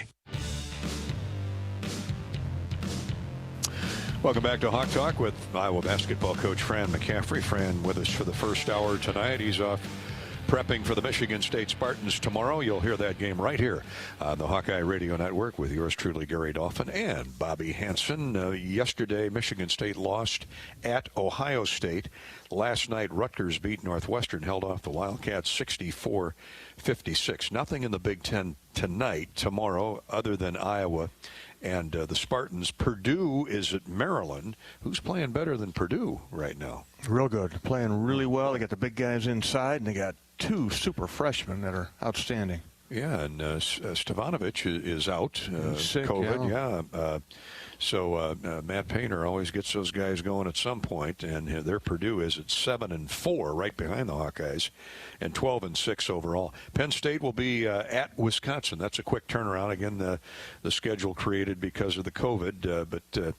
Speaker 10: Welcome back to Hawk Talk with Iowa basketball coach Fran McCaffrey. Fran with us for the first hour tonight. He's off prepping for the Michigan State Spartans tomorrow. You'll hear that game right here on the Hawkeye Radio Network with yours truly, Gary Dolphin and Bobby Hansen. Yesterday, Michigan State lost at Ohio State. Last night, Rutgers beat Northwestern, held off the Wildcats 64-56. Nothing in the Big Ten tonight, tomorrow, other than Iowa and the Spartans. Purdue is at Maryland. Who's playing better than Purdue right now?
Speaker 11: Real good. They're playing really well. They got the big guys inside, and they got two super freshmen that are outstanding.
Speaker 10: Yeah, and Stevanovic is out.
Speaker 11: Sick,
Speaker 10: COVID, yeah. So Matt Painter always gets those guys going at some point, and their Purdue is at 7-4, right behind the Hawkeyes, and 12-6 overall. Penn State will be at Wisconsin. That's a quick turnaround. Again, the schedule created because of the COVID, but the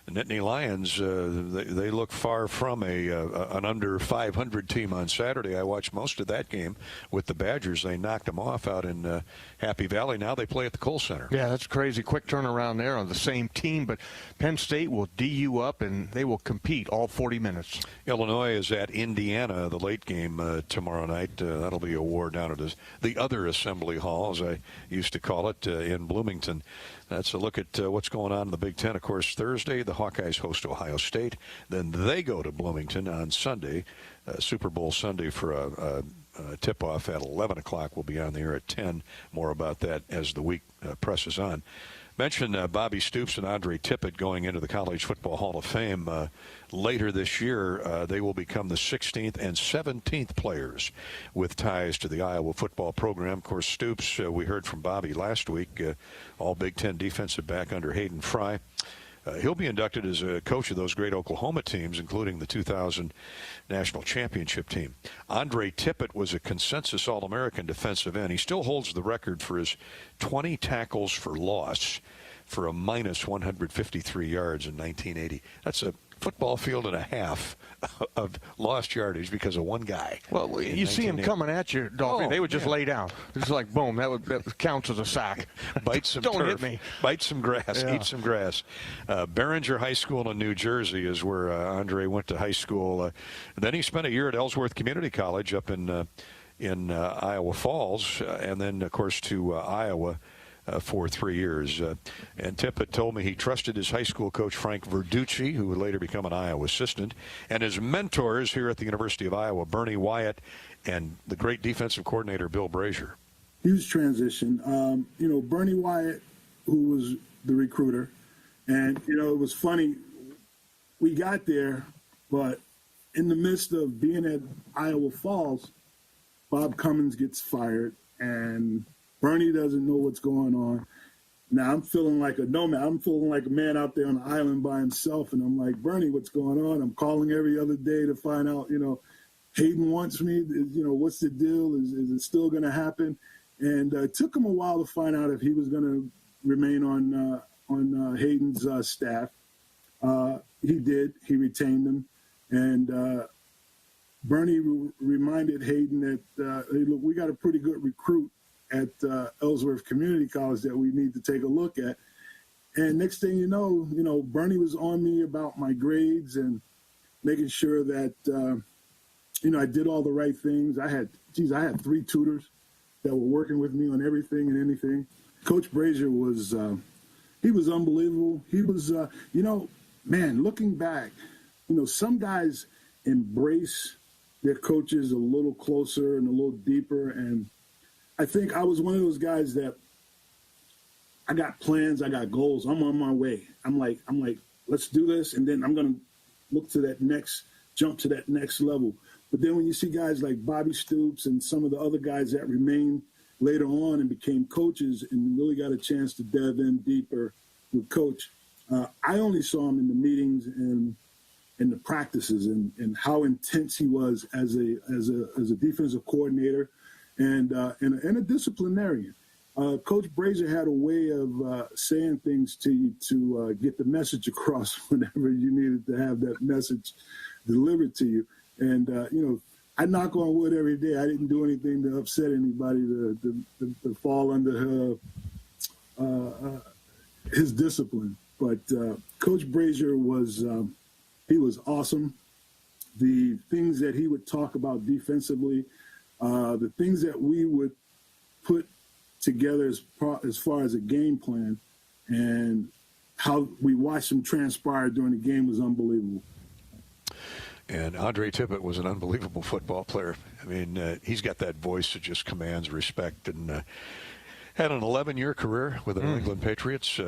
Speaker 10: Nittany Lions, they look far from an under 500 team on Saturday. I watched most of that game with the Badgers. They knocked them off out in Happy Valley. Now they play at the Kohl Center.
Speaker 11: Yeah, that's crazy. Quick turnaround there on the same team, but Penn State will D you up, and they will compete all 40 minutes.
Speaker 10: Illinois is at Indiana, the late game tomorrow night. That'll be a war down at the other Assembly Hall, as I used to call it, in Bloomington. That's a look at what's going on in the Big Ten. Of course, Thursday, the Hawkeyes host Ohio State. Then they go to Bloomington on Sunday, Super Bowl Sunday, for a tip-off at 11 o'clock. We'll be on the air at 10. More about that as the week presses on. Mentioned Bobby Stoops and Andre Tippett going into the College Football Hall of Fame later this year. They will become the 16th and 17th players with ties to the Iowa football program. Of course, Stoops, we heard from Bobby last week, all Big Ten defensive back under Hayden Fry. He'll be inducted as a coach of those great Oklahoma teams, including the 2000 national championship team. Andre Tippett was a consensus All-American defensive end. He still holds the record for his 20 tackles for loss for a minus 153 yards in 1980. That's a football field and a half of lost yardage because of one guy.
Speaker 11: Well, you see him coming at you, Dolphy. They would just lay down. It's like, boom, that counts as a sack.
Speaker 10: Bite some
Speaker 11: Don't
Speaker 10: turf,
Speaker 11: hit me.
Speaker 10: Bite some grass, eat some grass. Barringer High School in New Jersey is where Andre went to high school. Then he spent a year at Ellsworth Community College up in Iowa Falls, and then, of course, to Iowa for 3 years. And Tippett told me he trusted his high school coach, Frank Verducci, who would later become an Iowa assistant, and his mentors here at the University of Iowa, Bernie Wyatt and the great defensive coordinator, Bill Brazier.
Speaker 4: Huge transition. Bernie Wyatt, who was the recruiter, and, it was funny. We got there, but in the midst of being at Iowa Falls, Bob Cummins gets fired, and Bernie doesn't know what's going on. Now I'm feeling like a nomad. I'm feeling like a man out there on the island by himself. And I'm like, Bernie, what's going on? I'm calling every other day to find out, Hayden wants me. What's the deal? Is it still going to happen? And it took him a while to find out if he was going to remain on Hayden's staff. He did. He retained him. And Bernie reminded Hayden that, hey, look, we got a pretty good recruit at Ellsworth Community College that we need to take a look at. And next thing you know, Bernie was on me about my grades and making sure that, I did all the right things. I had 3 tutors that were working with me on everything and anything. Coach Brazier was, he was unbelievable. He was, looking back, some guys embrace their coaches a little closer and a little deeper. And I think I was one of those guys that I got plans, I got goals, I'm on my way. I'm like, let's do this, and then I'm going to look to jump to that next level. But then when you see guys like Bobby Stoops and some of the other guys that remained later on and became coaches and really got a chance to delve in deeper with Coach, I only saw him in the meetings and in the practices and how intense he was as a defensive coordinator. And a disciplinarian. Coach Brazier had a way of saying things to you to get the message across whenever you needed to have that message delivered to you. And, I knock on wood every day. I didn't do anything to upset anybody to fall under his discipline. But Coach Brazier he was awesome. The things that he would talk about defensively, the things that we would put together as far as a game plan and how we watched him transpire during the game was unbelievable.
Speaker 10: And Andre Tippett was an unbelievable football player. I mean, he's got that voice that just commands respect, and had an 11-year career with the New England Patriots,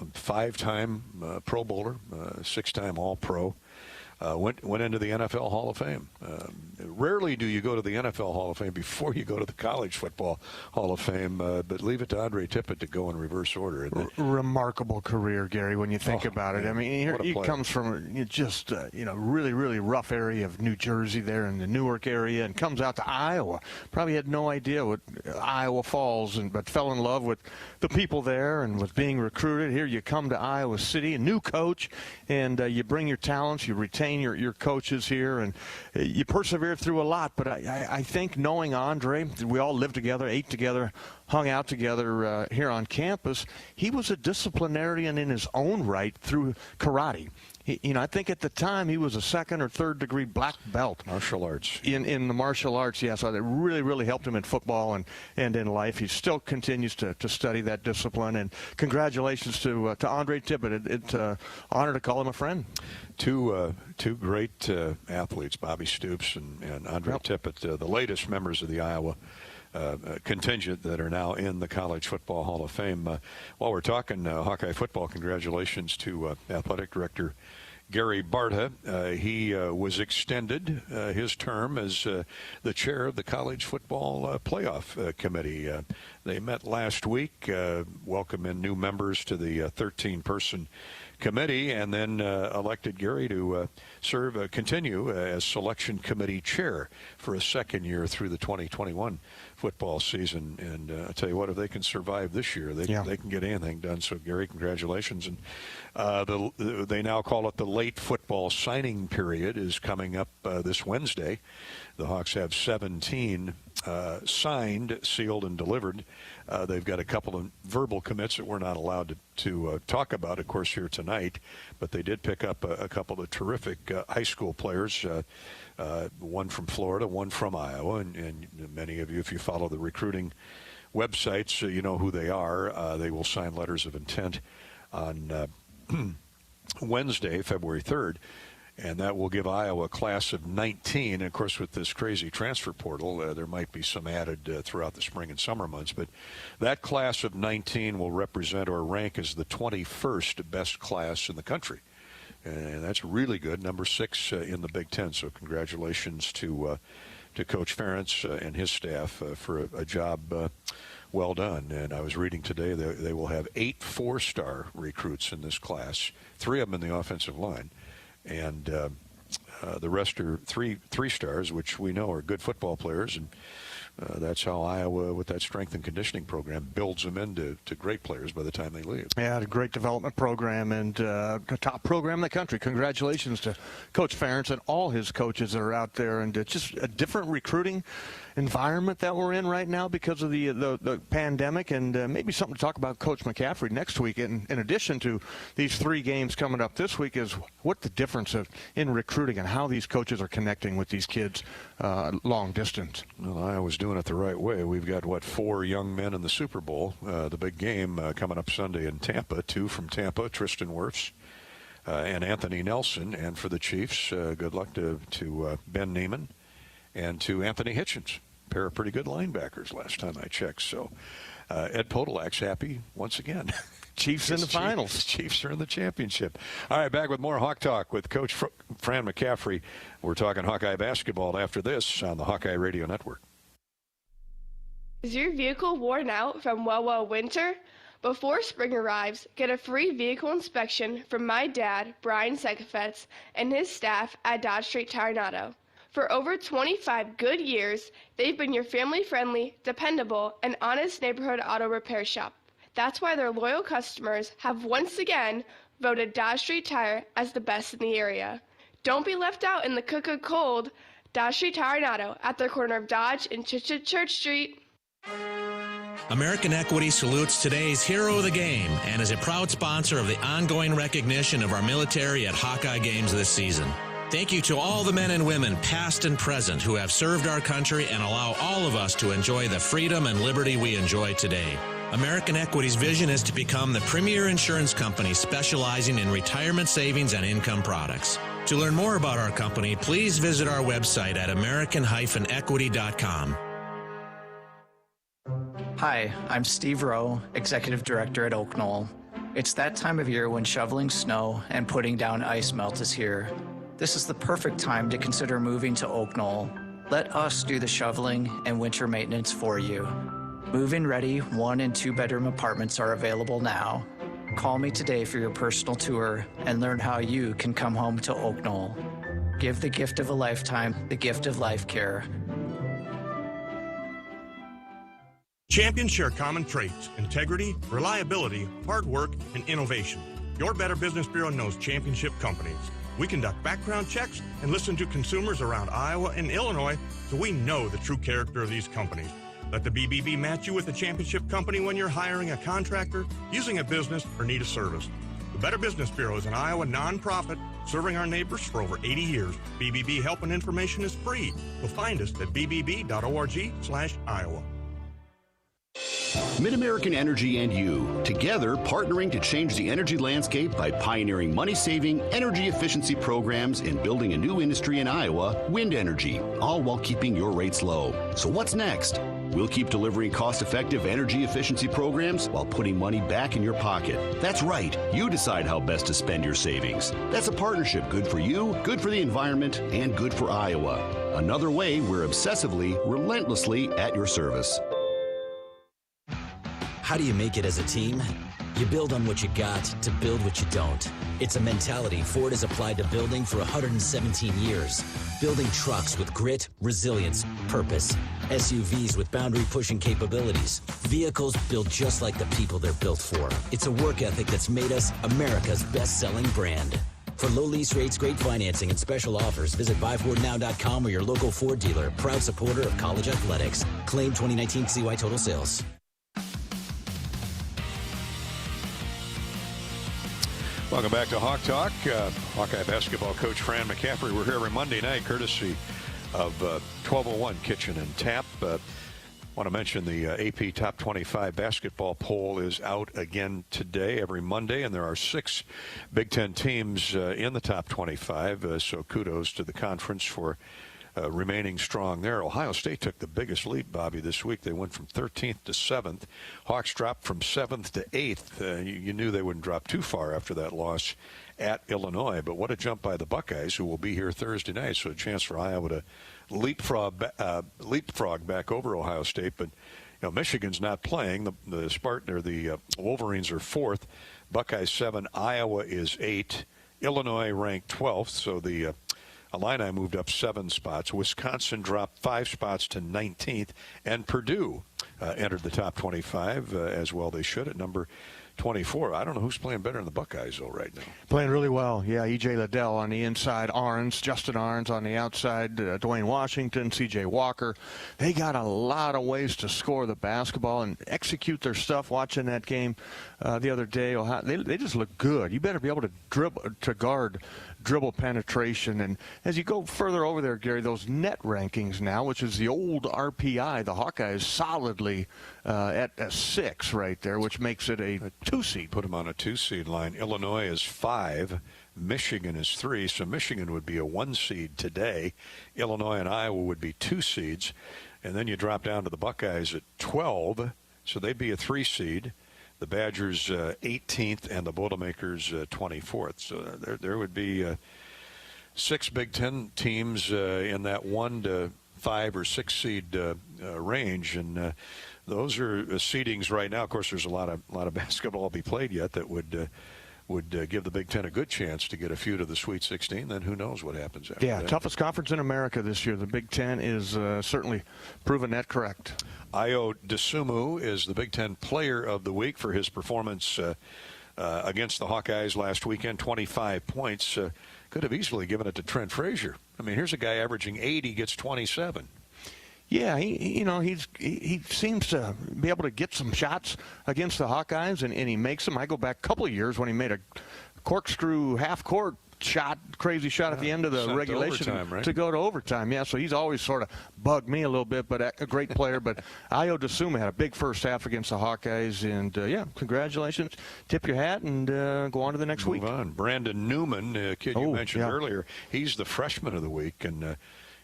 Speaker 10: 5-time Pro Bowler, 6-time All-Pro. Went into the NFL Hall of Fame. Rarely do you go to the NFL Hall of Fame before you go to the College Football Hall of Fame, but leave it to Andre Tippett to go in reverse order.
Speaker 11: Remarkable career, Gary, when you think about it. I mean, he comes from just really, really rough area of New Jersey there in the Newark area and comes out to Iowa. Probably had no idea what Iowa Falls, but fell in love with the people there and was being recruited. Here you come to Iowa City, a new coach, and you bring your talents, you retain your coaches here, and you persevere through a lot. But I think knowing Andre, we all lived together, ate together, hung out together here on campus. He was a disciplinarian in his own right through karate. I think at the time he was a second or third degree black belt.
Speaker 10: Martial arts.
Speaker 11: In the martial arts, yes. So it really, really helped him in football and in life. He still continues to study that discipline. And congratulations to Andre Tippett. It's an honor to call him a friend.
Speaker 10: Two great athletes, Bobby Stoops and Andre Tippett, the latest members of the Iowa contingent that are now in the College Football Hall of Fame. While we're talking Hawkeye football, congratulations to Athletic Director Gary Barta. He was extended his term as the chair of the College Football Playoff Committee. They met last week, welcome in new members to the 13-person committee, and then elected Gary to continue as selection committee chair for a second year through the 2021 football season. And I tell you what, if they can survive this year, they can get anything done. So Gary, congratulations. And they now call it the late football signing period is coming up this Wednesday. The Hawks have 17 signed, sealed, and delivered. They've got a couple of verbal commits that we're not allowed to talk about, of course, here tonight. But they did pick up a couple of terrific high school players, one from Florida, one from Iowa. And many of you, if you follow the recruiting websites, you know who they are. They will sign letters of intent on Wednesday, February 3rd. And that will give Iowa a class of 19. And of course, with this crazy transfer portal, there might be some added throughout the spring and summer months. But that class of 19 will represent or rank as the 21st best class in the country. And that's really good, number 6 in the Big Ten. So congratulations to Coach Ferentz and his staff for a job well done. And I was reading today they will have 8 4-star recruits in this class, 3 of them in the offensive line. And the rest are three stars, which we know are good football players, and that's how Iowa, with that strength and conditioning program, builds them into great players by the time they leave.
Speaker 11: Yeah, a great development program and the top program in the country. Congratulations to Coach Ferentz and all his coaches that are out there, and just a different recruiting environment that we're in right now because of the pandemic, and maybe something to talk about Coach McCaffrey next week. In addition to these 3 games coming up this week, is what the difference in recruiting and how these coaches are connecting with these kids long distance.
Speaker 10: Well, Iowa's doing it the right way. We've got 4 young men in the Super Bowl, the big game coming up Sunday in Tampa. 2 from Tampa, Tristan Wirfs and Anthony Nelson. And for the Chiefs, good luck to Ben Neiman and to Anthony Hitchens. A pair of pretty good linebackers last time I checked. So Ed Podolak's happy once again.
Speaker 11: Chiefs in the finals.
Speaker 10: Chiefs are in the championship. All right, back with more Hawk Talk with Coach Fran McCaffrey. We're talking Hawkeye basketball after this on the Hawkeye Radio Network.
Speaker 13: Is your vehicle worn out from well winter? Before spring arrives, get a free vehicle inspection from my dad, Brian Sekafetz, and his staff at Dodge Street Tire and Auto. For over 25 good years, they've been your family-friendly, dependable, and honest neighborhood auto repair shop. That's why their loyal customers have once again voted Dodge Street Tire as the best in the area. Don't be left out in the cold. Dodge Street Tire and Auto at the corner of Dodge and Church Street.
Speaker 6: American Equity salutes today's hero of the game and is a proud sponsor of the ongoing recognition of our military at Hawkeye Games this season. Thank you to all the men and women, past and present, who have served our country and allow all of us to enjoy the freedom and liberty we enjoy today. American Equity's vision is to become the premier insurance company specializing in retirement savings and income products. To learn more about our company, please visit our website at american-equity.com.
Speaker 19: Hi, I'm Steve Rowe, Executive Director at Oak Knoll. It's that time of year when shoveling snow and putting down ice melt is here. This is the perfect time to consider moving to Oak Knoll. Let us do the shoveling and winter maintenance for you. Move-in ready 1- and 2-bedroom apartments are available now. Call me today for your personal tour and learn how you can come home to Oak Knoll. Give the gift of a lifetime, the gift of life care.
Speaker 8: Champions share common traits: integrity, reliability, hard work, and innovation. Your Better Business Bureau knows championship companies. We conduct background checks and listen to consumers around Iowa and Illinois, so we know the true character of these companies. Let the BBB match you with a championship company when you're hiring a contractor, using a business, or need a service. The Better Business Bureau is an Iowa nonprofit serving our neighbors for over 80 years. BBB help and information is free. You'll find us at bbb.org/Iowa.
Speaker 5: MidAmerican Energy and you, together partnering to change the energy landscape by pioneering money-saving, energy efficiency programs and building a new industry in Iowa, wind energy, all while keeping your rates low. So what's next? We'll keep delivering cost-effective energy efficiency programs while putting money back in your pocket. That's right. You decide how best to spend your savings. That's a partnership good for you, good for the environment, and good for Iowa. Another way we're obsessively, relentlessly at your service.
Speaker 14: How do you make it as a team? You build on what you got to build what you don't. It's a mentality Ford has applied to building for 117 years. Building trucks with grit, resilience, purpose. SUVs with boundary-pushing capabilities. Vehicles built just like the people they're built for. It's a work ethic that's made us America's best-selling brand. For low lease rates, great financing, and special offers, visit buyfordnow.com or your local Ford dealer, proud supporter of college athletics. Claim 2019 CY total sales.
Speaker 10: Welcome back to Hawk Talk. Hawkeye basketball coach Fran McCaffrey. We're here every Monday night, courtesy of 1201 Kitchen and Tap. Want to mention the AP Top 25 basketball poll is out again today, every Monday, and there are 6 Big Ten teams in the top 25. So kudos to the conference for remaining strong there. Ohio State took the biggest lead, Bobby, this week. They went from 13th to 7th. Hawks dropped from 7th to 8th. You knew they wouldn't drop too far after that loss at Illinois, but what a jump by the Buckeyes, who will be here Thursday night. So a chance for Iowa to leapfrog back over Ohio State. But Michigan's not playing. The Spartan or the Wolverines are 4th. Buckeyes 7. Iowa is 8. Illinois ranked 12th. So the Illini moved up 7 spots. Wisconsin dropped 5 spots to 19th. And Purdue entered the top 25, as well they should, at number 24. I don't know who's playing better than the Buckeyes, though, right now.
Speaker 11: Playing really well. Yeah, E.J. Liddell on the inside, Arns, Justin Arns on the outside, Dwayne Washington, C.J. Walker. They got a lot of ways to score the basketball and execute their stuff. Watching that game the other day, they just look good. You better be able to guard dribble penetration. And as you go further over there, Gary, those net rankings now, which is the old RPI, the Hawkeyes solidly at a 6 right there, which makes it a 2-seed.
Speaker 10: Put them on a 2-seed line. Illinois is 5. Michigan is 3. So Michigan would be a 1-seed today. Illinois and Iowa would be 2 seeds. And then you drop down to the Buckeyes at 12. So they'd be a 3-seed. The Badgers 18th and the Boilermakers 24th. So there would be 6 Big Ten teams in that 1 to 5 or 6 seed range, and those are seedings right now. Of course, there's a lot of basketball to be played yet that would give the Big Ten a good chance to get a few to the Sweet 16. Then who knows what happens after that.
Speaker 11: Toughest conference in America this year. The Big Ten is certainly proven that correct.
Speaker 10: Ayo Dosunmu is the Big Ten Player of the Week for his performance against the Hawkeyes last weekend. 25 points. Could have easily given it to Trent Frazier. I mean, here's a guy averaging 80, gets 27.
Speaker 11: Yeah, he seems to be able to get some shots against the Hawkeyes, and he makes them. I go back a couple of years when he made a corkscrew half-court shot, crazy shot at the end of the regulation
Speaker 10: to, overtime, right?
Speaker 11: to go to overtime. Yeah, so he's always sort of bugged me a little bit, but a great player. But Ayo Dosunmu had a big first half against the Hawkeyes, and congratulations. Tip your hat and go on to the next week.
Speaker 10: Move on. Brandon Newman, kid you mentioned earlier, he's the freshman of the week, and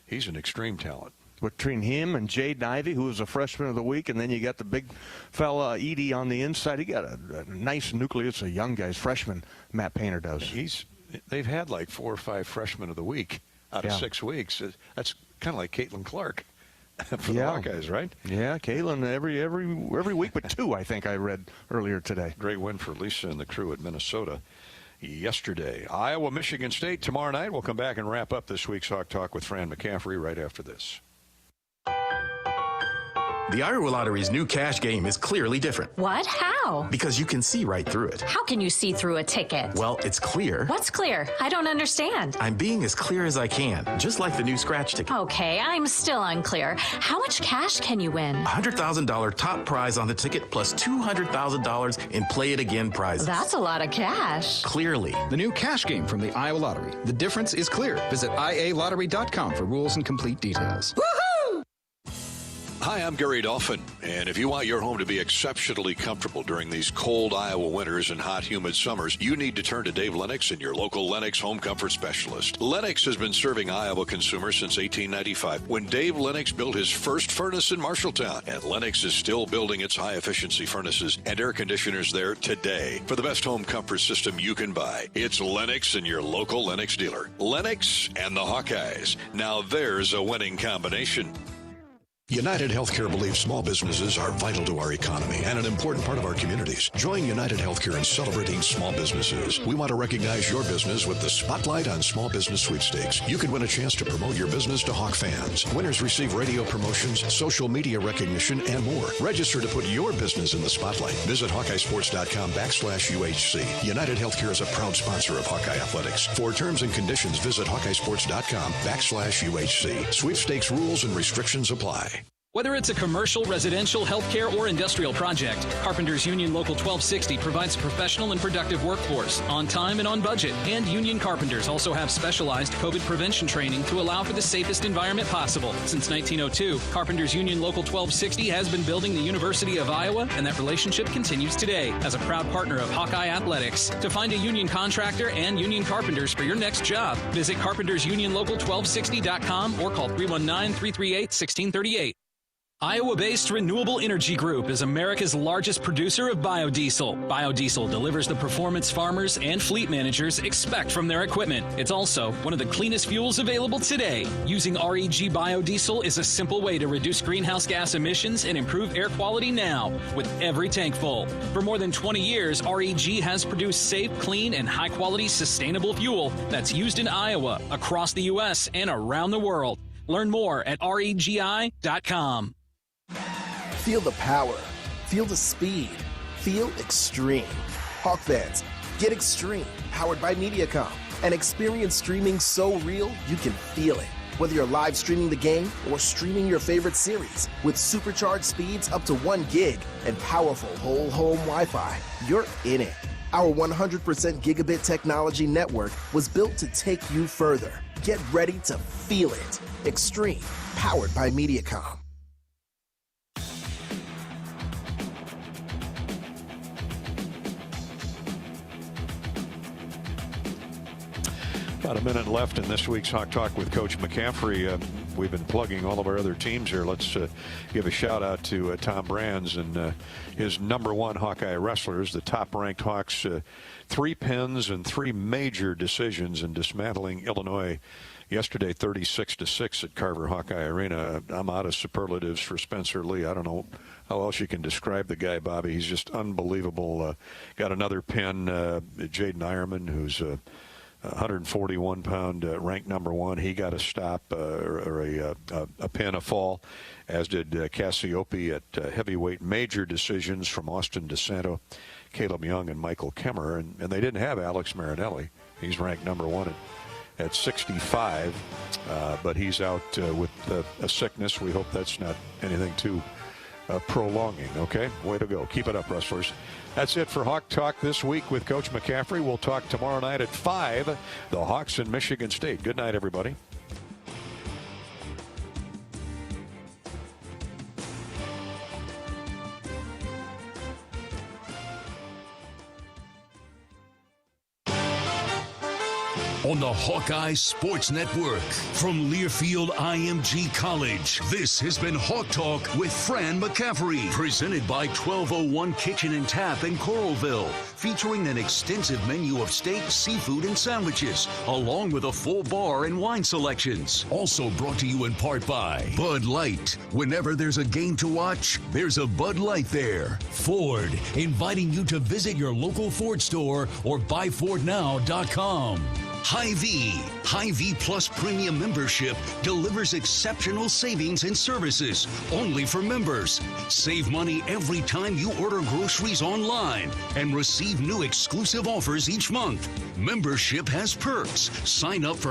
Speaker 10: he's an extreme talent.
Speaker 11: Between him and Jaden Ivey, who was a freshman of the week, and then you got the big fella Edey on the inside. He got a nice nucleus of young guys. Freshman Matt Painter does.
Speaker 10: They've had like 4 or 5 freshmen of the week out of 6 weeks. That's kind of like Caitlin Clark for the Hawkeyes, right?
Speaker 11: Yeah, Caitlin every week, but 2 I think I read earlier today.
Speaker 10: Great win for Lisa and the crew at Minnesota yesterday. Iowa, Michigan State tomorrow night. We'll come back and wrap up this week's Hawk Talk with Fran McCaffrey right after this.
Speaker 23: The Iowa Lottery's new cash game is clearly different.
Speaker 24: What? How?
Speaker 23: Because you can see right through it.
Speaker 24: How can you see through a ticket?
Speaker 23: Well, it's clear.
Speaker 24: What's clear? I don't understand.
Speaker 23: I'm being as clear as I can, just like the new scratch ticket.
Speaker 24: Okay, I'm still unclear. How much cash can you win?
Speaker 23: $100,000 top prize on the ticket plus $200,000 in Play It Again prizes.
Speaker 24: That's a lot of cash.
Speaker 23: Clearly.
Speaker 7: The new cash game from the Iowa Lottery. The difference is clear. Visit ialottery.com for rules and complete details.
Speaker 3: Hi, I'm Gary Dolphin, and if you want your home to be exceptionally comfortable during these cold Iowa winters and hot, humid summers, you need to turn to Dave Lennox and your local Lennox home comfort specialist. Lennox has been serving Iowa consumers since 1895, when Dave Lennox built his first furnace in Marshalltown, and Lennox is still building its high-efficiency furnaces and air conditioners there today. For the best home comfort system you can buy, it's Lennox and your local Lennox dealer. Lennox and the Hawkeyes. Now there's a winning combination. United Healthcare believes small businesses are vital to our economy and an important part of our communities. Join United Healthcare in celebrating small businesses. We want to recognize your business with the Spotlight on Small Business Sweepstakes. You could win a chance to promote your business to Hawk fans. Winners receive radio promotions, social media recognition, and more. Register to put your business in the spotlight. Visit HawkeyeSports.com/UHC. United Healthcare is a proud sponsor of Hawkeye Athletics. For terms and conditions, visit HawkeyeSports.com/UHC. Sweepstakes rules and restrictions apply.
Speaker 12: Whether it's a commercial, residential, healthcare, or industrial project, Carpenters Union Local 1260 provides a professional and productive workforce, on time and on budget. And Union Carpenters also have specialized COVID prevention training to allow for the safest environment possible. Since 1902, Carpenters Union Local 1260 has been building the University of Iowa, and that relationship continues today as a proud partner of Hawkeye Athletics. To find a union contractor and union carpenters for your next job, visit carpentersunionlocal1260.com or call 319-338-1638. Iowa-based Renewable Energy Group is America's largest producer of biodiesel. Biodiesel delivers the performance farmers and fleet managers expect from their equipment. It's also one of the cleanest fuels available today. Using REG biodiesel is a simple way to reduce greenhouse gas emissions and improve air quality now with every tank full. For more than 20 years, REG has produced safe, clean, and high-quality sustainable fuel that's used in Iowa, across the U.S., and around the world. Learn more at regi.com.
Speaker 15: Feel the power. Feel the speed. Feel extreme. Hawk fans, get extreme. Powered by Mediacom. And experience streaming so real you can feel it. Whether you're live streaming the game or streaming your favorite series. With supercharged speeds up to 1 gig and powerful whole home Wi-Fi, you're in it. Our 100% gigabit technology network was built to take you further. Get ready to feel it. Extreme. Powered by Mediacom.
Speaker 10: About a minute left in this week's Hawk Talk with Coach McCaffrey. We've been plugging all of our other teams here. Let's give a shout out to Tom Brands and his #1 Hawkeye wrestlers, the top-ranked Hawks. 3 pins and 3 major decisions in dismantling Illinois yesterday, 36-6 at Carver Hawkeye Arena. I'm out of superlatives for Spencer Lee. I don't know how else you can describe the guy, Bobby. He's just unbelievable. Got another pin, Jaden Ironman, who's 141-pound, ranked #1. He got a stop or a pin, a fall, as did Cassiope at heavyweight. Major decisions from Austin DeSanto, Caleb Young, and Michael Kemmer. And they didn't have Alex Marinelli. He's ranked #1 at 65, but he's out with a sickness. We hope that's not anything too prolonging. Okay, way to go. Keep it up, wrestlers. That's it for Hawk Talk this week with Coach McCaffrey. We'll talk tomorrow night at 5, the Hawks in Michigan State. Good night, everybody.
Speaker 16: On the Hawkeye Sports Network from Learfield IMG College, this has been Hawk Talk with Fran McCaffery, presented by 1201 Kitchen and Tap in Coralville, featuring an extensive menu of steak, seafood, and sandwiches, along with a full bar and wine selections. Also brought to you in part by Bud Light. Whenever there's a game to watch, there's a Bud Light there. Ford, inviting you to visit your local Ford store or buyfordnow.com. Hy-Vee. Hy-Vee Plus Premium membership delivers exceptional savings and services only for members. Save money every time you order groceries online and receive new exclusive offers each month. Membership has perks. Sign up for